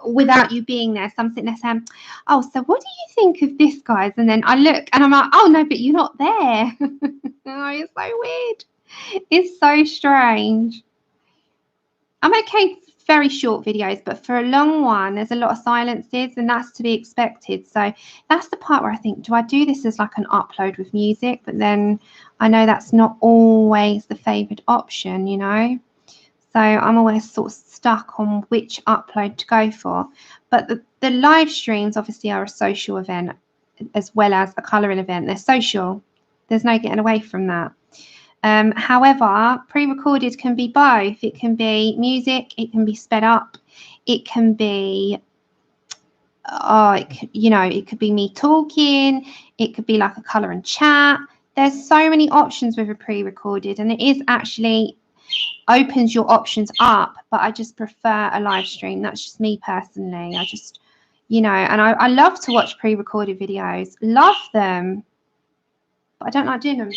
without you being there. So I'm sitting there saying, oh, so what do you think of this, guys? And then I look and I'm like, oh, no, but you're not there. Oh, it's so weird. It's so strange. I'm okay for very short videos, but for a long one, there's a lot of silences and that's to be expected. So that's the part where I think, do I do this as like an upload with music? But then I know that's not always the favoured option, you know? So I'm always sort of stuck on which upload to go for. But the live streams obviously are a social event as well as a colouring event. They're social. There's no getting away from that. However, pre-recorded can be both. It can be music. It can be sped up. It can be, it could be me talking. It could be like a colour and chat. There's so many options with a pre-recorded, and it is actually opens your options up, but I just prefer a live stream. That's just me personally. I just, and I love to watch pre-recorded videos. Love them, but I don't like doing them.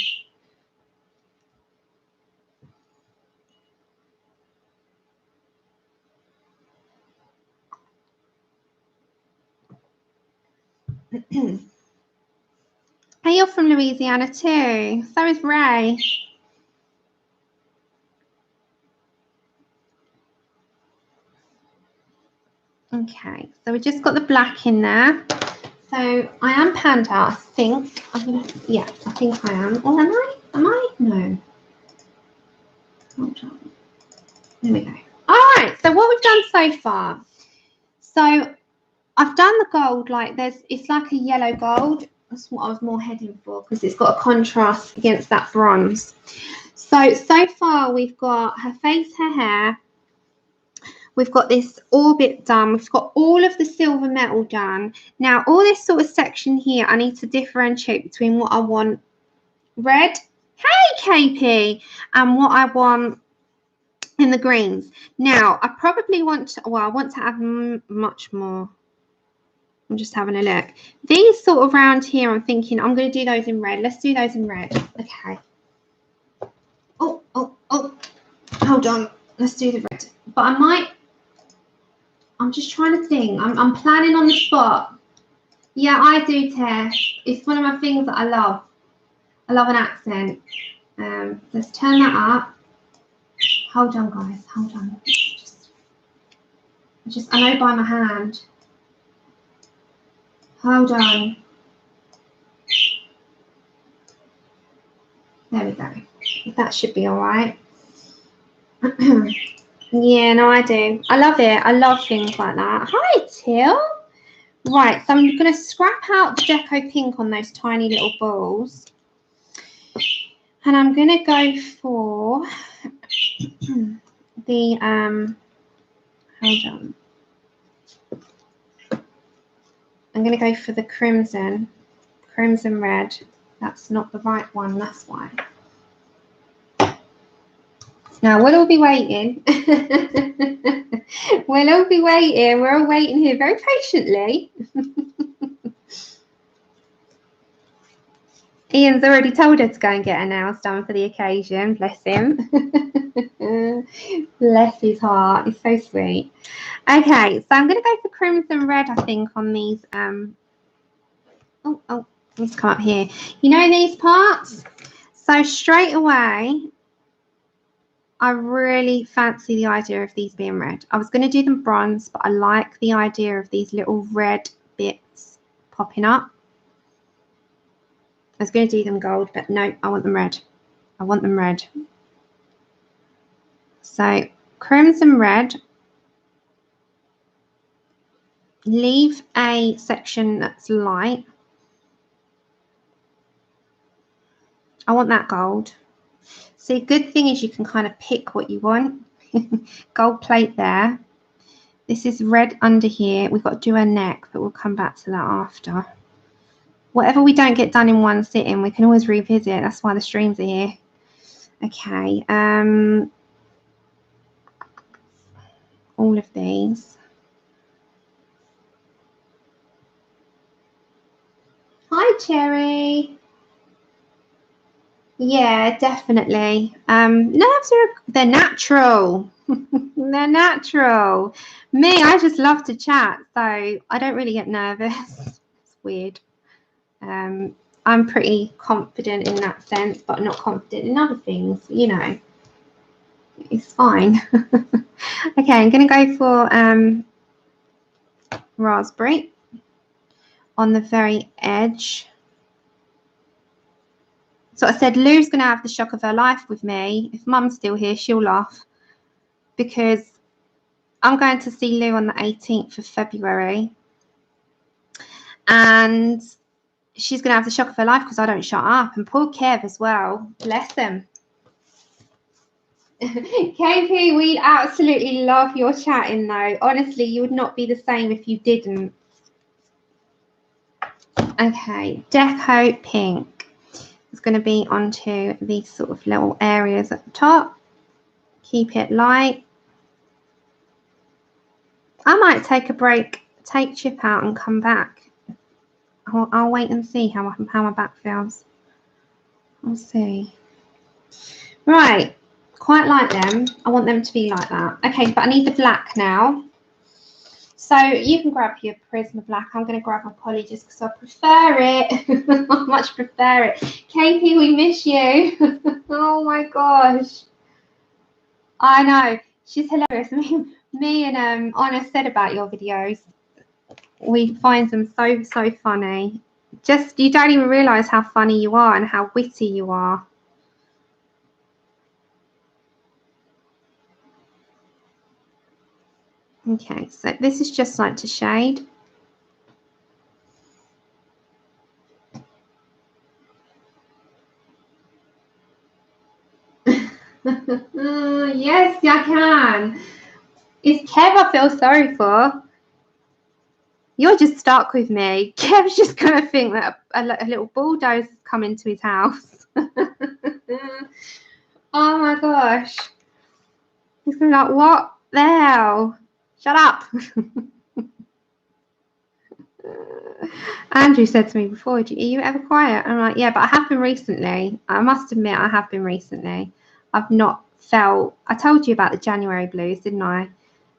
Hey, you're from Louisiana too. So is Ray. Okay, so we just got the black in there. So I am panned out, I think. I think I am. Or am I? Am I? No. Hold on. There we go. All right, so what we've done so far. So I've done the gold like it's like a yellow gold. That's what I was more heading for because it's got a contrast against that bronze. So far we've got her face, her hair. We've got this orbit done. We've got all of the silver metal done. Now, all this sort of section here, I need to differentiate between what I want red, hey KP, and what I want in the greens. Now, I probably want to, I want to add much more. I'm just having a look. These sort of round here, I'm thinking I'm going to do those in red. Let's do those in red. Okay. Oh. Hold on. Let's do the red. But I might I'm just trying to think. I'm planning on the spot. Yeah, I do, Tess. It's one of my things that I love. I love an accent. Let's turn that up. Hold on, guys. Hold on. I know by my hand. Hold on. There we go. That should be all right. Yeah, no, I do. I love it. I love things like that. Hi, Till. Right, so I'm going to scrap out the Deco Pink on those tiny little balls. And I'm going to go for the, hold on. I'm going to go for the crimson red. That's not the right one, that's why. Now, we'll all be waiting. We'll all be waiting. We're all waiting here very patiently. Ian's already told her to go and get her nails done for the occasion. Bless him. Bless his heart. It's so sweet. Okay, so I'm going to go for crimson red, I think, on these. Let's come up here. You know these parts? So straight away, I really fancy the idea of these being red. I was going to do them bronze, but I like the idea of these little red bits popping up. I was going to do them gold, but no, I want them red. I want them red. So crimson red. Leave a section that's light. I want that gold. See, good thing is you can kind of pick what you want. Gold plate there. This is red under here. We've got to do her neck, but we'll come back to that after. Whatever we don't get done in one sitting, we can always revisit. That's why the streams are here. Okay. All of these. Hi, Cherry. Yeah, definitely. Nerves they're natural. They're natural. Me, I just love to chat, so I don't really get nervous. It's weird. I'm pretty confident in that sense, but not confident in other things, you know. It's fine. Okay, I'm going to go for raspberry on the very edge. So I said Lou's going to have the shock of her life with me. If Mum's still here, she'll laugh because I'm going to see Lou on the 18th of February. And she's going to have the shock of her life because I don't shut up. And poor Kev as well. Bless them. KP, we absolutely love your chatting though. Honestly, you would not be the same if you didn't. Okay, Deco Pink. It's going to be onto these sort of little areas at the top. Keep it light. I might take a break, take chip out and come back. I'll wait and see how my back feels. I'll see. Right, quite like them. I want them to be like that. Okay, but I need the black now. So you can grab your Prisma black. I'm going to grab my Poly just because I prefer it. I much prefer it. KP, we miss you. Oh my gosh. I know. She's hilarious. Me and Anna said about your videos. We find them so funny. Just, you don't even realise how funny you are and how witty you are. Okay, so this is just like to shade. Yes, I can. It's Kev I feel sorry for. You're just stuck with me. Kev's just going to think that a little bulldozer come into his house. Oh my gosh. He's going to be like, what the hell? Shut up. Andrew said to me before, are you ever quiet? I'm like, yeah, but I have been recently. I must admit, I have been recently. I've not felt, I told you about the January blues, didn't I?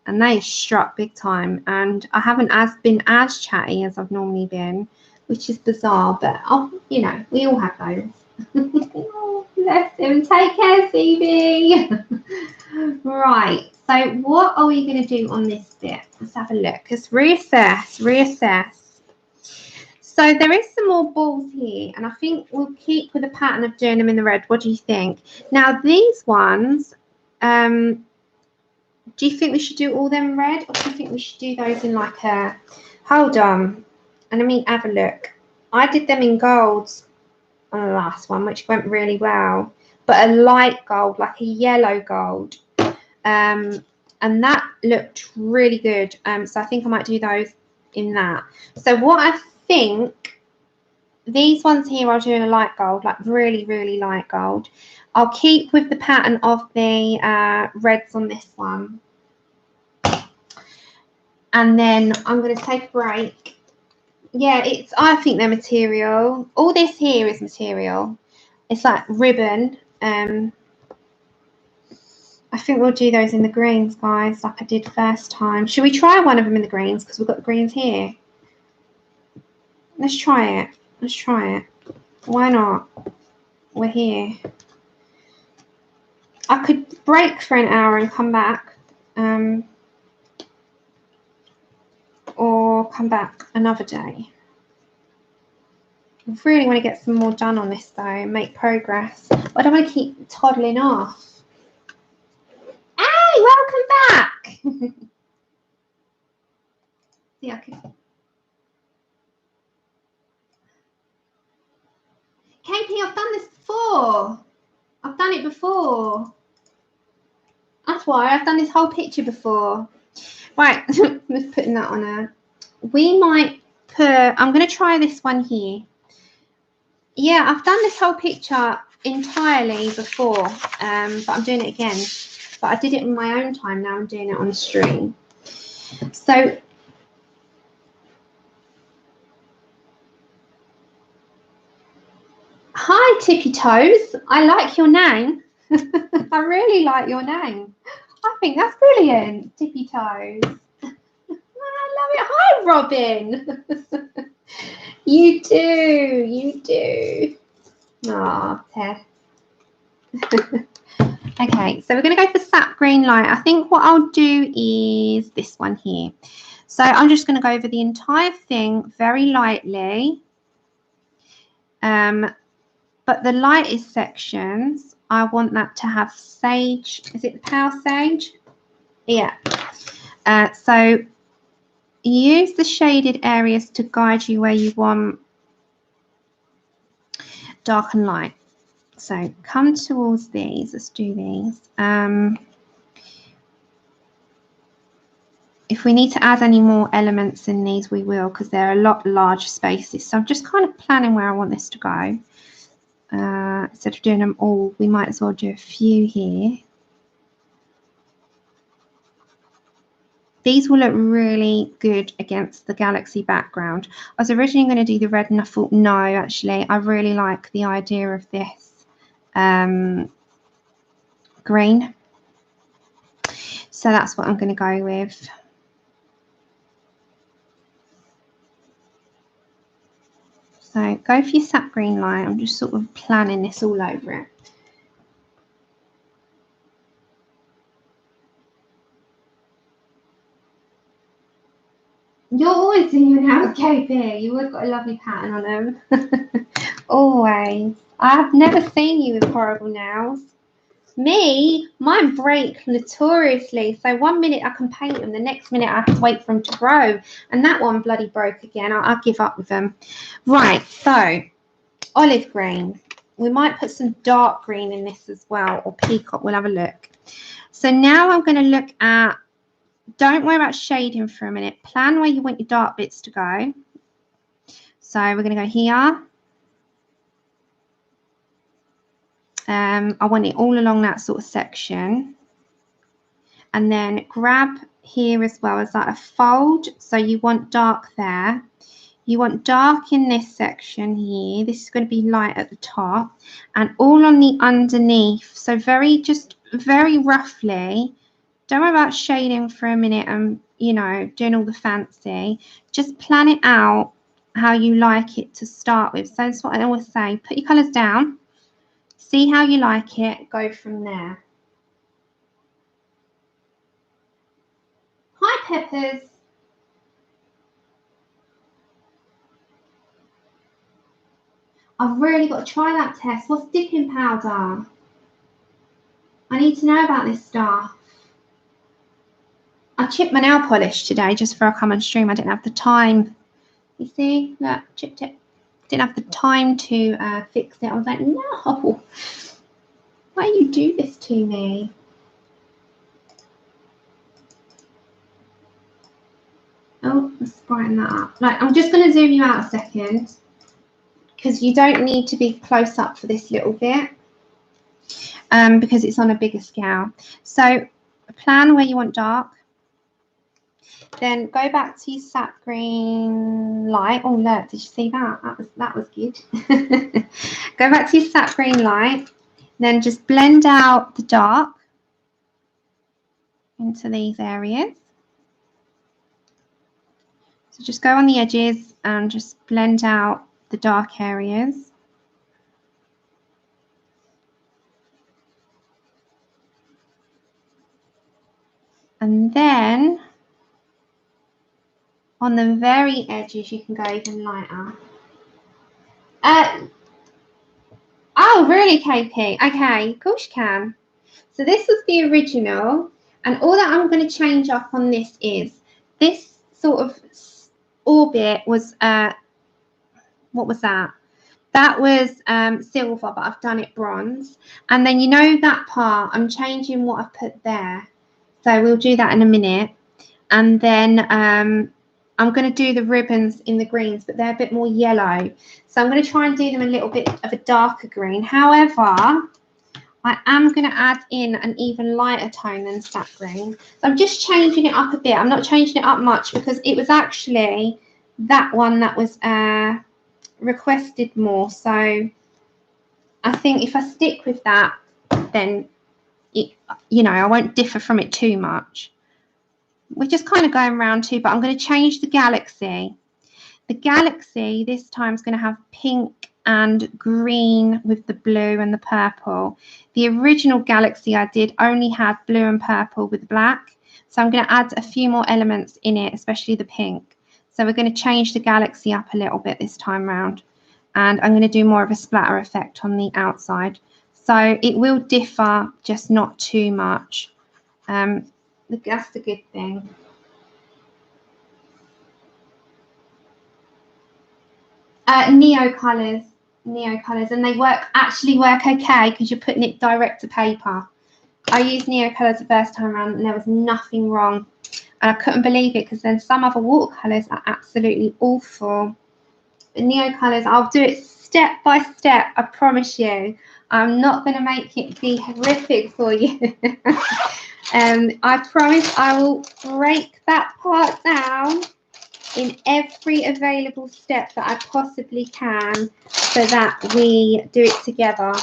and they struck big time, and I haven't been as chatty as I've normally been, which is bizarre, but you know, we all have those. Oh, bless him. Take care, Phoebe. Right, so what are we going to do on this bit? Let's have a look. Let's reassess. So there is some more balls here, and I think we'll keep with the pattern of doing them in the red. What do you think? Now these ones, do you think we should do all them red, or do you think we should do those in like a, hold on, and let me have a look. I did them in golds on the last one, which went really well, but a light gold, like a yellow gold, and that looked really good. So I think I might do those in that. So what I think, these ones here I'll do in a light gold, like really, really light gold. I'll keep with the pattern of the reds on this one. And then I'm going to take a break. Yeah, I think they're material. All this here is material. It's like ribbon. I think we'll do those in the greens, guys, like I did first time. Should we try one of them in the greens? Because we've got the greens here. Let's try it. Let's try it. Why not? We're here. I could break for an hour and come back. Or come back another day. I really want to get some more done on this though and make progress. I don't want to keep toddling off. Hey, welcome back. See, I could. KP, I've done this before. I've done it before. That's why I've done this whole picture before. Right, let's putting that on a. We might put. I'm going to try this one here. Yeah, I've done this whole picture entirely before, but I'm doing it again. But I did it in my own time. Now I'm doing it on stream. So. Hi, Tippy Toes. I like your name. I really like your name. I think that's brilliant, Tippy Toes. I love it. Hi, Robin. You do. You do. Oh, Tess. Okay, so we're going to go for sap green light. I think what I'll do is this one here. So I'm just going to go over the entire thing very lightly. But the lightest sections, I want that to have sage. Is it the pale sage? Yeah. So use the shaded areas to guide you where you want dark and light. So come towards these. Let's do these. If we need to add any more elements in these, we will, because they're a lot larger spaces. So I'm just kind of planning where I want this to go. Instead of doing them all, we might as well do a few here. These will look really good against the galaxy background. I was originally going to do the red and I thought, no, actually, I really like the idea of this green. So that's what I'm going to go with. So go for your sap green light. I'm just sort of planning this all over it. You're always doing your nails, KP. You always got a lovely pattern on them. Always. I've never seen you with horrible nails. Me, mine break notoriously. So 1 minute I can paint them, the next minute I have to wait for them to grow. And that one bloody broke again. I'll give up with them. Right, so olive green. We might put some dark green in this as well, or peacock. We'll have a look. So now I'm going to look at, don't worry about shading for a minute. Plan where you want your dark bits to go. So we're going to go here. I want it all along that sort of section. And then grab here as well as like a fold. So you want dark there. You want dark in this section here. This is going to be light at the top. And all on the underneath. So just very roughly don't worry about shading for a minute and, you know, doing all the fancy. Just plan it out how you like it to start with. So that's what I always say. Put your colours down. See how you like it. Go from there. Hi, Peppers. I've really got to try that test. What's dipping powder? I need to know about this stuff. I chipped my nail polish today just for a common stream. I didn't have the time. You see? Look, chipped it. Didn't have the time to fix it. I was like, no. Why you do this to me? Oh, let's brighten that up. Like, I'm just going to zoom you out a second because you don't need to be close up for this little bit because it's on a bigger scale. So plan where you want dark. Then go back to your sap green light. Oh, look, did you see that? That was good. Go back to your sap green light. Then just blend out the dark into these areas. So just go on the edges and just blend out the dark areas. And then on the very edges, you can go even lighter. Oh, really, KP? Okay, of course you can. So this was the original, and all that I'm going to change up on this is this sort of orbit was, what was that? That was silver, but I've done it bronze. And then you know that part, I'm changing what I've put there. So we'll do that in a minute. And then I'm going to do the ribbons in the greens, but they're a bit more yellow. So I'm going to try and do them a little bit of a darker green. However, I am going to add in an even lighter tone than sap green. So I'm just changing it up a bit. I'm not changing it up much because it was actually that one that was requested more. So I think if I stick with that, then, you know, I won't differ from it too much. We're just kind of going round too, but I'm going to change the galaxy. The galaxy this time is going to have pink and green with the blue and the purple. The original galaxy I did only had blue and purple with black. So I'm going to add a few more elements in it, especially the pink. So we're going to change the galaxy up a little bit this time round. And I'm going to do more of a splatter effect on the outside. So it will differ, just not too much. That's the good thing. Neo colours, and they actually work okay because you're putting it direct to paper. I used Neo colours the first time around and there was nothing wrong. And I couldn't believe it because then some other watercolours are absolutely awful. The Neo colours, I'll do it step by step, I promise you. I'm not going to make it be horrific for you. I promise I will break that part down in every available step that I possibly can so that we do it together.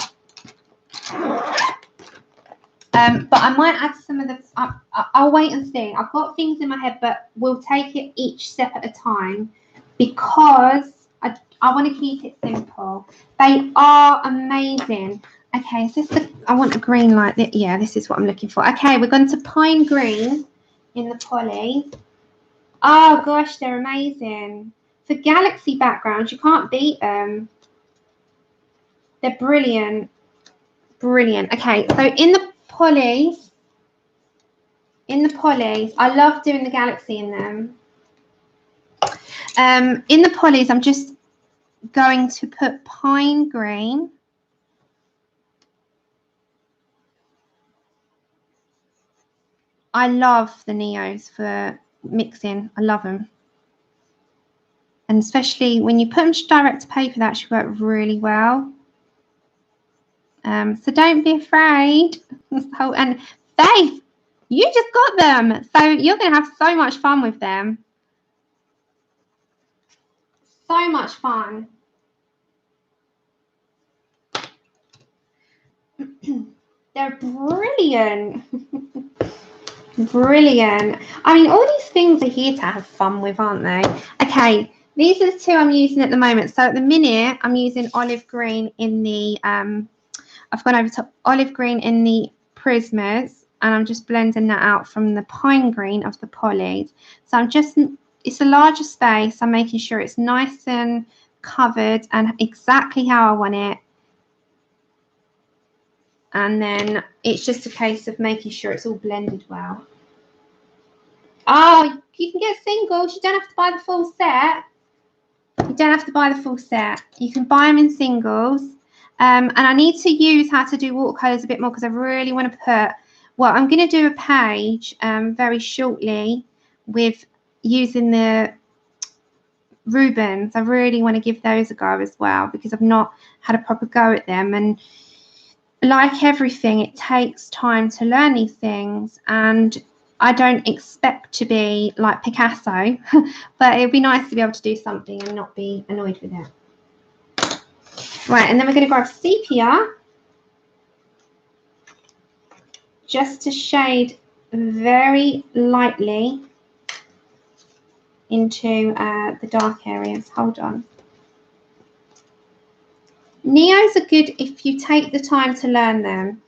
But I might add some of the, I'll wait and see. I've got things in my head, but we'll take it each step at a time because I want to keep it simple. They are amazing. Okay, is this the, I want a green like that. Yeah, this is what I'm looking for. Okay, we're going to pine green in the poly. Oh gosh, they're amazing. For galaxy backgrounds, you can't beat them. They're brilliant. Brilliant. Okay, so in the polys, I love doing the galaxy in them. In the polys, I'm just going to put pine green. I love the Neos for mixing. I love them. And especially when you put them direct to paper, that actually work really well. So don't be afraid. And Faith, you just got them. So you're going to have so much fun with them. So much fun. They're brilliant. Brilliant. I mean, all these things are here to have fun with, aren't they? Okay, these are the two I'm using at the moment. So at the minute, I'm using olive green in the, I've gone over to olive green in the Prismas, and I'm just blending that out from the pine green of the Polys. So I'm just, it's a larger space. I'm making sure it's nice and covered and exactly how I want it. And then it's just a case of making sure it's all blended well. Oh, you can get singles. You don't have to buy the full set. You don't have to buy the full set. You can buy them in singles. And I need to use how to do watercolors a bit more because I really want to put, well, I'm going to do a page very shortly with using the Rubens. I really want to give those a go as well because I've not had a proper go at them. And like everything, it takes time to learn these things, and I don't expect to be like Picasso, but it'd be nice to be able to do something and not be annoyed with it. Right, and then we're going to grab sepia just to shade very lightly into the dark areas. Hold on. Neos are good if you take the time to learn them.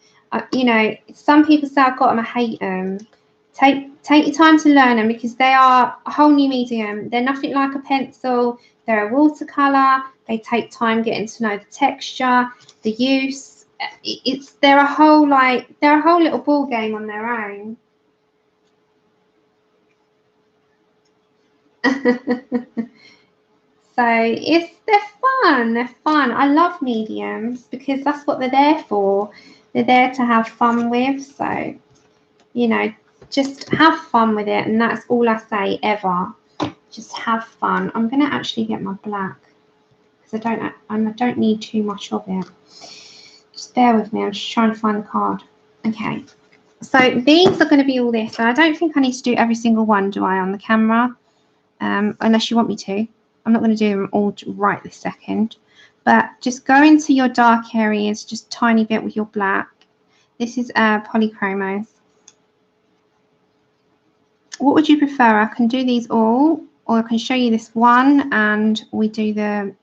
You know, some people say I've got them, I hate them. Take your time to learn them because they are a whole new medium. They're nothing like a pencil. They're a watercolor. They take time getting to know the texture, the use. They're a whole little ball game on their own. So they're fun. They're fun. I love mediums because that's what they're there for. They're there to have fun with. So, you know, just have fun with it, and that's all I say ever. Just have fun. I'm going to actually get my black because I don't need too much of it. Just bear with me. I'm just trying to find the card. Okay. So these are going to be all this, and I don't think I need to do every single one, do I, on the camera? Unless you want me to. I'm not going to do them all right this second, but just go into your dark areas just a tiny bit with your black. This is polychromos. What would you prefer? I can do these all, or I can show you this one and we do the,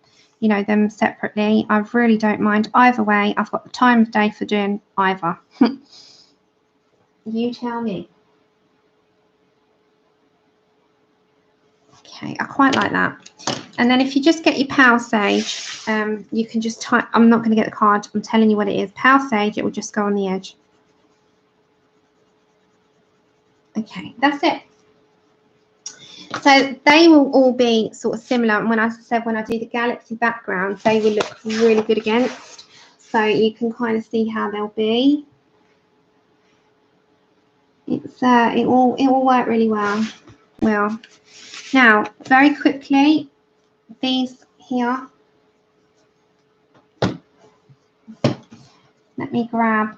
you know, them separately. I really don't mind either way. I've got the time of day for doing either. You tell me. Okay, I quite like that. And then if you just get your Power Sage, you can just type, I'm not going to get the card, I'm telling you what it is. Power Sage, it will just go on the edge. Okay, that's it. So they will all be sort of similar. And when I said when I do the galaxy background, they will look really good against. So you can kind of see how they'll be. It's it will work really well. Well, now very quickly, these here. Let me grab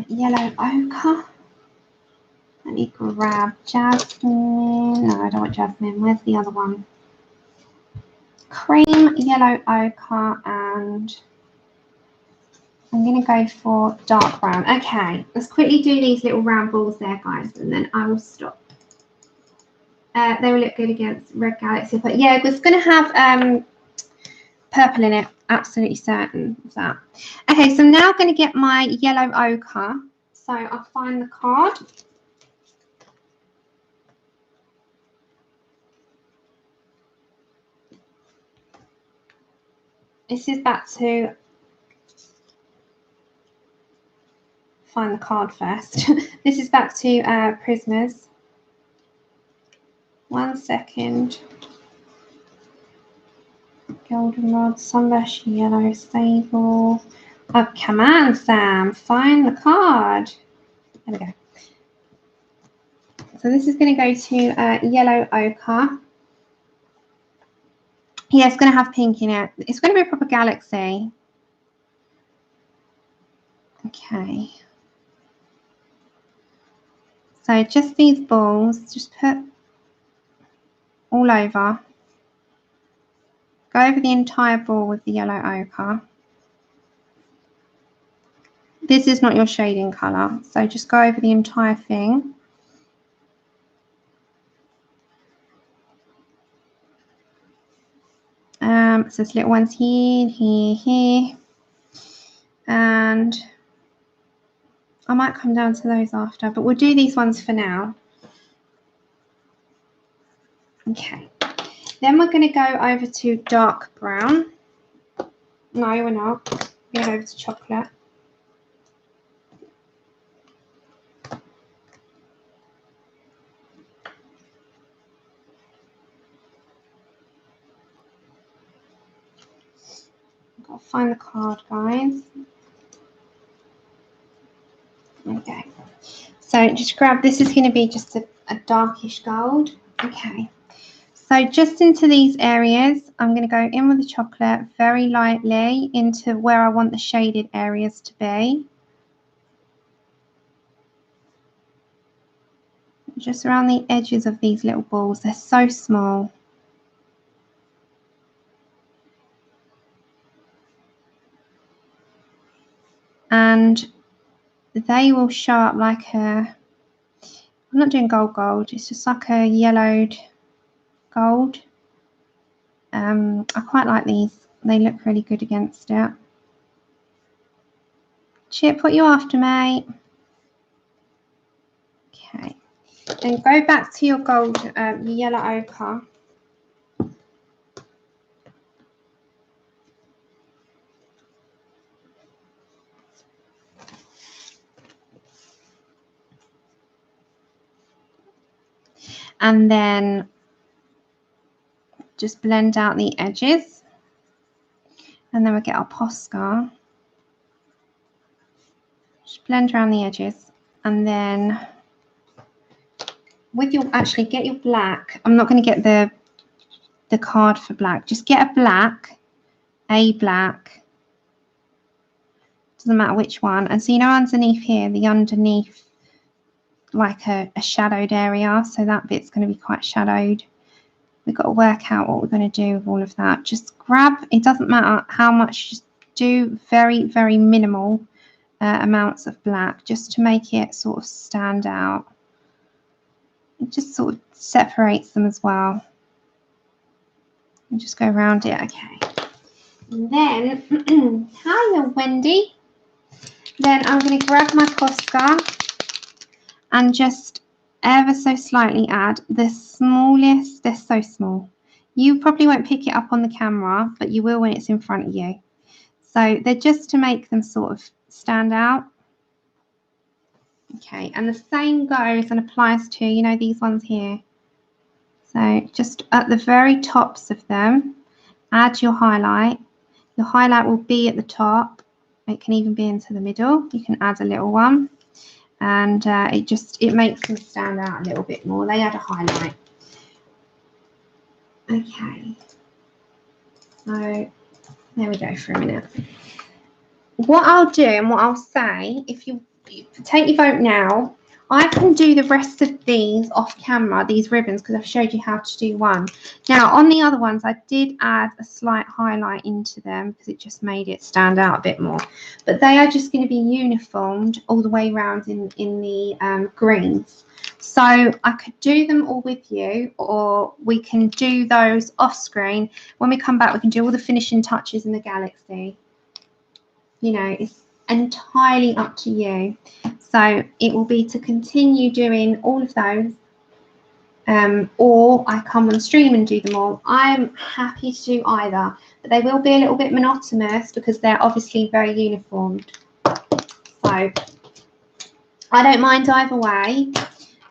yellow ochre. Let me grab jasmine. No, I don't want jasmine. Where's the other one? Cream, yellow ochre, and I'm going to go for dark brown. Okay, let's quickly do these little round balls there, guys, and then I will stop. They will look good against Red Galaxy. But yeah, it's going to have purple in it. Absolutely certain of that. Okay, so now I'm going to get my yellow ochre. So I'll find the card. This is back to find the card first. This is back to Prismas. 1 second. Goldenrod, Sunburst, Yellow, Sable. Oh, come on, Sam. Find the card. There we go. So this is going to go to yellow ochre. Yeah, it's going to have pink in it. It's going to be a proper galaxy. Okay. So just these balls, just put all over. Go over the entire ball with the yellow ochre. This is not your shading colour, so just go over the entire thing. So there's little ones here, here, here, and I might come down to those after, but we'll do these ones for now. Okay, then we're going to go over to dark brown. No, we're not. We're going over to chocolate. I've got to find the card, guys. Okay, so just grab, this is going to be just a darkish gold. Okay, so just into these areas, I'm going to go in with the chocolate very lightly into where I want the shaded areas to be. Just around the edges of these little balls, they're so small. And they will show up like a, I'm not doing gold, it's just like a yellowed gold. I quite like these, they look really good against it. Chip, what you after, mate? Okay, then go back to your gold, yellow ochre. And then just blend out the edges. And then we'll get our Posca. Just blend around the edges. And then with your, actually get your black. I'm not going to get the card for black. Just get a black. Doesn't matter which one. And so you know underneath here, the underneath like a shadowed area. So that bit's going to be quite shadowed. We've got to work out what we're going to do with all of that. Just grab, it doesn't matter how much, just do very, very minimal amounts of black just to make it sort of stand out. It just sort of separates them as well. And just go around it, okay. And then, hiya Wendy. Then I'm going to grab my Posca and just ever so slightly add the smallest. They're so small. You probably won't pick it up on the camera, but you will when it's in front of you. So they're just to make them sort of stand out. Okay, and the same goes and applies to, you know, these ones here. So just at the very tops of them, add your highlight. Your highlight will be at the top. It can even be into the middle. You can add a little one. And it makes them stand out a little bit more. They add a highlight. Okay. So there we go for a minute. What I'll do and what I'll say, if you take your vote now, I can do the rest of these off camera, these ribbons, because I've showed you how to do one. Now, on the other ones, I did add a slight highlight into them because it just made it stand out a bit more. But they are just going to be uniformed all the way around in the greens. So I could do them all with you, or we can do those off screen. When we come back, we can do all the finishing touches in the galaxy. You know, it's entirely up to you. So it will be to continue doing all of those, or I come on stream and do them all. I'm happy to do either, but they will be a little bit monotonous because they're obviously very uniformed. So I don't mind either way.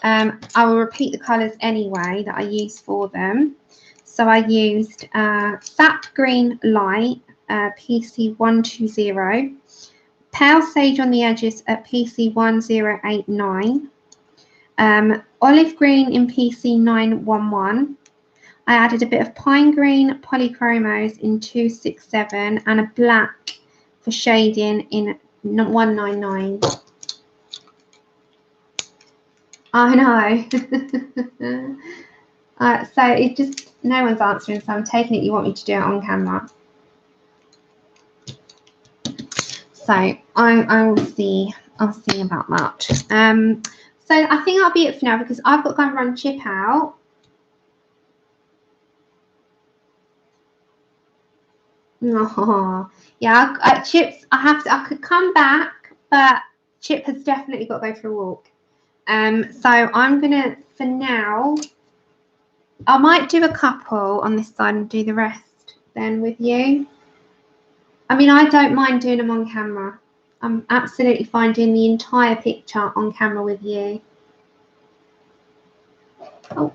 I will repeat the colours anyway that I use for them. So I used Sap Green Light, PC120. Pale Sage on the edges at PC1089, Olive Green in PC911. I added a bit of Pine Green Polychromos in 267 and a black for shading in 199. I know. So it just, no one's answering, so I'm taking it you want me to do it on camera. So I will see. I'll see about that. So I think that'll be it for now because I've got to go and run Chip out. Oh, yeah, Chip's. I could come back, but Chip has definitely got to go for a walk. So I'm gonna, for now, I might do a couple on this side and do the rest then with you. I mean, I don't mind doing them on camera. I'm absolutely fine doing the entire picture on camera with you. Oh.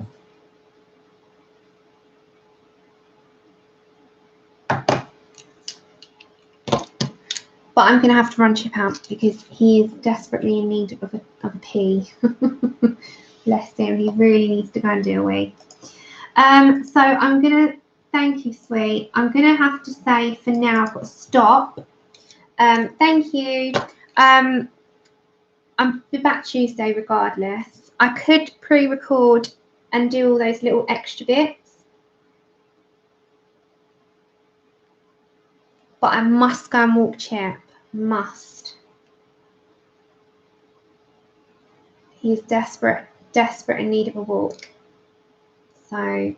But I'm going to have to run Chip out because he is desperately in need of a pee. Bless him, he really needs to go and do a wee. So I'm going to, thank you, sweet. I'm going to have to say for now I've got to stop. Thank you. I'll be back Tuesday regardless. I could pre-record and do all those little extra bits. But I must go and walk Chip. Must. He's desperate in need of a walk. So,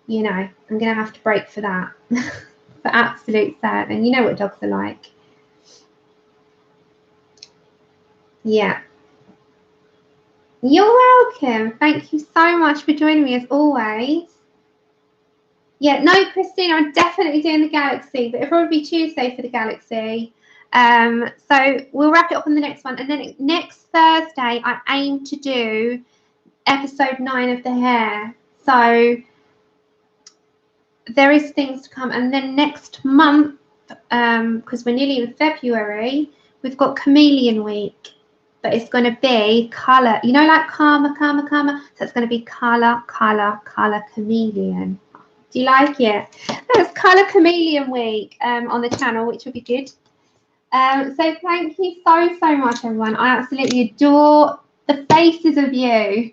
you know, I'm going to have to break for that. For absolute certain. You know what dogs are like. Yeah. You're welcome. Thank you so much for joining me as always. Yeah, no, Christine, I'm definitely doing the Galaxy, but it'll probably be Tuesday for the Galaxy. So we'll wrap it up on the next one. And then next Thursday, I aim to do episode 9 of the hair. So there is things to come. And then next month, because we're nearly in February, we've got Chameleon Week. But it's going to be colour, you know, like Karma. So it's going to be colour chameleon. Do you like it? That's Colour Chameleon Week on the channel, which will be good. So thank you so much, everyone. I absolutely adore the faces of you.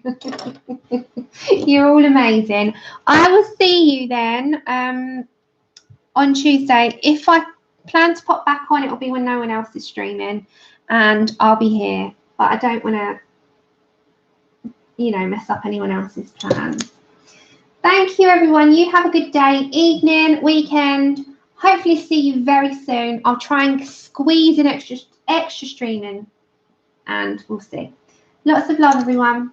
You're all amazing. I will see you then on Tuesday. If I plan to pop back on, it'll be when no one else is streaming, and I'll be here. But I don't want to, you know, mess up anyone else's plans. Thank you, everyone. You have a good day, evening, weekend. Hopefully see you very soon. I'll try and squeeze in extra streaming, and we'll see. Lots of love, everyone.